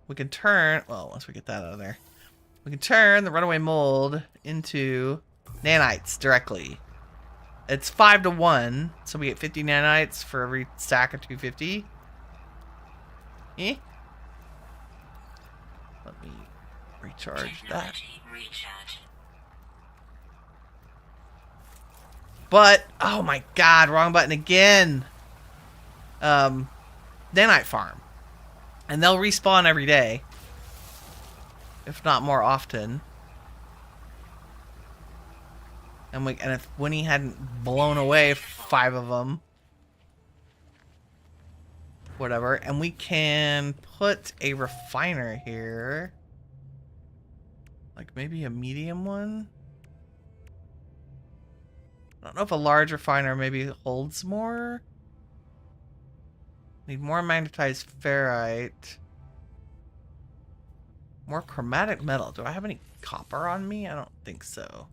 we can turn, well, once we get that out of there, we can turn the runaway mold into nanites directly. It's 5 to 1, so we get 50 nanites for every stack of 250. Eh? Let me recharge that. Recharge. But, oh my god, wrong button again. Nanite farm. And they'll respawn every day. If not more often. And if Winnie hadn't blown away 5 of them. Whatever. And we can put a refiner here. Like maybe a medium one. I don't know if a large refiner maybe holds more. Need more magnetized ferrite. More chromatic metal. Do I have any copper on me? I don't think so.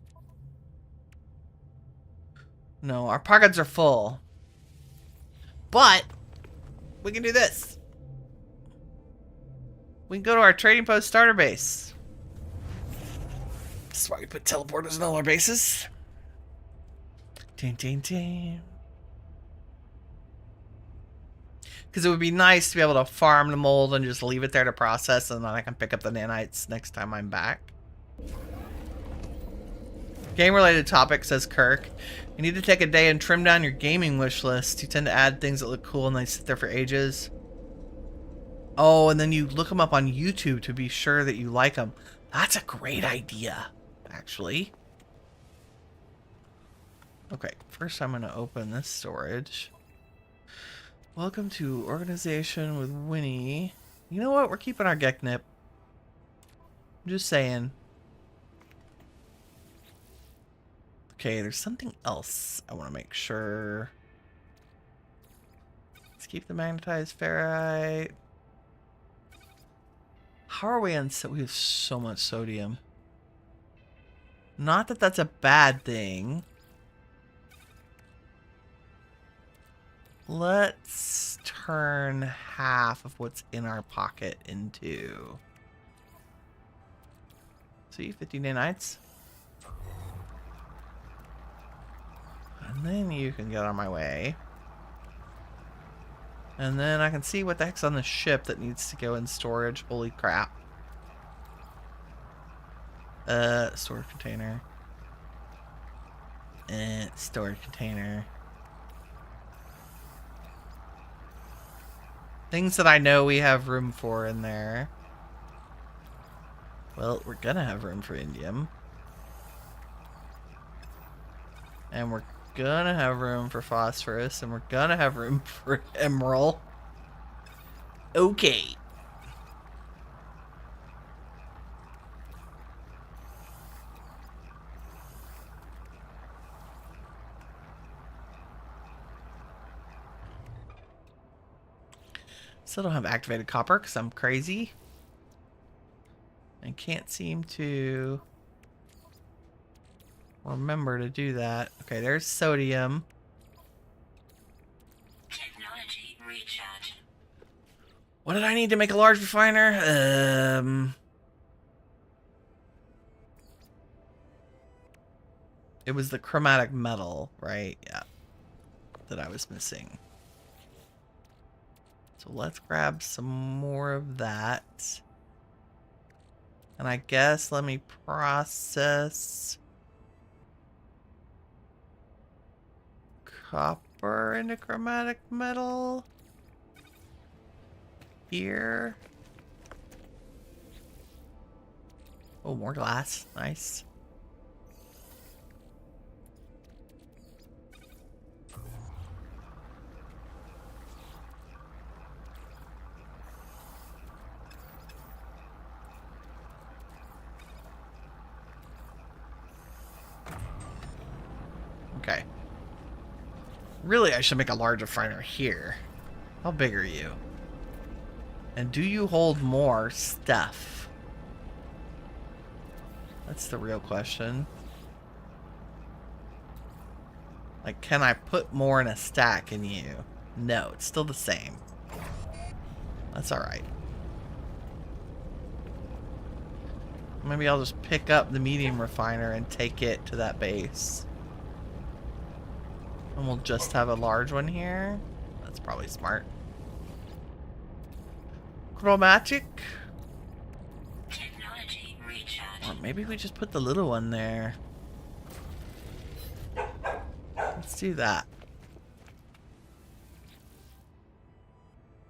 No, our pockets are full. But we can do this. We can go to our trading post starter base. This is why we put teleporters in all our bases. Ding, ding, ding. Because it would be nice to be able to farm the mold and just leave it there to process, and then I can pick up the nanites next time I'm back. Game-related topic, says Kirk. You need to take a day and trim down your gaming wish list. You tend to add things that look cool and they sit there for ages. Oh, and then you look them up on YouTube to be sure that you like them. That's a great idea, actually. Okay, first I'm going to open this storage. Welcome to Organization with Winnie. You know what? We're keeping our Geknip. I'm just saying. Okay, there's something else I want to make sure. Let's keep the magnetized ferrite. How are we on? We have so much sodium. Not that that's a bad thing. Let's turn half of what's in our pocket into... See, 50 nanites. And then you can get on my way. And then I can see what the heck's on the ship that needs to go in storage. Holy crap. Storage container. Storage container. Things that I know we have room for in there. Well, we're gonna have room for indium. And we're gonna have room for phosphorus. And we're gonna have room for emerald. Okay. Still don't have activated copper because I'm crazy. And can't seem to remember to do that. Okay, there's sodium. Technology recharge. What did I need to make a large refiner? It was the chromatic metal, right? Yeah. That I was missing. So let's grab some more of that. And I guess let me process copper into chromatic metal here. Oh, more glass. Nice. Okay. Really, I should make a large refiner here. How big are you? And do you hold more stuff? That's the real question. Like, can I put more in a stack in you? No, it's still the same. That's alright. Maybe I'll just pick up the medium refiner and take it to that base. And we'll just have a large one here. That's probably smart. Chromatic. Technology recharge. Or maybe we just put the little one there. Let's do that.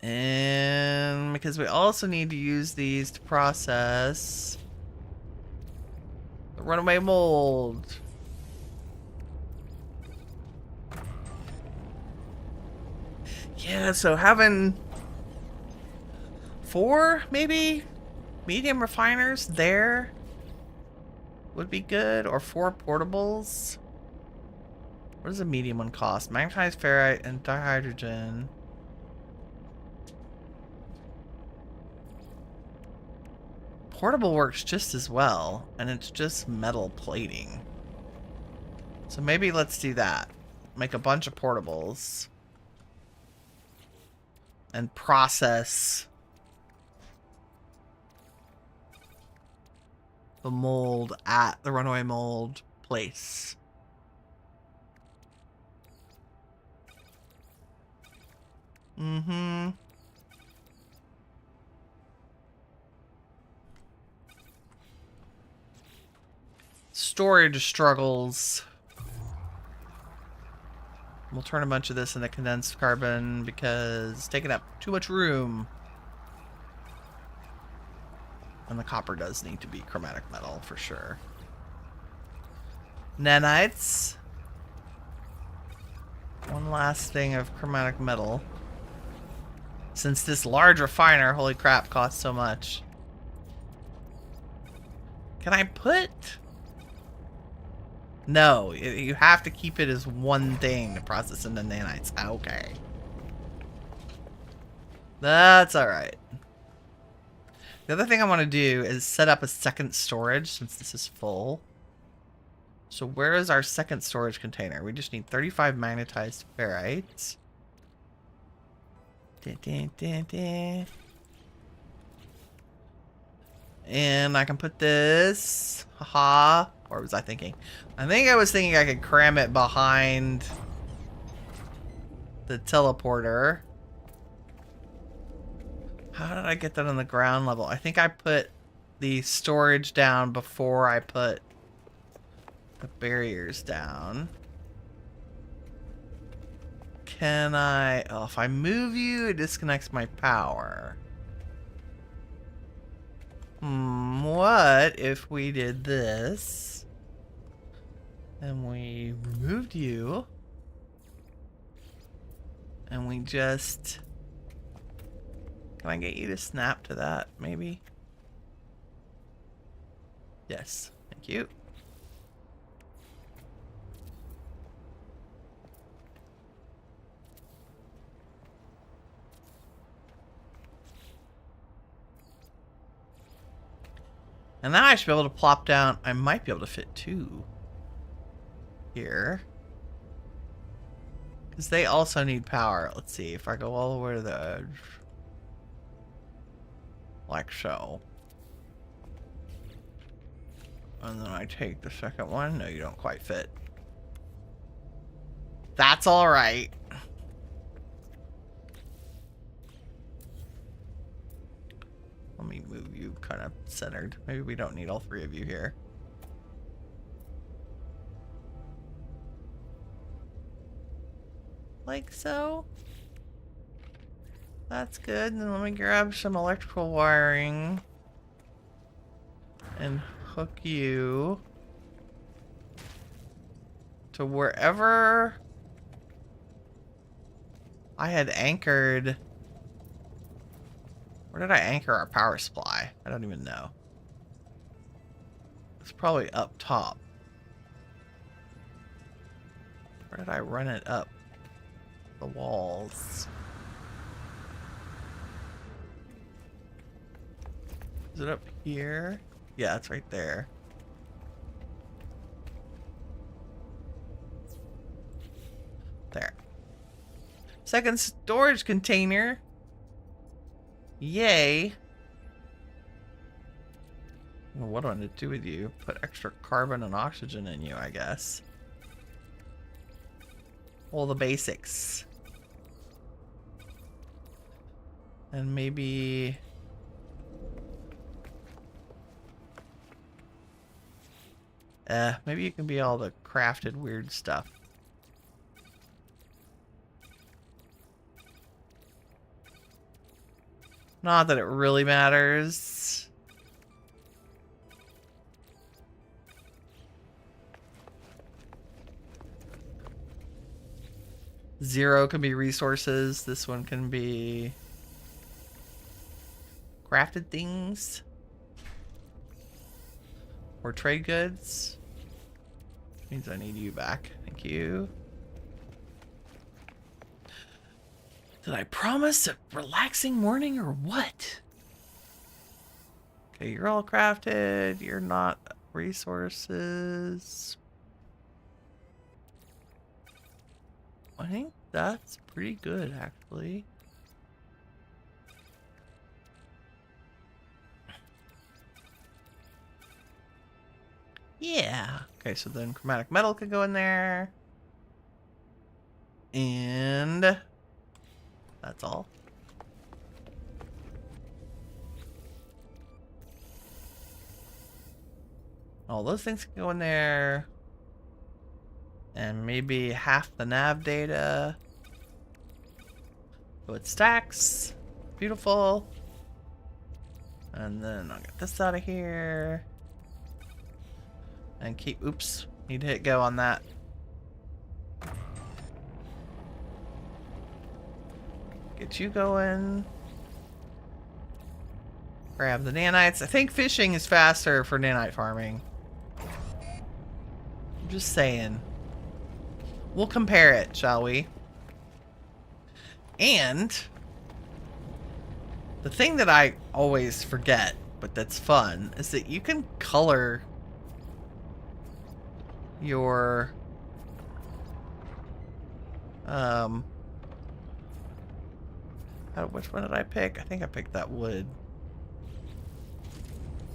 And because we also need to use these to process the runaway mold. Yeah, so having 4 maybe medium refiners there would be good, or 4 portables. What does a medium one cost? Magnetized ferrite and dihydrogen. Portable works just as well, and it's just metal plating. So maybe let's do that. Make a bunch of portables. And process the mold at the runaway mold place. Mm-hmm. Storage struggles. We'll turn a bunch of this into condensed carbon because it's taking up too much room. And the copper does need to be chromatic metal for sure. Nanites. One last thing of chromatic metal. Since this large refiner, holy crap, costs so much. Can I put... No, you have to keep it as one thing to process into nanites. Okay. That's alright. The other thing I want to do is set up a second storage since this is full. So where is our second storage container? We just need 35 magnetized ferrites. And I can put this... Haha. Or was I thinking? I think I was thinking I could cram it behind the teleporter. How did I get that on the ground level? I think I put the storage down before I put the barriers down. Can I... Oh, if I move you, it disconnects my power. What if we did this? And we removed you. And we just... Can I get you to snap to that, maybe? Yes. Thank you. And now I should be able to plop down. I might be able to fit 2 here. Because they also need power. Let's see if I go all the way to the edge. Like so. And then I take the second one. No, you don't quite fit. That's alright. Let me move you kind of centered. Maybe we don't need all 3 of you here. Like so. That's good. And then let me grab some electrical wiring and hook you to wherever I had anchored. Where did I anchor our power supply? I don't even know. It's probably up top. Where did I run it up? The walls. Is it up here? Yeah, it's right there. There. Second storage container. Yay. Well, what do I need to do with you? Put extra carbon and oxygen in you, I guess. All the basics. And maybe... maybe you can be all the crafted weird stuff. Not that it really matters. Zero can be resources. This one can be crafted things. Or trade goods. Which means I need you back. Thank you. Did I promise a relaxing morning or what? Okay, you're all crafted. You're not resources. I think that's pretty good, actually. Yeah. Okay, so then chromatic metal could go in there. And that's all. All those things can go in there. And maybe half the nav data. So it stacks. Beautiful. And then I'll get this out of here. And keep, oops, need to hit go on that. Get you going. Grab the nanites. I think fishing is faster for nanite farming. I'm just saying. We'll compare it, shall we? And the thing that I always forget, but that's fun, is that you can color your which one did I pick? I think I picked that wood.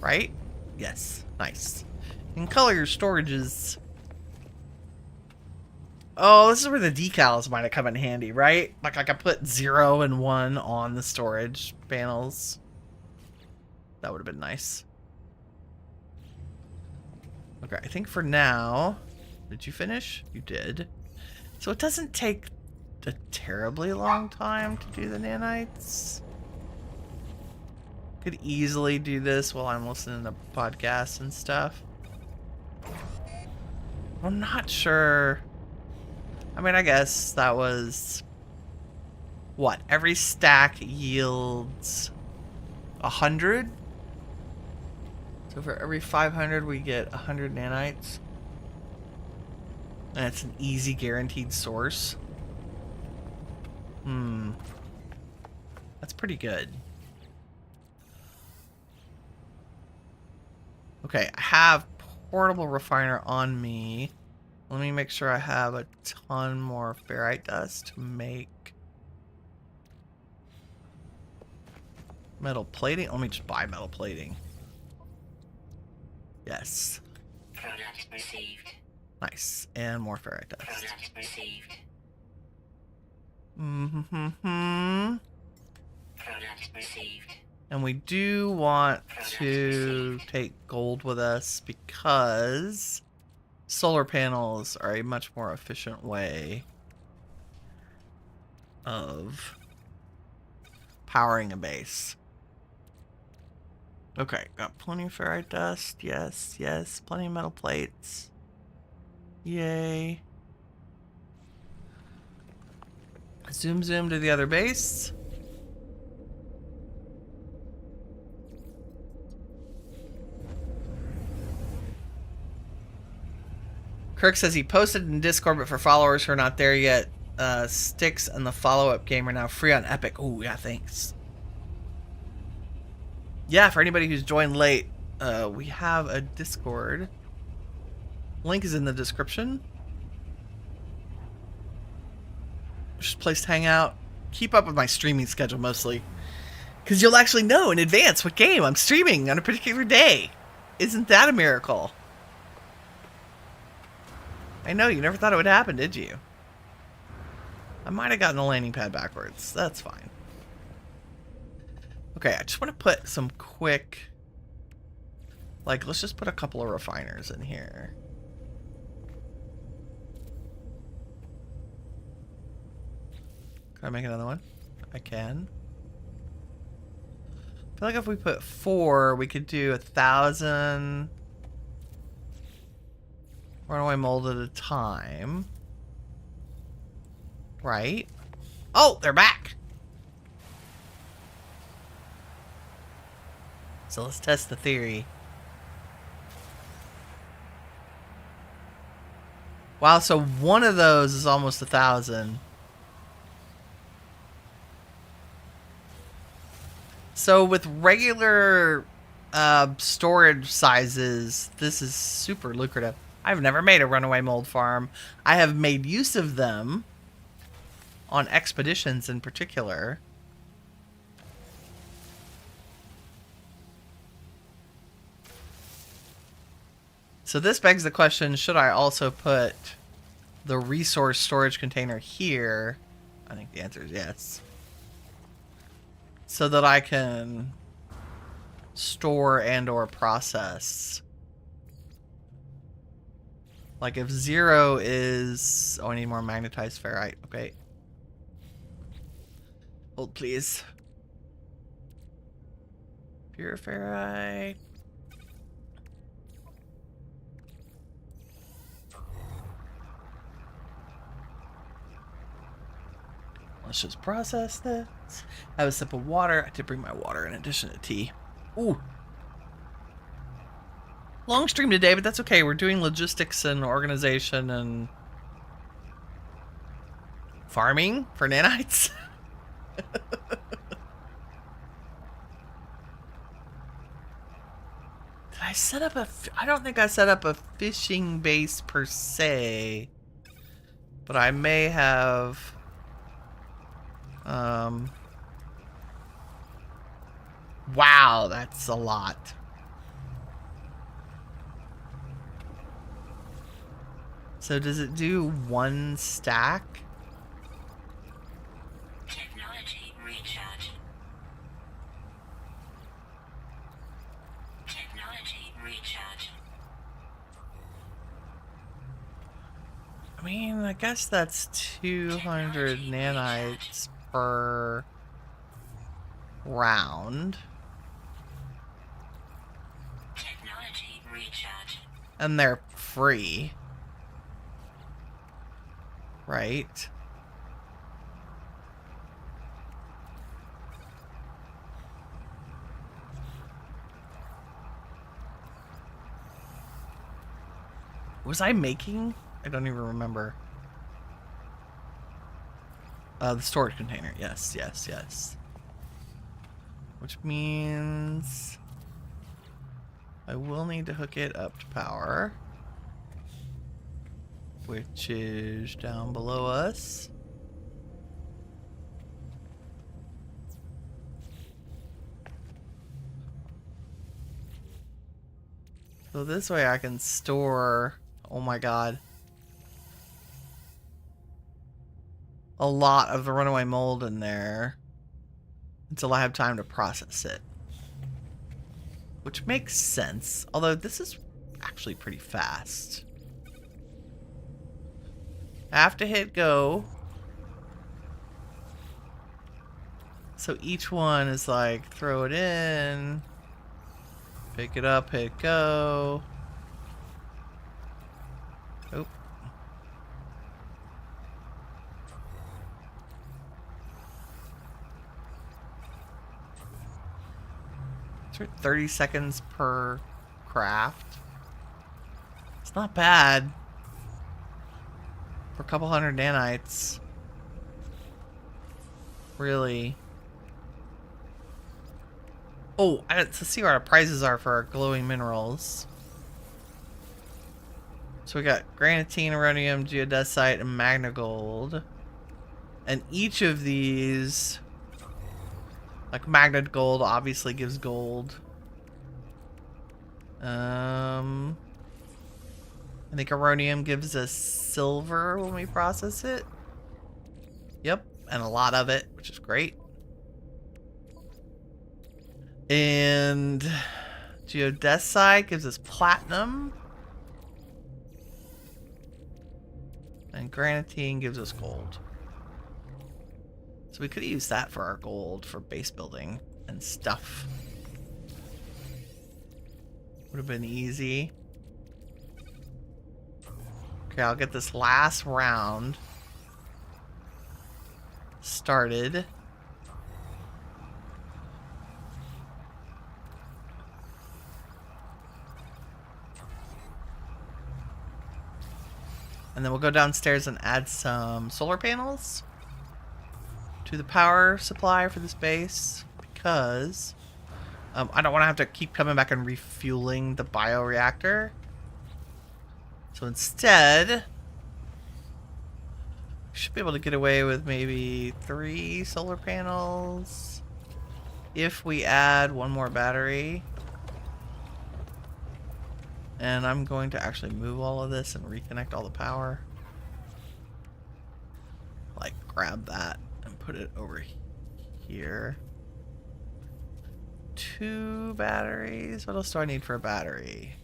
Right? Yes. Nice. You can color your storages. Oh, this is where the decals might have come in handy, right? Like I could put 0 and 1 on the storage panels. That would have been nice. Okay, I think for now... Did you finish? You did. So it doesn't take a terribly long time to do the nanites. Could easily do this while I'm listening to podcasts and stuff. I'm not sure. I mean, I guess that was... What? Every stack yields 100? So for every 500, we get 100 nanites. And it's an easy guaranteed source. That's pretty good. Okay, I have portable refiner on me. Let me make sure I have a ton more ferrite dust to make metal plating. Let me just buy metal plating. Yes. Product received. Nice. And more ferrite dust. Product received. Product received. And we do want to take gold with us because solar panels are a much more efficient way of powering a base. Okay, got plenty of ferrite dust. Yes, yes. Plenty of metal plates. Yay. Zoom to the other base. Kirk says he posted in Discord, but for followers who are not there yet, Styx and the follow-up game are now free on Epic. Oh, yeah, thanks. Yeah, for anybody who's joined late, we have a Discord. Link is in the description. Just a place to hang out. Keep up with my streaming schedule mostly, because you'll actually know in advance what game I'm streaming on a particular day. Isn't that a miracle? I know, you never thought it would happen, did you? I might have gotten the landing pad backwards. That's fine. Okay, I just want to put some quick... Like, let's just put a couple of refiners in here. Can I make another one? I can. I feel like if we put 4, we could do 1,000... runaway mold at a time. Right? Oh, they're back! So let's test the theory. Wow, so one of those is almost 1,000. So with regular storage sizes, this is super lucrative. I've never made a runaway mold farm. I have made use of them on expeditions in particular. So this begs the question, should I also put the resource storage container here? I think the answer is yes. So that I can store and or process. Like if 0 is... Oh, I need more magnetized ferrite. Okay. Hold, please. Pure ferrite. Let's just process this. Have a sip of water. I did bring my water in addition to tea. Ooh. Long stream today, but that's okay. We're doing logistics and organization and farming for nanites. Did I set up a... I don't think I set up a fishing base per se, but I may have... Wow, that's a lot. So does it do 1 stack? Technology recharge. Technology recharge. I mean, I guess that's 200 nanites per round. Technology recharge. And they're free. Right? Was I making? I don't even remember. The storage container. Yes, yes, yes. Which means I will need to hook it up to power, which is down below us. So this way I can store, oh my god, a lot of the runaway mold in there until I have time to process it. Which makes sense, although this is actually pretty fast. I have to hit go. So each one is like, throw it in, pick it up, hit go. Oh. It's 30 seconds per craft. It's not bad for a couple hundred nanites. Really. Oh, let's see what our prices are for our glowing minerals. So we got granitine, rhodium, geodesite, and magna-gold. And each of these, like magna-gold obviously gives gold. I think rhodium gives us silver when we process it. Yep, and a lot of it, which is great. And geodesite gives us platinum. And granitine gives us gold. So we could use that for our gold for base building and stuff. Would have been easy. Okay, I'll get this last round started. And then we'll go downstairs and add some solar panels to the power supply for this base, because I don't want to have to keep coming back and refueling the bioreactor. So instead, we should be able to get away with maybe 3 solar panels if we add one more battery. And I'm going to actually move all of this and reconnect all the power. Like, grab that and put it over here. 2 batteries. What else do I need for a battery?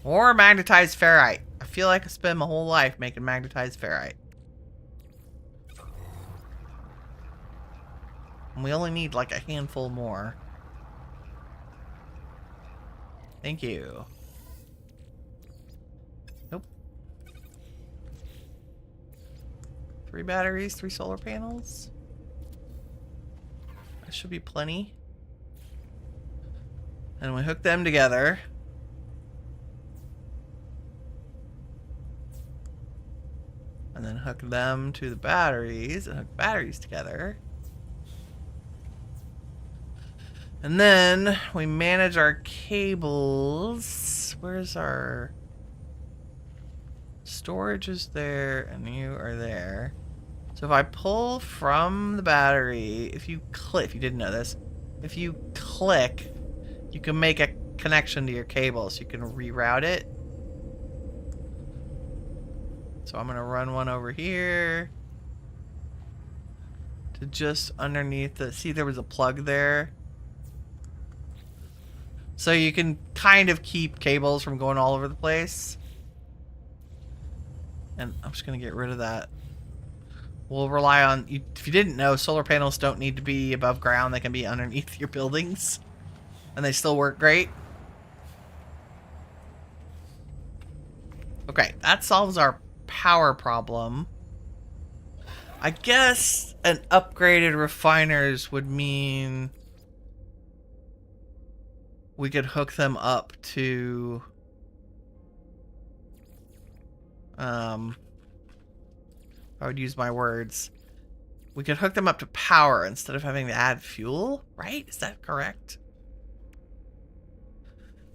More magnetized ferrite. I feel like I spent my whole life making magnetized ferrite. And we only need like a handful more. Thank you. Nope. 3 batteries, 3 solar panels. That should be plenty. And we hook them together. And then hook them to the batteries and hook batteries together. And then we manage our cables. Where's our storage? Is there, and you are there. So if I pull from the battery, if you click, if you didn't know this, if you click, you can make a connection to your cable, so you can reroute it. So I'm gonna run one over here to just underneath the, see there was a plug there. So you can kind of keep cables from going all over the place. And I'm just going to get rid of that. We'll rely on... If you didn't know, solar panels don't need to be above ground. They can be underneath your buildings. And they still work great. Okay, that solves our power problem. I guess an upgraded refiners would mean we could hook them up to I would use my words. We could hook them up to power instead of having to add fuel, right? Is that correct?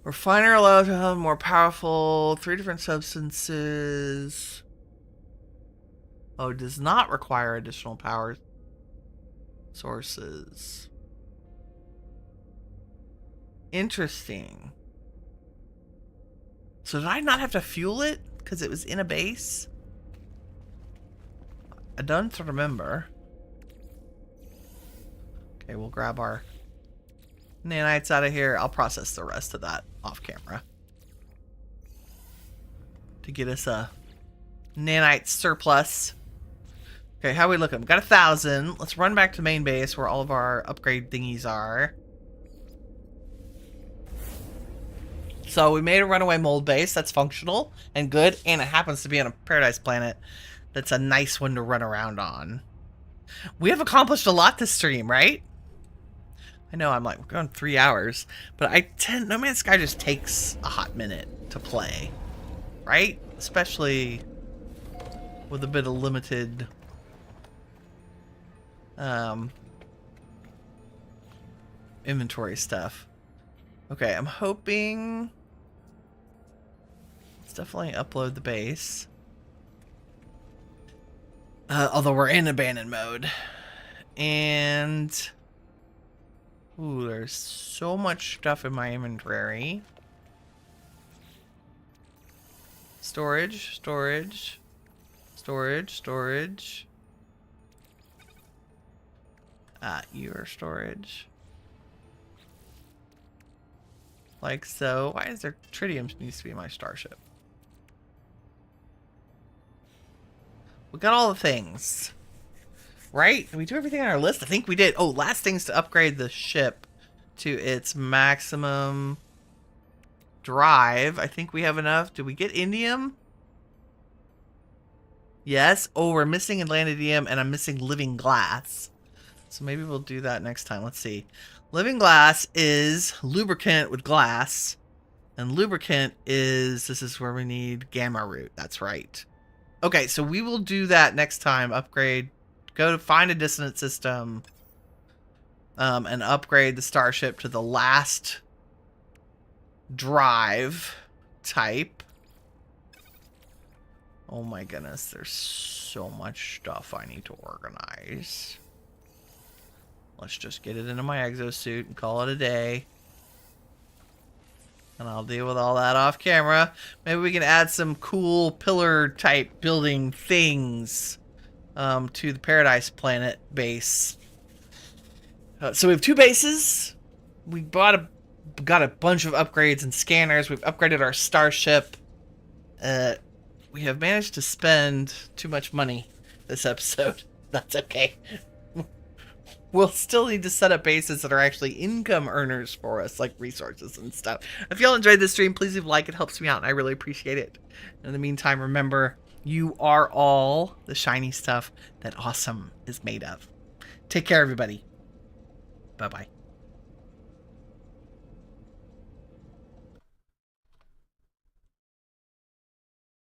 Refiner allowed to have more powerful 3 different substances. Oh, does not require additional power sources. Interesting. So did I not have to fuel it because it was in a base? I don't remember. Okay, we'll grab our nanites out of here. I'll process the rest of that off camera to get us a nanite surplus. Okay, how are we looking? We've got 1,000. Let's run back to main base where all of our upgrade thingies are. So we made a runaway mold base that's functional and good, and it happens to be on a paradise planet that's a nice one to run around on. We have accomplished a lot this stream, right? I know I'm like, we're going 3 hours, but No Man's Sky just takes a hot minute to play, right? Especially with a bit of limited inventory stuff. Okay, I'm hoping... Let's definitely upload the base. Although we're in abandoned mode. And... Ooh, there's so much stuff in my inventory. Storage, storage, storage, storage. Your storage. Like so. Why is there tritium needs to be my starship? We got all the things. Right? Did we do everything on our list? I think we did. Oh, last thing's to upgrade the ship to its maximum drive. I think we have enough. Did we get indium? Yes. Oh, we're missing Atlantidium and I'm missing living glass. So maybe we'll do that next time. Let's see. Living glass is lubricant with glass. And lubricant is... This is where we need gamma root. That's right. Okay, so we will do that next time. Upgrade... Go to find a dissonant system and upgrade the starship to the last drive type. Oh my goodness, there's so much stuff I need to organize. Let's just get it into my exosuit and call it a day. And I'll deal with all that off camera. Maybe we can add some cool pillar type building things to the Paradise Planet base. So we have 2 bases. We got a bunch of upgrades and scanners. We've upgraded our starship. We have managed to spend too much money this episode. That's okay. We'll still need to set up bases that are actually income earners for us, like resources and stuff. If y'all enjoyed this stream, please leave a like. It helps me out, and I really appreciate it. In the meantime, remember... You are all the shiny stuff that awesome is made of. Take care, everybody. Bye-bye.